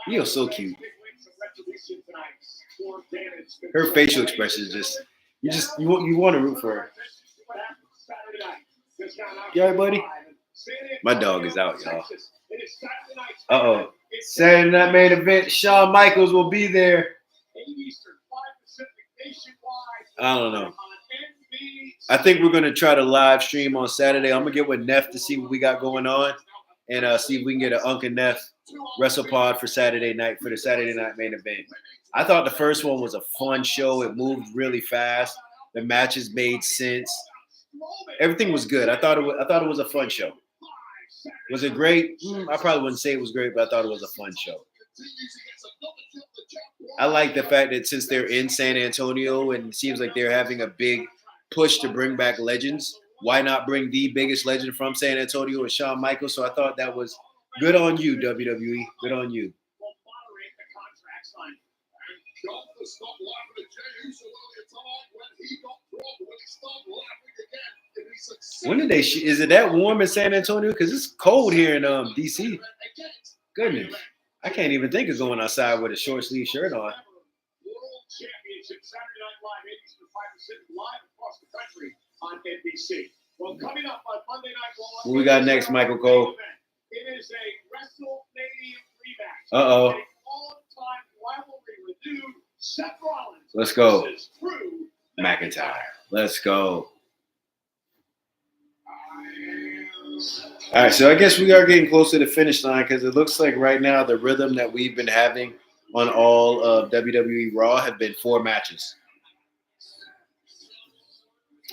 Io's so cute. Her facial expression is just you want to root for her. You all right, buddy? My dog is out, y'all. Uh-oh. Saturday night main event. Shawn Michaels will be there. I don't know. I think we're going to try to live stream on Saturday. I'm going to get with Neph to see what we got going on and see if we can get an Unc and Neph Wrestle Pod for Saturday night, for the Saturday night main event. I thought the first one was a fun show. It moved really fast. The matches made sense. Everything was good. I thought it was a fun show. Was it great? I probably wouldn't say it was great, but I thought it was a fun show. I like the fact that since they're in San Antonio and it seems like they're having a big push to bring back legends, why not bring the biggest legend from San Antonio and Shawn Michaels? So I thought that was good on you, WWE. Good on you. When did they? Is it that warm in San Antonio? Because it's cold here in DC. Goodness, I can't even think of going outside with a short sleeve shirt on. Championship Saturday Night Live, ABC Five Pacific, live across the country on NBC. Well, coming up on Monday Night Raw. What we got next, Michael Cole? It is a WrestleMania rematch. Uh-oh. A all-time rivalry renewed. Seth Rollins. Let's go. Versus Drew McIntyre. Let's go. All right, so I guess we are getting close to the finish line because it looks like right now the rhythm that we've been having on all of WWE Raw have been 4 matches.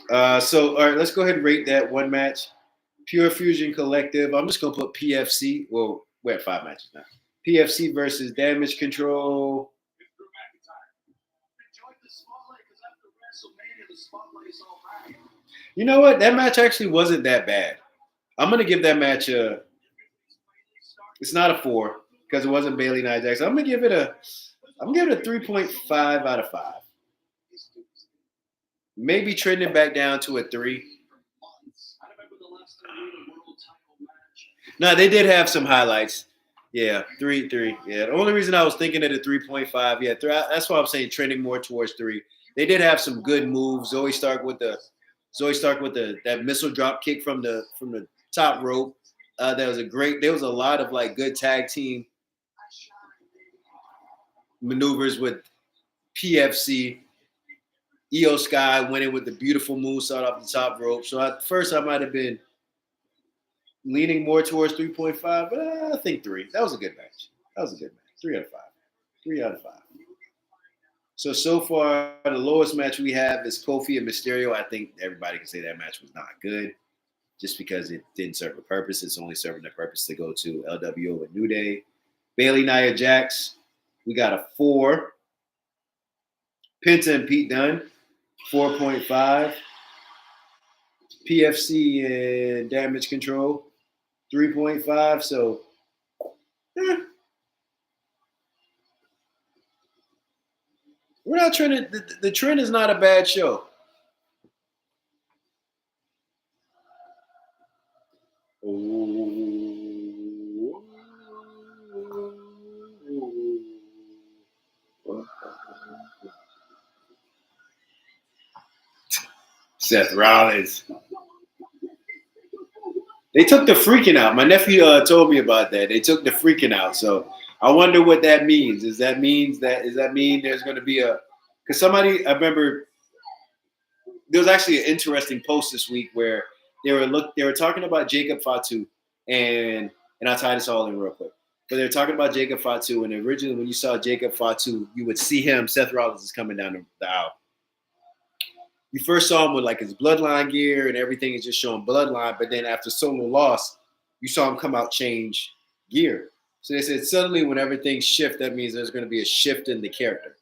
So, all right, let's go ahead and rate that one match. Pure Fusion Collective. I'm just going to put PFC. Well, we're at 5 matches now. PFC versus Damage Control. You know what? That match actually wasn't that bad. I'm going to give that match a... It's not a 4 because it wasn't Bailey Nia Jackson. I'm going to give it a 3.5 out of 5. Maybe trending back down to a 3. No, they did have some highlights. Yeah, 3. Yeah, the only reason I was thinking of the 3.5, yeah, that's why I'm saying trending more towards 3. They did have some good moves. Zoe Stark with that missile drop kick from the top rope. There was a lot of like good tag team maneuvers with PFC. Io Sky winning with the beautiful moonsault off the top rope. So at first I might have been leaning more towards 3.5, but I think 3. That was a good match. 3 out of 5. 3 out of 5. So far, the lowest match we have is Kofi and Mysterio. I think everybody can say that match was not good just because it didn't serve a purpose. It's only serving the purpose to go to LWO and New Day. Bailey Nia Jax, we got a 4. Penta and Pete Dunne, 4.5. PFC and Damage Control, 3.5. So, we're not trending. The trend is not a bad show. Seth Rollins. They took the freaking out. My nephew told me about that. They took the freaking out. So I wonder what that means. Does that mean there's going to be a? Because somebody, I remember, there was actually an interesting post this week where they were talking about Jacob Fatu, and I'll tie this all in real quick. But they were talking about Jacob Fatu, and originally when you saw Jacob Fatu, you would see him. Seth Rollins is coming down the aisle. You first saw him with like his bloodline gear and everything is just showing bloodline, but then after Solo lost, you saw him come out change gear. So they said suddenly when everything shifts, that means there's going to be a shift in the character.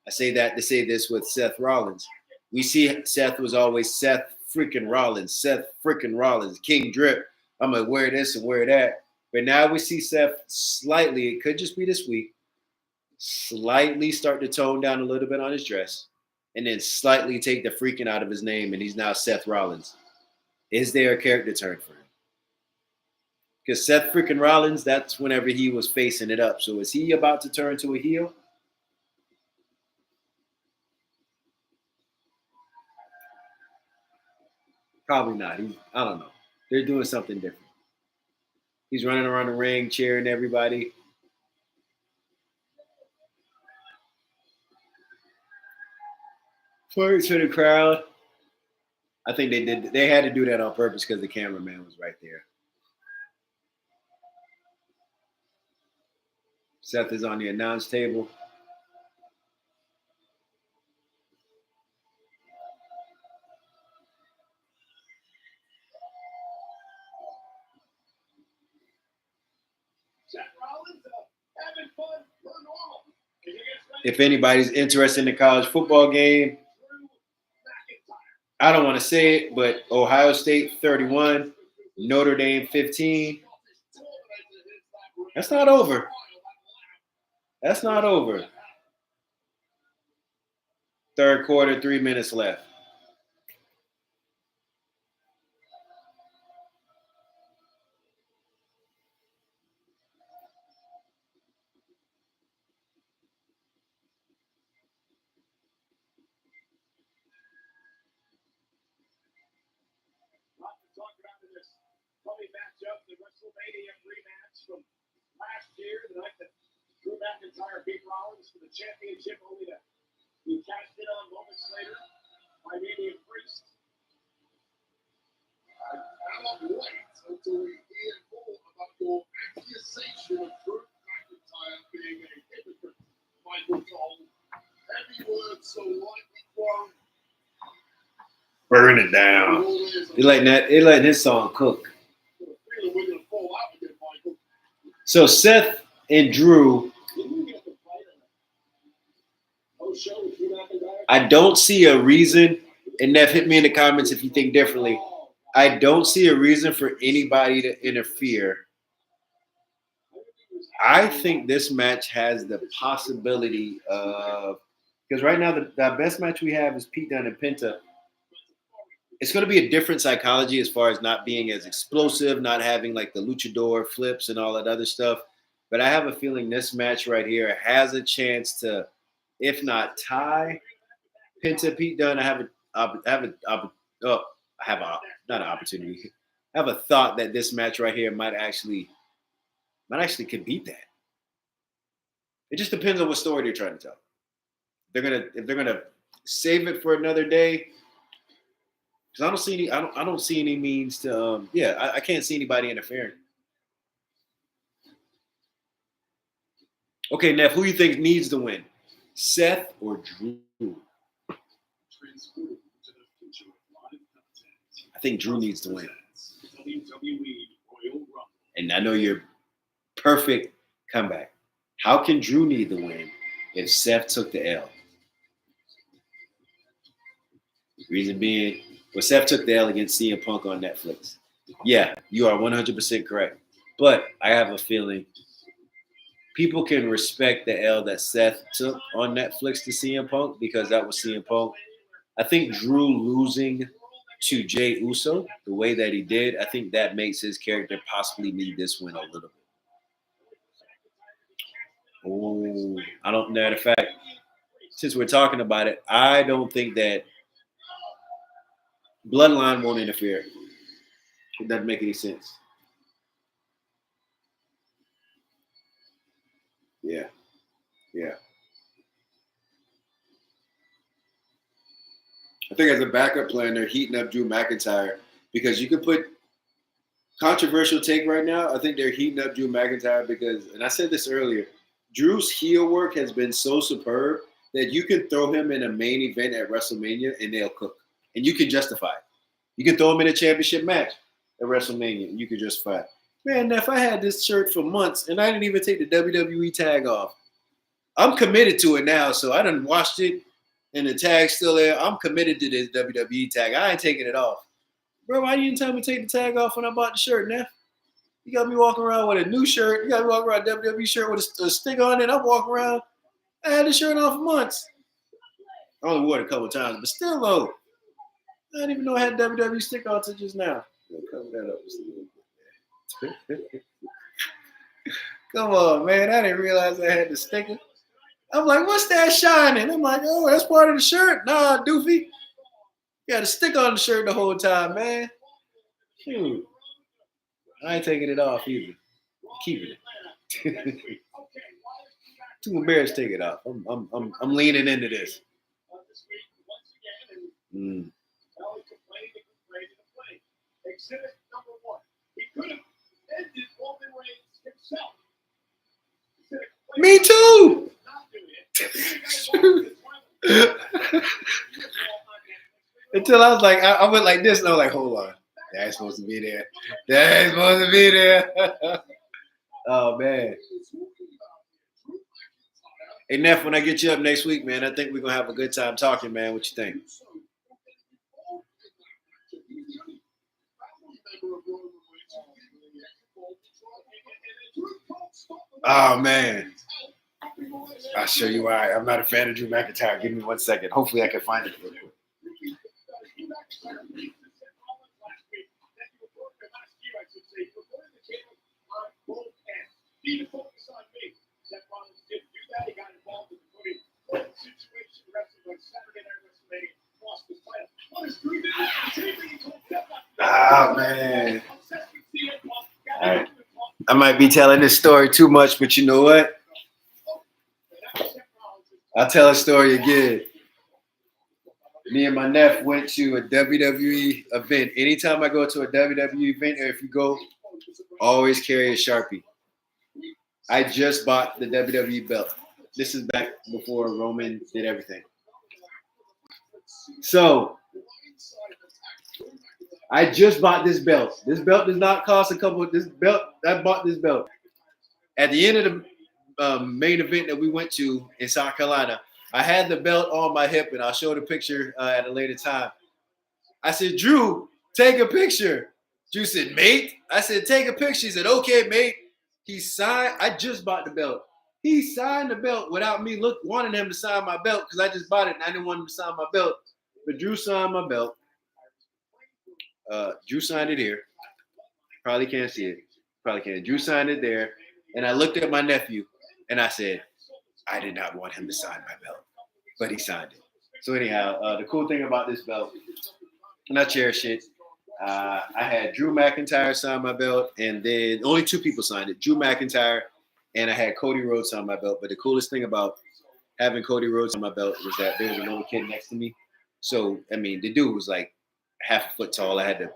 I say that to say this with Seth Rollins. We see Seth was always Seth freaking Rollins, King Drip. I'm going to wear this and wear that. But now we see Seth slightly, it could just be this week, slightly start to tone down a little bit on his dress and then slightly take the freaking out of his name and he's now Seth Rollins. Is there a character turn for him? Because Seth freaking Rollins, that's whenever he was facing it up. So is he about to turn to a heel? Probably not. I don't know. They're doing something different. He's running around the ring, cheering everybody. Pointing to the crowd. I think they had to do that on purpose because the cameraman was right there. Seth is on the announce table. Seth Rollins, having fun per normal. If anybody's interested in the college football game, I don't want to say it, but Ohio State 31, Notre Dame 15. That's not over. That's not over. Third quarter, 3 minutes left. Lot to talk about in this coming matchup, the WrestleMania rematch from last year, the night that Drew McIntyre beat Rollins for the championship, only to be cashed in on moments later by Damian Priest. I cannot wait until we hear more about your accusation of Drew McIntyre being a hypocrite, Michael Cole. Heavy words so lightly thrown. Burn it down. They letting his song cook. Feeling we're gonna fall out again, Michael. So Seth and Drew, I don't see a reason, and Neff, hit me in the comments if you think differently. I don't see a reason for anybody to interfere. I think this match has the possibility of, because right now the best match we have is Pete Dunne and Penta. It's going to be a different psychology as far as not being as explosive, not having like the luchador flips and all that other stuff. But I have a feeling this match right here has a chance to, if not tie Penta, Pete Dunne. I have a thought that this match right here might actually could beat that. It just depends on what story they're trying to tell. If they're gonna save it for another day, because I don't see any means to I can't see anybody interfering. Okay, Neff, who you think needs to win? Seth or Drew? I think Drew needs to win. And I know you're perfect comeback. How can Drew need the win if Seth took the L? Reason being, well, Seth took the L against CM Punk on Netflix. Yeah, you are 100% correct. But I have a feeling people can respect the L that Seth took on Netflix to CM Punk because that was CM Punk. I think Drew losing to Jey Uso the way that he did, I think that makes his character possibly need this win a little bit. Oh, I don't know. Matter of fact, since we're talking about it, I don't think that Bloodline won't interfere. It doesn't make any sense. Yeah. I think as a backup plan, they're heating up Drew McIntyre because you could put controversial take right now. I think they're heating up Drew McIntyre because, and I said this earlier, Drew's heel work has been so superb that you can throw him in a main event at WrestleMania and they'll cook. And you can justify it. You can throw him in a championship match at WrestleMania and you can justify it. Man, if I had this shirt for months and I didn't even take the WWE tag off, I'm committed to it now. So I done washed it and the tag's still there. I'm committed to this WWE tag. I ain't taking it off. Bro, why you didn't tell me to take the tag off when I bought the shirt, Neff? You got me walking around with a new shirt. You got me walking around a WWE shirt with a stick on it. I'm walking around. I had this shirt on for months. I only wore it a couple of times, but still low. I didn't even know I had a WWE stick on until just now. Cover that up just a little bit. Come on, man. I didn't realize I had the sticker. I'm like, what's that shining? I'm like, oh, that's part of the shirt. Nah, doofy. You got a stick on the shirt the whole time, man. Shoot. I ain't taking it off either. I'm keeping it. Too embarrassed to take it off. I'm leaning into this. Exhibit number 1. He could have ended Roman Reigns himself. Me too. Until I was like, I went like this, and I was like, hold on. That ain't supposed to be there. That ain't supposed to be there. Oh, man. Hey, Neff, when I get you up next week, man, I think we're going to have a good time talking, man. What you think? Oh, man. I'll show you why. I'm not a fan of Drew McIntyre. Give me 1 second. Hopefully I can find it real quick. Oh, man. All right. I might be telling this story too much, but you know what? I'll tell a story again. Me and my nephew went to a WWE event. Anytime I go to a WWE event, or if you go, always carry a Sharpie. I just bought the WWE belt. This is back before Roman did everything. So I just bought this belt. This belt does not cost a couple. This belt, I bought this belt. At the end of the main event that we went to in South Carolina, I had the belt on my hip, and I'll show the picture at a later time. I said, Drew, take a picture. Drew said, mate. I said, take a picture. He said, okay, mate. He signed. I just bought the belt. He signed the belt without me wanting him to sign my belt because I just bought it and I didn't want him to sign my belt. But Drew signed my belt. Drew signed it here. Probably can't see it. Probably can't. Drew signed it there. And I looked at my nephew and I said, I did not want him to sign my belt, but he signed it. So anyhow, the cool thing about this belt, and I cherish it, I had Drew McIntyre sign my belt, and then only 2 people signed it, Drew McIntyre, and I had Cody Rhodes sign my belt. But the coolest thing about having Cody Rhodes on my belt was that there was a little kid next to me. So, I mean, the dude was like half a foot tall. I had to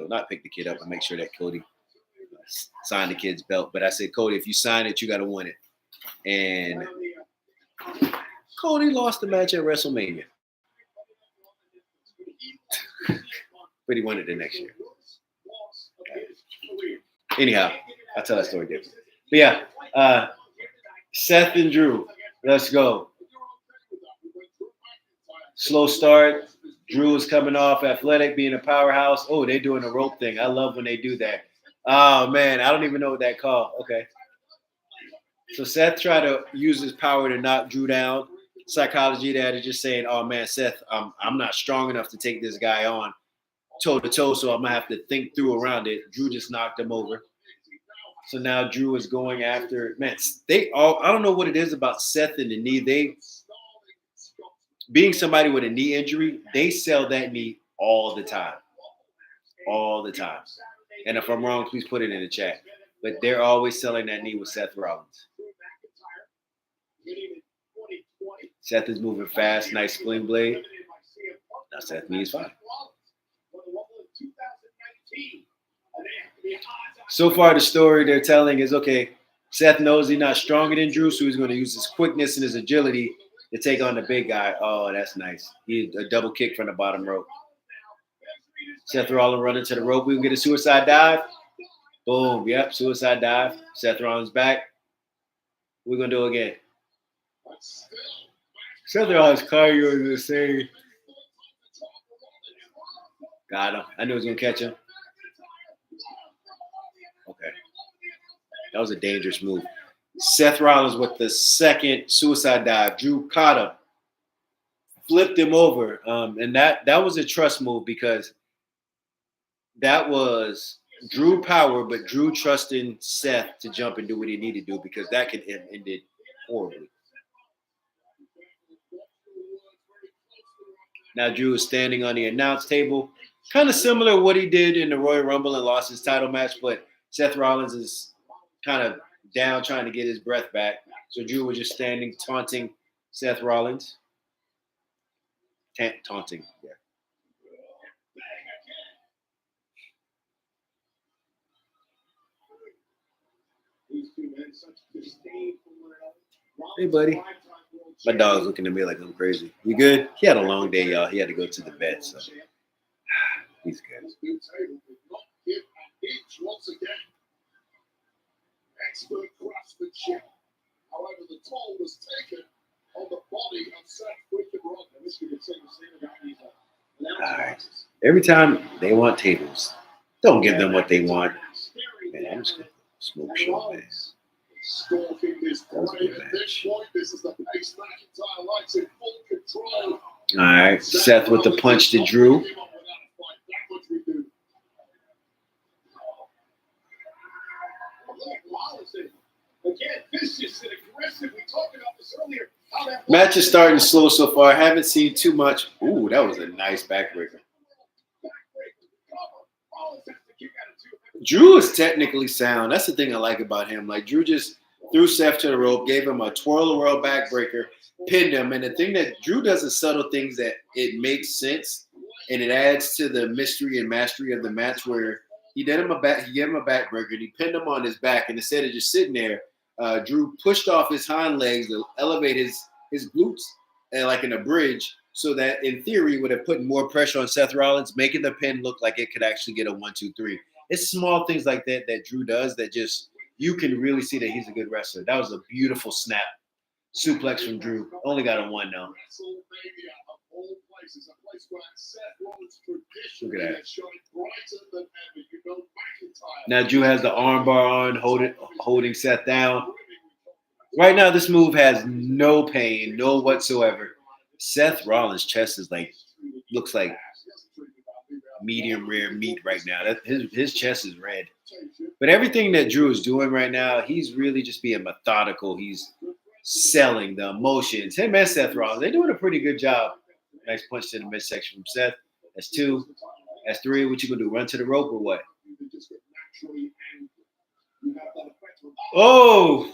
not pick the kid up and make sure that Cody signed the kid's belt. But I said, Cody, if you sign it, you got to win it. And Cody lost the match at WrestleMania. But he won it the next year. Okay. Anyhow, I'll tell that story different. But yeah, Seth and Drew, let's go. Slow start. Drew is coming off athletic, being a powerhouse. Oh, they're doing a rope thing. I love when they do that. Oh, man, I don't even know what that called. Okay. So Seth tried to use his power to knock Drew down. Psychology that is just saying, oh, man, Seth, I'm not strong enough to take this guy on toe-to-toe, so I'm going to have to think through around it. Drew just knocked him over. So now Drew is going after, man, I don't know what it is about Seth and the knee. Being somebody with a knee injury, they sell that knee all the time. All the time. And if I'm wrong, please put it in the chat. But they're always selling that knee with Seth Rollins. Seth is moving fast. Nice sling blade. Now Seth's knee is fine. So far, the story they're telling is, okay, Seth knows he's not stronger than Drew, so he's going to use his quickness and his agility to take on the big guy. Oh, that's nice. He a double kick from the bottom rope. Seth Rollins running to the rope. We can get a suicide dive. Boom. Yep, suicide dive. Seth Rollins back. We're going to do it again. Seth Rollins' cardio is insane. Got him. I knew he was going to catch him. Okay. That was a dangerous move. Seth Rollins with the second suicide dive. Drew caught him. Flipped him over. And that was a trust move because that was Drew power, but Drew trusting Seth to jump and do what he needed to do because that could have ended horribly. Now Drew is standing on the announce table. Kind of similar to what he did in the Royal Rumble and lost his title match, but Seth Rollins is kind of down trying to get his breath back. So Drew was just standing, taunting Seth Rollins. Taunting, yeah. Hey, buddy. My dog's looking at me like I'm crazy. You good? He had a long day, y'all. He had to go to the vet, so he's good. Expert craftsmanship. However, the toll was taken on the body of Seth freaking Rollins. I wish you could say the same about these All right. Every time they want tables, don't give them what they want. Man, I'm just gonna smoke show, man. Stalking this That was a brain good at this match. point. This is the pace McIntyre likes in full control. All right. Seth with the punch to Drew. Again, vicious and aggressive. We talked about this earlier. Match is starting slow so far. I haven't seen too much. Ooh, that was a nice backbreaker. Drew is technically sound. That's the thing I like about him. Like, Drew just threw Seth to the rope, gave him a twirl-a-whirl backbreaker, pinned him. And the thing that Drew does is subtle things that it makes sense, and it adds to the mystery and mastery of the match where he gave him a backbreaker, and he pinned him on his back. And instead of just sitting there, Drew pushed off his hind legs to elevate his glutes and like in a bridge, so that in theory would have put more pressure on Seth Rollins, making the pin look like it could actually get a 1-2-3. It's small things like that Drew does that just you can really see that he's a good wrestler. That was a beautiful snap suplex from Drew. Only got a 1 though. Look at that. Now Drew has the armbar on, holding Seth down. Right now, this move has no pain, no whatsoever. Seth Rollins' chest is looks like medium rare meat right now. That his chest is red. But everything that Drew is doing right now, he's really just being methodical. He's selling the emotions. Him and Seth Rollins, they're doing a pretty good job. Nice punch to the midsection from Seth. That's 2. That's 3. What you gonna do? Run to the rope or what? Oh!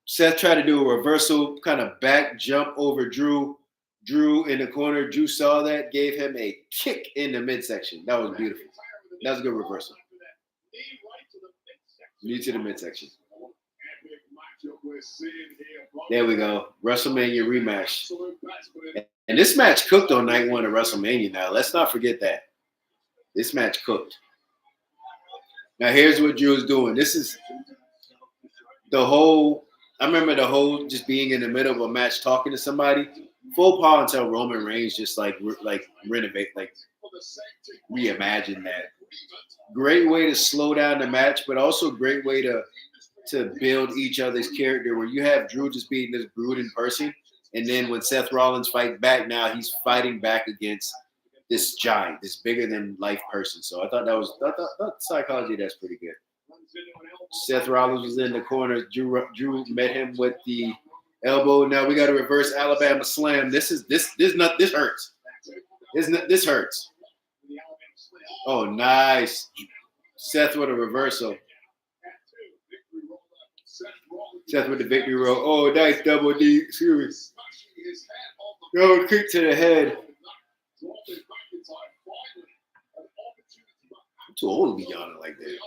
Seth tried to do a reversal, kind of back jump over Drew. Drew in the corner. Drew saw that, gave him a kick in the midsection. That was beautiful. That was a good reversal. Knee to the midsection. There we go. WrestleMania rematch. And this match cooked on night 1 of WrestleMania now. Let's not forget that. This match cooked. Now here's what Drew is doing. This is the whole, I remember the whole just being in the middle of a match talking to somebody. Full power until Roman Reigns just like renovate, like reimagine that. Great way to slow down the match, but also great way to build each other's character where you have Drew just being this brooding person. And then when Seth Rollins fight back, now he's fighting back against this giant, this bigger than life person. So I thought that psychology, that's pretty good. Seth Rollins was in the corner. Drew met him with the elbow. Now we got a reverse Alabama slam. This hurts. This hurts. Oh, nice. Seth with a reversal. Seth with the victory roll. Oh, nice double D. Excuse me. Oh, kick to the head. I'm too old to be yawning like that.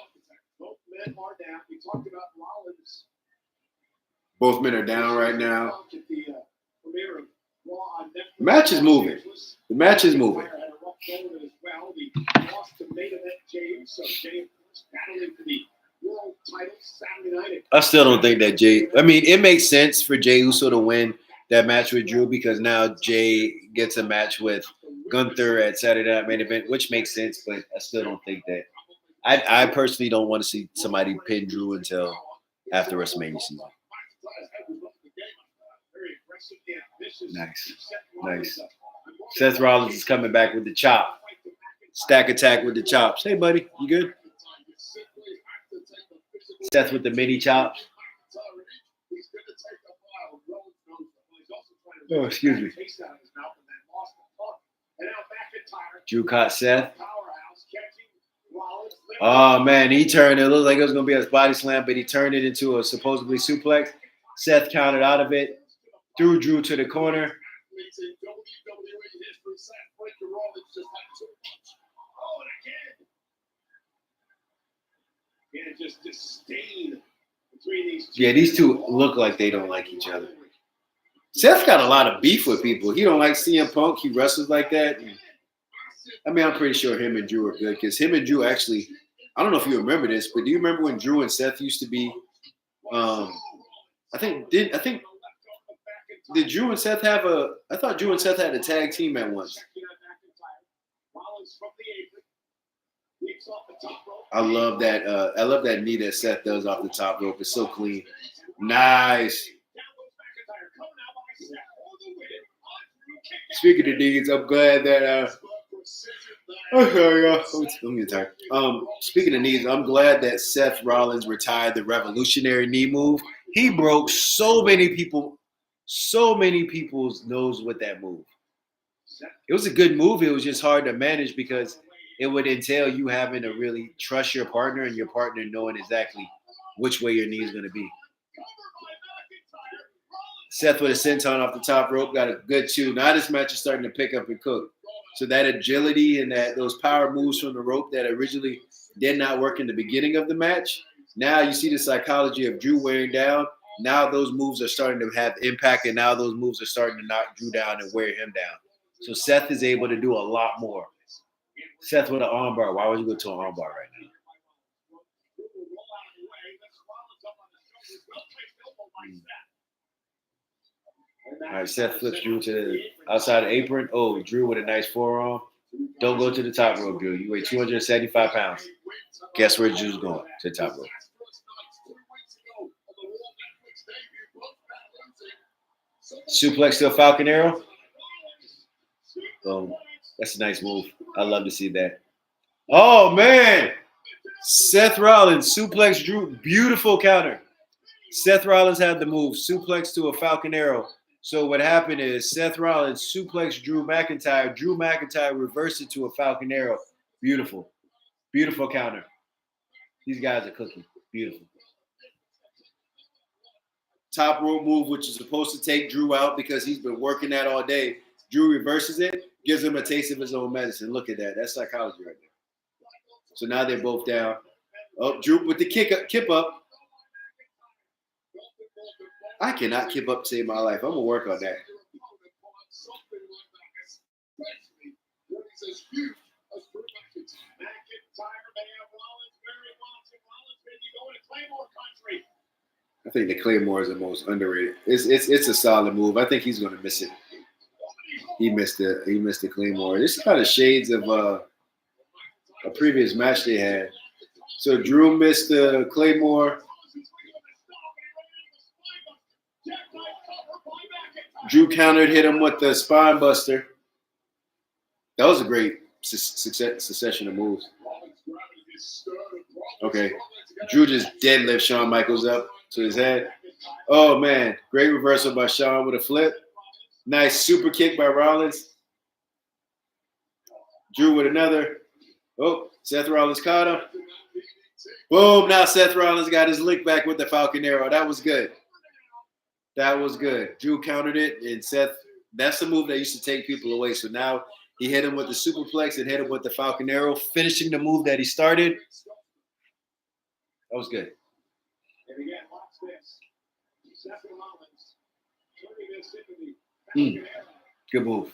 Both men are down right now. The match is moving. The match is moving. I still don't think that it makes sense for Jey Uso to win that match with Drew because now Jey gets a match with Gunther at Saturday Night Main Event, which makes sense, but I still don't think that. I personally don't want to see somebody pin Drew until after WrestleMania season. Nice. Seth Rollins is coming back with the chop. Stack attack with the chops. Hey, buddy, you good? Seth with the mini chops. Oh, excuse me. Drew caught Seth. Oh, man, he turned it. It looked like it was going to be a body slam, but he turned it into a supposedly suplex. Seth counted out of it. Threw Drew to the corner. Yeah, these two look like they don't like each other. Seth got a lot of beef with people. He don't like CM Punk. He wrestles like that. I mean, I'm pretty sure him and Drew are good because him and Drew actually, I don't know if you remember this, but do you remember when Drew and Seth used to be Did Drew and Seth have a? I thought Drew and Seth had a tag team at once. I love that. I love that knee that Seth does off the top rope. It's so clean. Nice. Speaking of knees, I'm glad that. Speaking of knees, I'm glad that Seth Rollins retired the revolutionary knee move. He broke so many people's nose with that move. It was a good move. It was just hard to manage because it would entail you having to really trust your partner and your partner knowing exactly which way your knee is going to be. Seth with a senton off the top rope got a good 2. Now this match is starting to pick up and cook. So that agility and those power moves from the rope that originally did not work in the beginning of the match, now you see the psychology of Drew wearing down. Now those moves are starting to have impact, and now those moves are starting to knock Drew down and wear him down. So Seth is able to do a lot more. Seth with an armbar. Why would you go to an armbar right now? All right, Seth flips Drew to the outside the apron. Oh, Drew with a nice forearm. Don't go to the top rope, Drew. You weigh 275 pounds. Guess where Drew's going? To the top rope. Suplex to a Falcon Arrow. Boom. That's a nice move. I love to see that. Oh, man. Seth Rollins, suplex Drew. Beautiful counter. Seth Rollins had the move. Suplex to a Falcon Arrow. So what happened is Seth Rollins suplexed Drew McIntyre. Drew McIntyre reversed it to a Falcon Arrow. Beautiful. Beautiful counter. These guys are cooking. Beautiful. Top rope move, which is supposed to take Drew out because he's been working that all day. Drew reverses it, gives him a taste of his own medicine. Look at that. That's psychology right there. So now they're both down. Oh, Drew with the kip up. I cannot keep up to save my life. I'm going to work on that. I think the Claymore is the most underrated. It's a solid move. I think he's going to miss it. He missed the Claymore. This kind of shades of a previous match they had. So Drew missed the Claymore. Drew countered, hit him with the spine buster. That was a great succession of moves. Okay. Drew just deadlift Shawn Michaels up to his head. Oh, man. Great reversal by Shawn with a flip. Nice super kick by Rollins. Drew with another. Oh, Seth Rollins caught him. Boom. Now Seth Rollins got his lick back with the Falcon Arrow. That was good. That was good. Drew countered it, and Seth, that's the move that used to take people away. So now he hit him with the superplex and hit him with the Falcon Arrow, finishing the move that he started. That was good. Good move.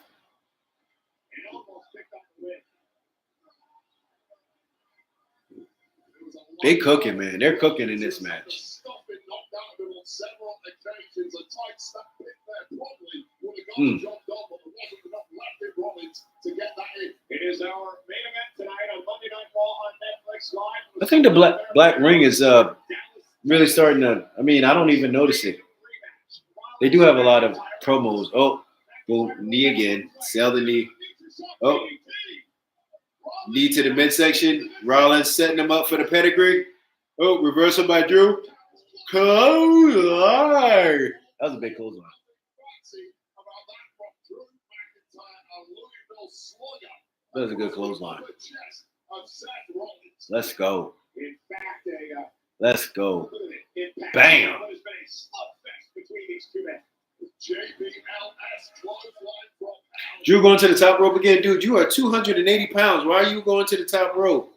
They cooking, man. They're cooking in this match. It is our main event tonight on Monday Night Raw on Netflix Live. I think the black ring is really starting to. I mean, I don't even notice it. They do have a lot of promos. Oh, boom, knee again. Sell the knee. Oh, knee to the midsection. Rollins setting him up for the pedigree. Oh, reversal by Drew. Clothesline. That was a big clothesline. That was a good clothesline. Let's go. Let's go. Bam. Drew going to the top rope again. Dude, you are 280 pounds. Why are you going to the top rope?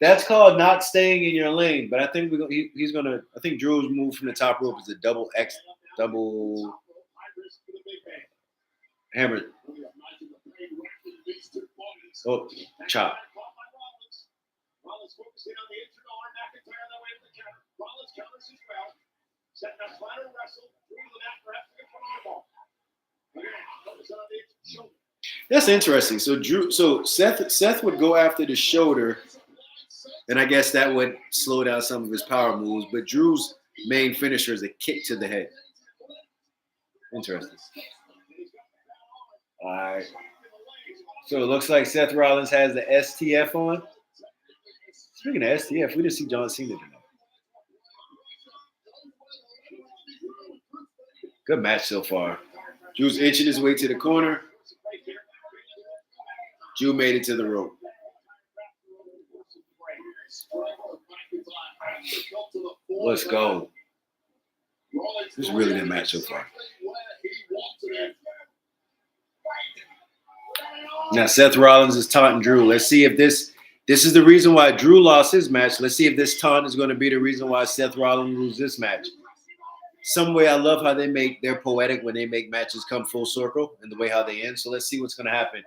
That's called not staying in your lane. But I think he's going to – I think Drew's move from the top rope is a double hammer. Oh, chop. Setting up ladder wrestle through the mat, perhaps to an eyeball. That's interesting. So Seth would go after the shoulder, and I guess that would slow down some of his power moves. But Drew's main finisher is a kick to the head. Interesting. All right. So it looks like Seth Rollins has the STF on. Speaking of STF, we didn't see John Cena tonight. Good match so far. Drew's inching his way to the corner. Drew made it to the rope. Let's go. This is really good match so far. Now Seth Rollins is taunting Drew. Let's see if this is the reason why Drew lost his match. Let's see if this taunt is going to be the reason why Seth Rollins loses this match. Some way, I love how they're poetic when they make matches come full circle and the way how they end. So let's see what's going to happen.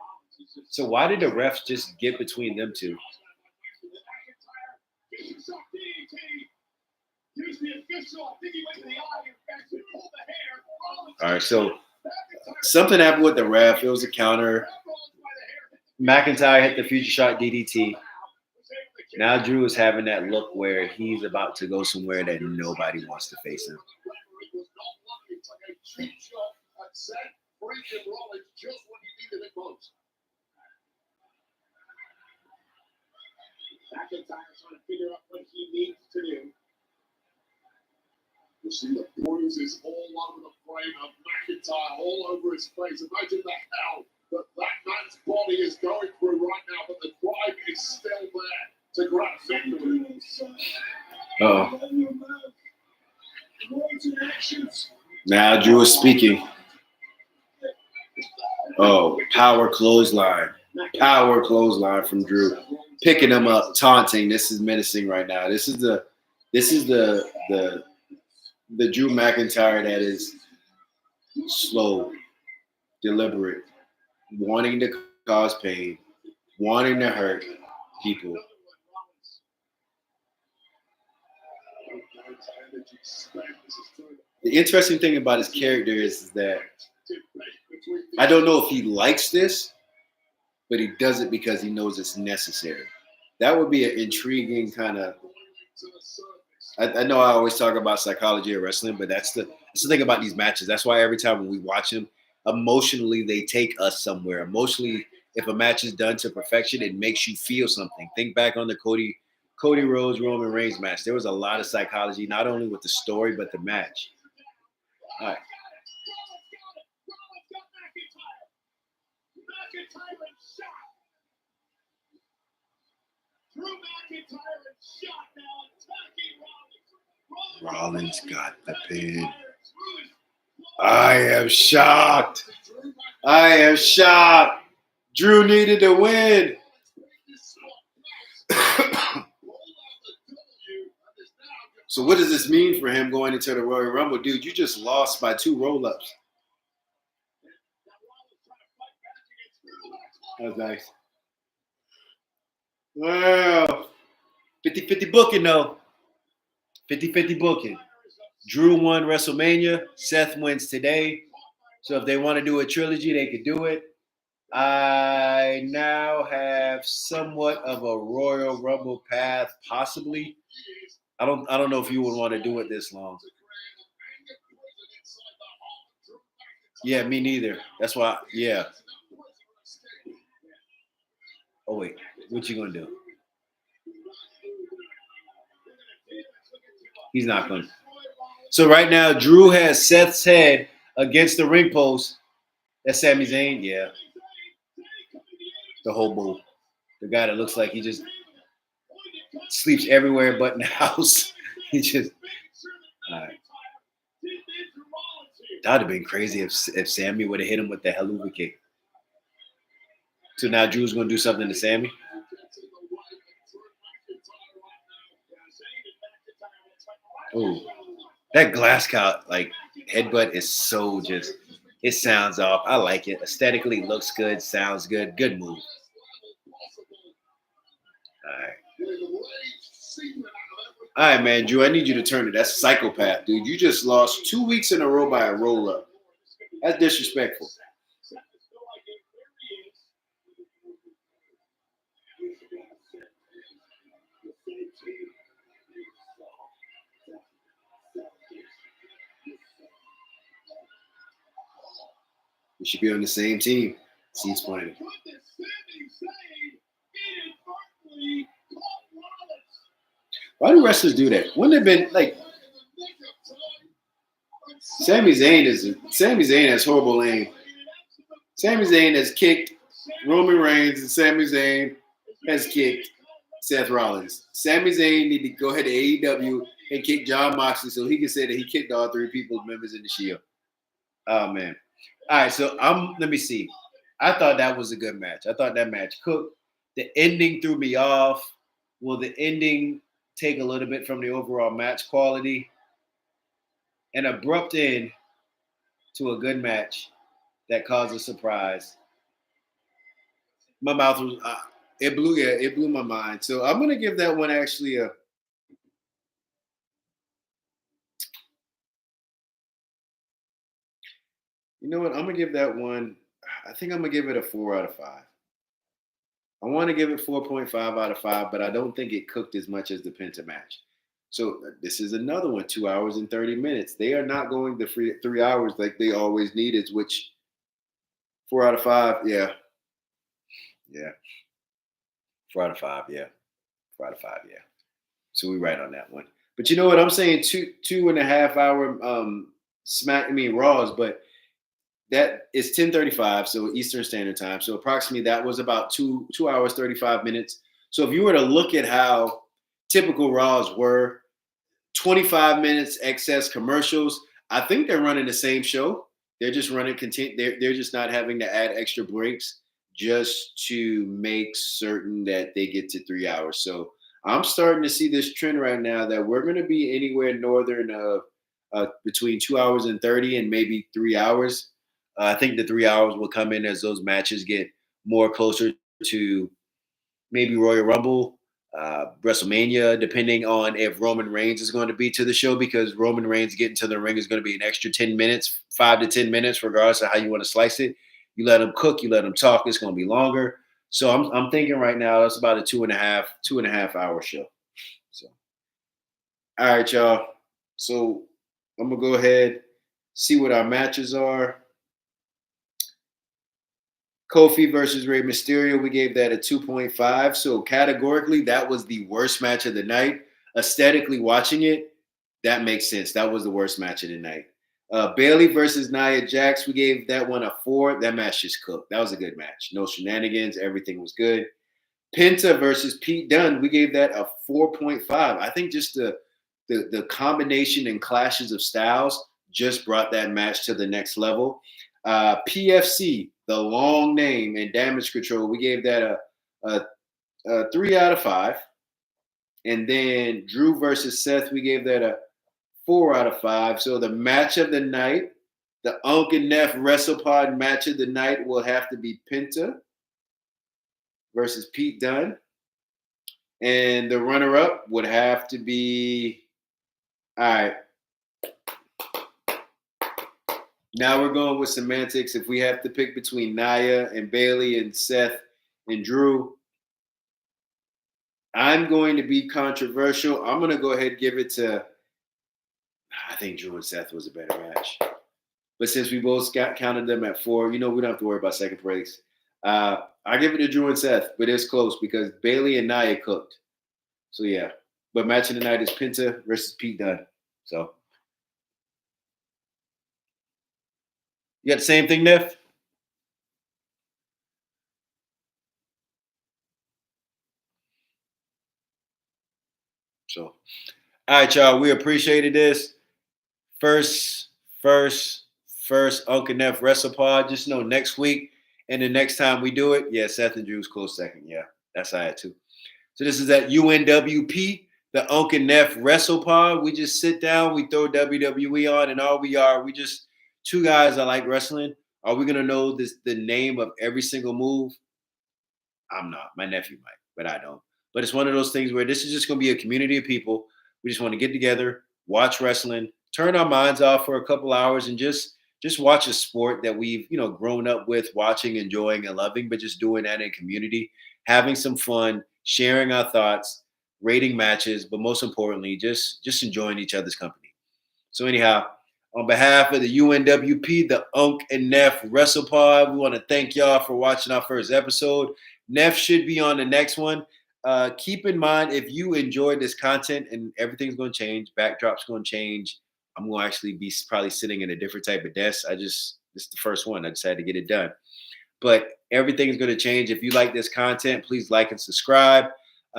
So why did the refs just get between them two? All right, so something happened with the ref. It was a counter. McIntyre hit the future shot DDT. Now Drew is having that look where he's about to go somewhere that nobody wants to face him. McIntyre's trying to figure out what he needs to do. You see the bruises all over the frame of McIntyre, all over his face. Imagine the hell that man's body is going through right now, but the drive is still there to grab victory. Uh-oh. Now Drew is speaking. Oh, power clothesline. Power clothesline from Drew. Picking him up, taunting. This is menacing right now. This is the Drew McIntyre that is slow, deliberate, wanting to cause pain, wanting to hurt people. The interesting thing about his character is that I don't know if he likes this, but he does it because he knows it's necessary. That would be an intriguing kind of. I know I always talk about psychology of wrestling, but that's the thing about these matches. That's why every time when we watch them, emotionally they take us somewhere. Emotionally, if a match is done to perfection, it makes you feel something. Think back on the Cody Rhodes Roman Reigns match. There was a lot of psychology, not only with the story but the match. All right. Rollins got the pin. I am shocked. I am shocked. Drew needed to win. So what does this mean for him going into the Royal Rumble? Dude, you just lost by 2 roll-ups. That was nice. Wow. 50-50 booking, though. 50-50 booking. Drew won WrestleMania. Seth wins today. So if they want to do a trilogy, they could do it. I now have somewhat of a Royal Rumble path, possibly. I don't know if you would want to do it this long. Yeah, me neither. That's why, yeah. Oh, wait. What you going to do? He's not going to. So right now, Drew has Seth's head against the ring post. That's Sami Zayn? Yeah. The hobo. The guy that looks like he just sleeps everywhere but in the house. He just. All right. That would have been crazy if Sami would have hit him with the Helluva kick. So now Drew's going to do something to Sami? Oh, that glass cow headbutt is so just. It sounds off. I like it. Aesthetically, looks good. Sounds good. Good move. All right. All right, man, Drew, I need you to turn it. That's psychopath, dude. You just lost 2 weeks in a row by a roll up. That's disrespectful. We should be on the same team. He's playing. Why do wrestlers do that? Wouldn't it have been like Sami Zayn has horrible aim. Sami Zayn has kicked Roman Reigns and Sami Zayn has kicked Seth Rollins. Sami Zayn need to go ahead to AEW and kick John Moxley so he can say that he kicked all 3 people's members in the Shield. Oh man. All right, so let me see. I thought that was a good match. I thought that match cooked. The ending threw me off. Will the ending take a little bit from the overall match quality? An abrupt end to a good match that caused a surprise. My mouth was it blew my mind. So I'm gonna give that one actually a. You know what? I'm gonna give that one. I think I'm gonna give it a 4 out of 5. I want to give it 4.5 out of 5, but I don't think it cooked as much as the Penta match. So this is another one, 2 hours and 30 minutes. They are not going the 3 hours like they always needed, which 4 out of 5, yeah. 4 out of 5, yeah. 4 out of 5, yeah. So we right on that one. But you know what? I'm saying 2.5 hour Raws, but that is 10:35, so Eastern Standard Time. So approximately that was about 2 hours 35 minutes. So if you were to look at how typical Raws were, 25 minutes excess commercials, I think they're running the same show. They're just running they're just not having to add extra breaks just to make certain that they get to 3 hours. So I'm starting to see this trend right now that we're going to be anywhere northern of between 2 hours and 30 and maybe 3 hours. I think the 3 hours will come in as those matches get more closer to maybe Royal Rumble, WrestleMania, depending on if Roman Reigns is going to be to the show, because Roman Reigns getting to the ring is going to be an extra 10 minutes, 5 to 10 minutes, regardless of how you want to slice it. You let him cook, you let him talk, it's going to be longer. So I'm thinking right now that's about a 2.5 hour show. So, all right, y'all. So I'm gonna go ahead, see what our matches are. Kofi versus Rey Mysterio, we gave that a 2.5. So categorically, that was the worst match of the night. Aesthetically watching it, that makes sense. That was the worst match of the night. Bayley versus Nia Jax, we gave that one a 4. That match just cooked. That was a good match. No shenanigans. Everything was good. Penta versus Pete Dunne, we gave that a 4.5. I think just the combination and clashes of styles just brought that match to the next level. PFC, the long name, and Damage Control, we gave that a 3 out of 5. And then Drew versus Seth, we gave that a 4 out of 5. So the match of the night, the Unc and Neph WrestlePod match of the night will have to be Penta versus Pete Dunne. And the runner-up would have to be, all right. Now we're going with semantics. If we have to pick between Nia and Bayley and Seth and Drew, I'm going to be controversial. I'm going to go ahead and give it to, I think Drew and Seth was a better match. But since we both counted them at 4, we don't have to worry about second place. I give it to Drew and Seth, but it's close because Bayley and Nia cooked. So yeah. But match of the night is Penta versus Pete Dunne. So you got the same thing, Neph? So, all right, y'all. We appreciated this. First Unc and Neph WrestlePod. Just know next week and the next time we do it, yeah, Seth and Drew's close second. Yeah, that's all right too. So this is at UNWP, the Unc and Neph WrestlePod. We just sit down, we throw WWE on, and all we are, we just two guys that like wrestling. Are we gonna know the name of every single move? I'm not. My nephew might, but I don't. But it's one of those things where this is just gonna be a community of people We just want to get together, watch wrestling, turn our minds off for a couple hours, and just watch a sport that we've grown up with, watching, enjoying, and loving, but just doing that in community, having some fun, sharing our thoughts, rating matches, but most importantly, just enjoying each other's company. So anyhow, on behalf of the UNWP, the Unc and Neph Wrestle Pod, we want to thank y'all for watching our first episode. Neph should be on the next one. Keep in mind, if you enjoyed this content, and everything's going to change, backdrop's going to change. I'm going to actually be probably sitting in a different type of desk. This is the first one. I just had to get it done. But everything's going to change. If you like this content, please like and subscribe.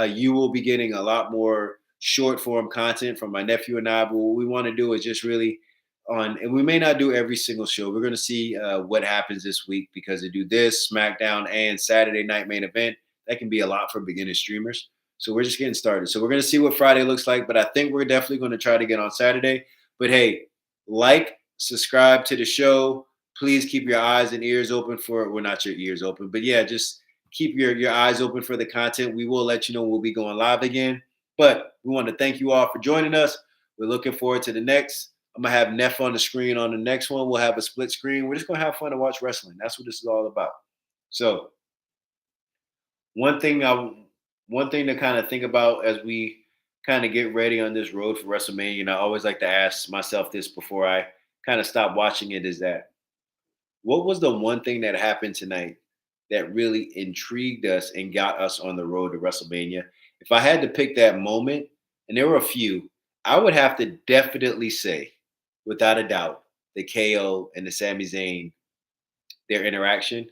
You will be getting a lot more short form content from my nephew and I. But what we want to do is just really and we may not do every single show. We're going to see what happens this week, because to do this, SmackDown, and Saturday night main event, that can be a lot for beginner streamers. So we're just getting started. So we're going to see what Friday looks like, but I think we're definitely going to try to get on Saturday. But hey, subscribe to the show. Please keep your eyes and ears open for, well, not your ears open, but yeah, just keep your eyes open for the content. We will let you know when we'll be going live again. But we want to thank you all for joining us. We're looking forward to the next. I'm going to have Neph on the screen on the next one. We'll have a split screen. We're just going to have fun and watch wrestling. That's what this is all about. So one thing to kind of think about as we kind of get ready on this road for WrestleMania, and I always like to ask myself this before I kind of stop watching it, is that what was the one thing that happened tonight that really intrigued us and got us on the road to WrestleMania? If I had to pick that moment, and there were a few, I would have to definitely say, without a doubt, the KO and the Sami Zayn, their interaction.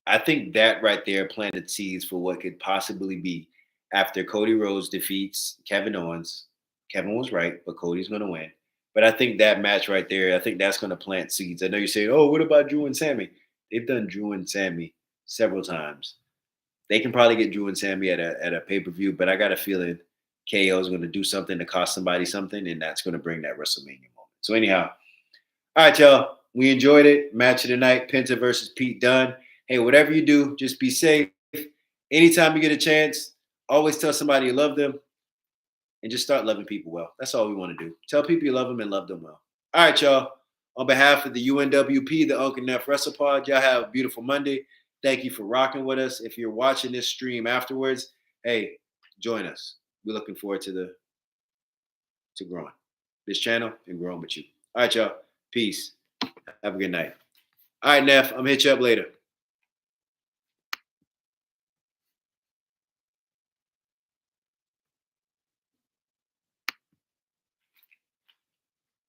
I think that right there planted seeds for what could possibly be after Cody Rhodes defeats Kevin Owens. Kevin was right, but Cody's going to win. But I think that match right there, I think that's going to plant seeds. I know you're saying, oh, what about Drew and Sammy? They've done Drew and Sammy several times. They can probably get Drew and Sammy at a pay-per-view, but I got a feeling KO is going to do something to cost somebody something, and that's going to bring that WrestleMania moment. So anyhow, all right, y'all. We enjoyed it. Match of the night, Penta versus Pete Dunne. Hey, whatever you do, just be safe. Anytime you get a chance, always tell somebody you love them, and just start loving people well. That's all we want to do. Tell people you love them and love them well. All right, y'all. On behalf of the UNWP, the Unc and Neph Wrestle Pod, y'all have a beautiful Monday. Thank you for rocking with us. If you're watching this stream afterwards, hey, join us. We're looking forward to growing this channel and growing with you. All right, y'all. Peace. Have a good night. All right, Neph, I'm going to hit you up later.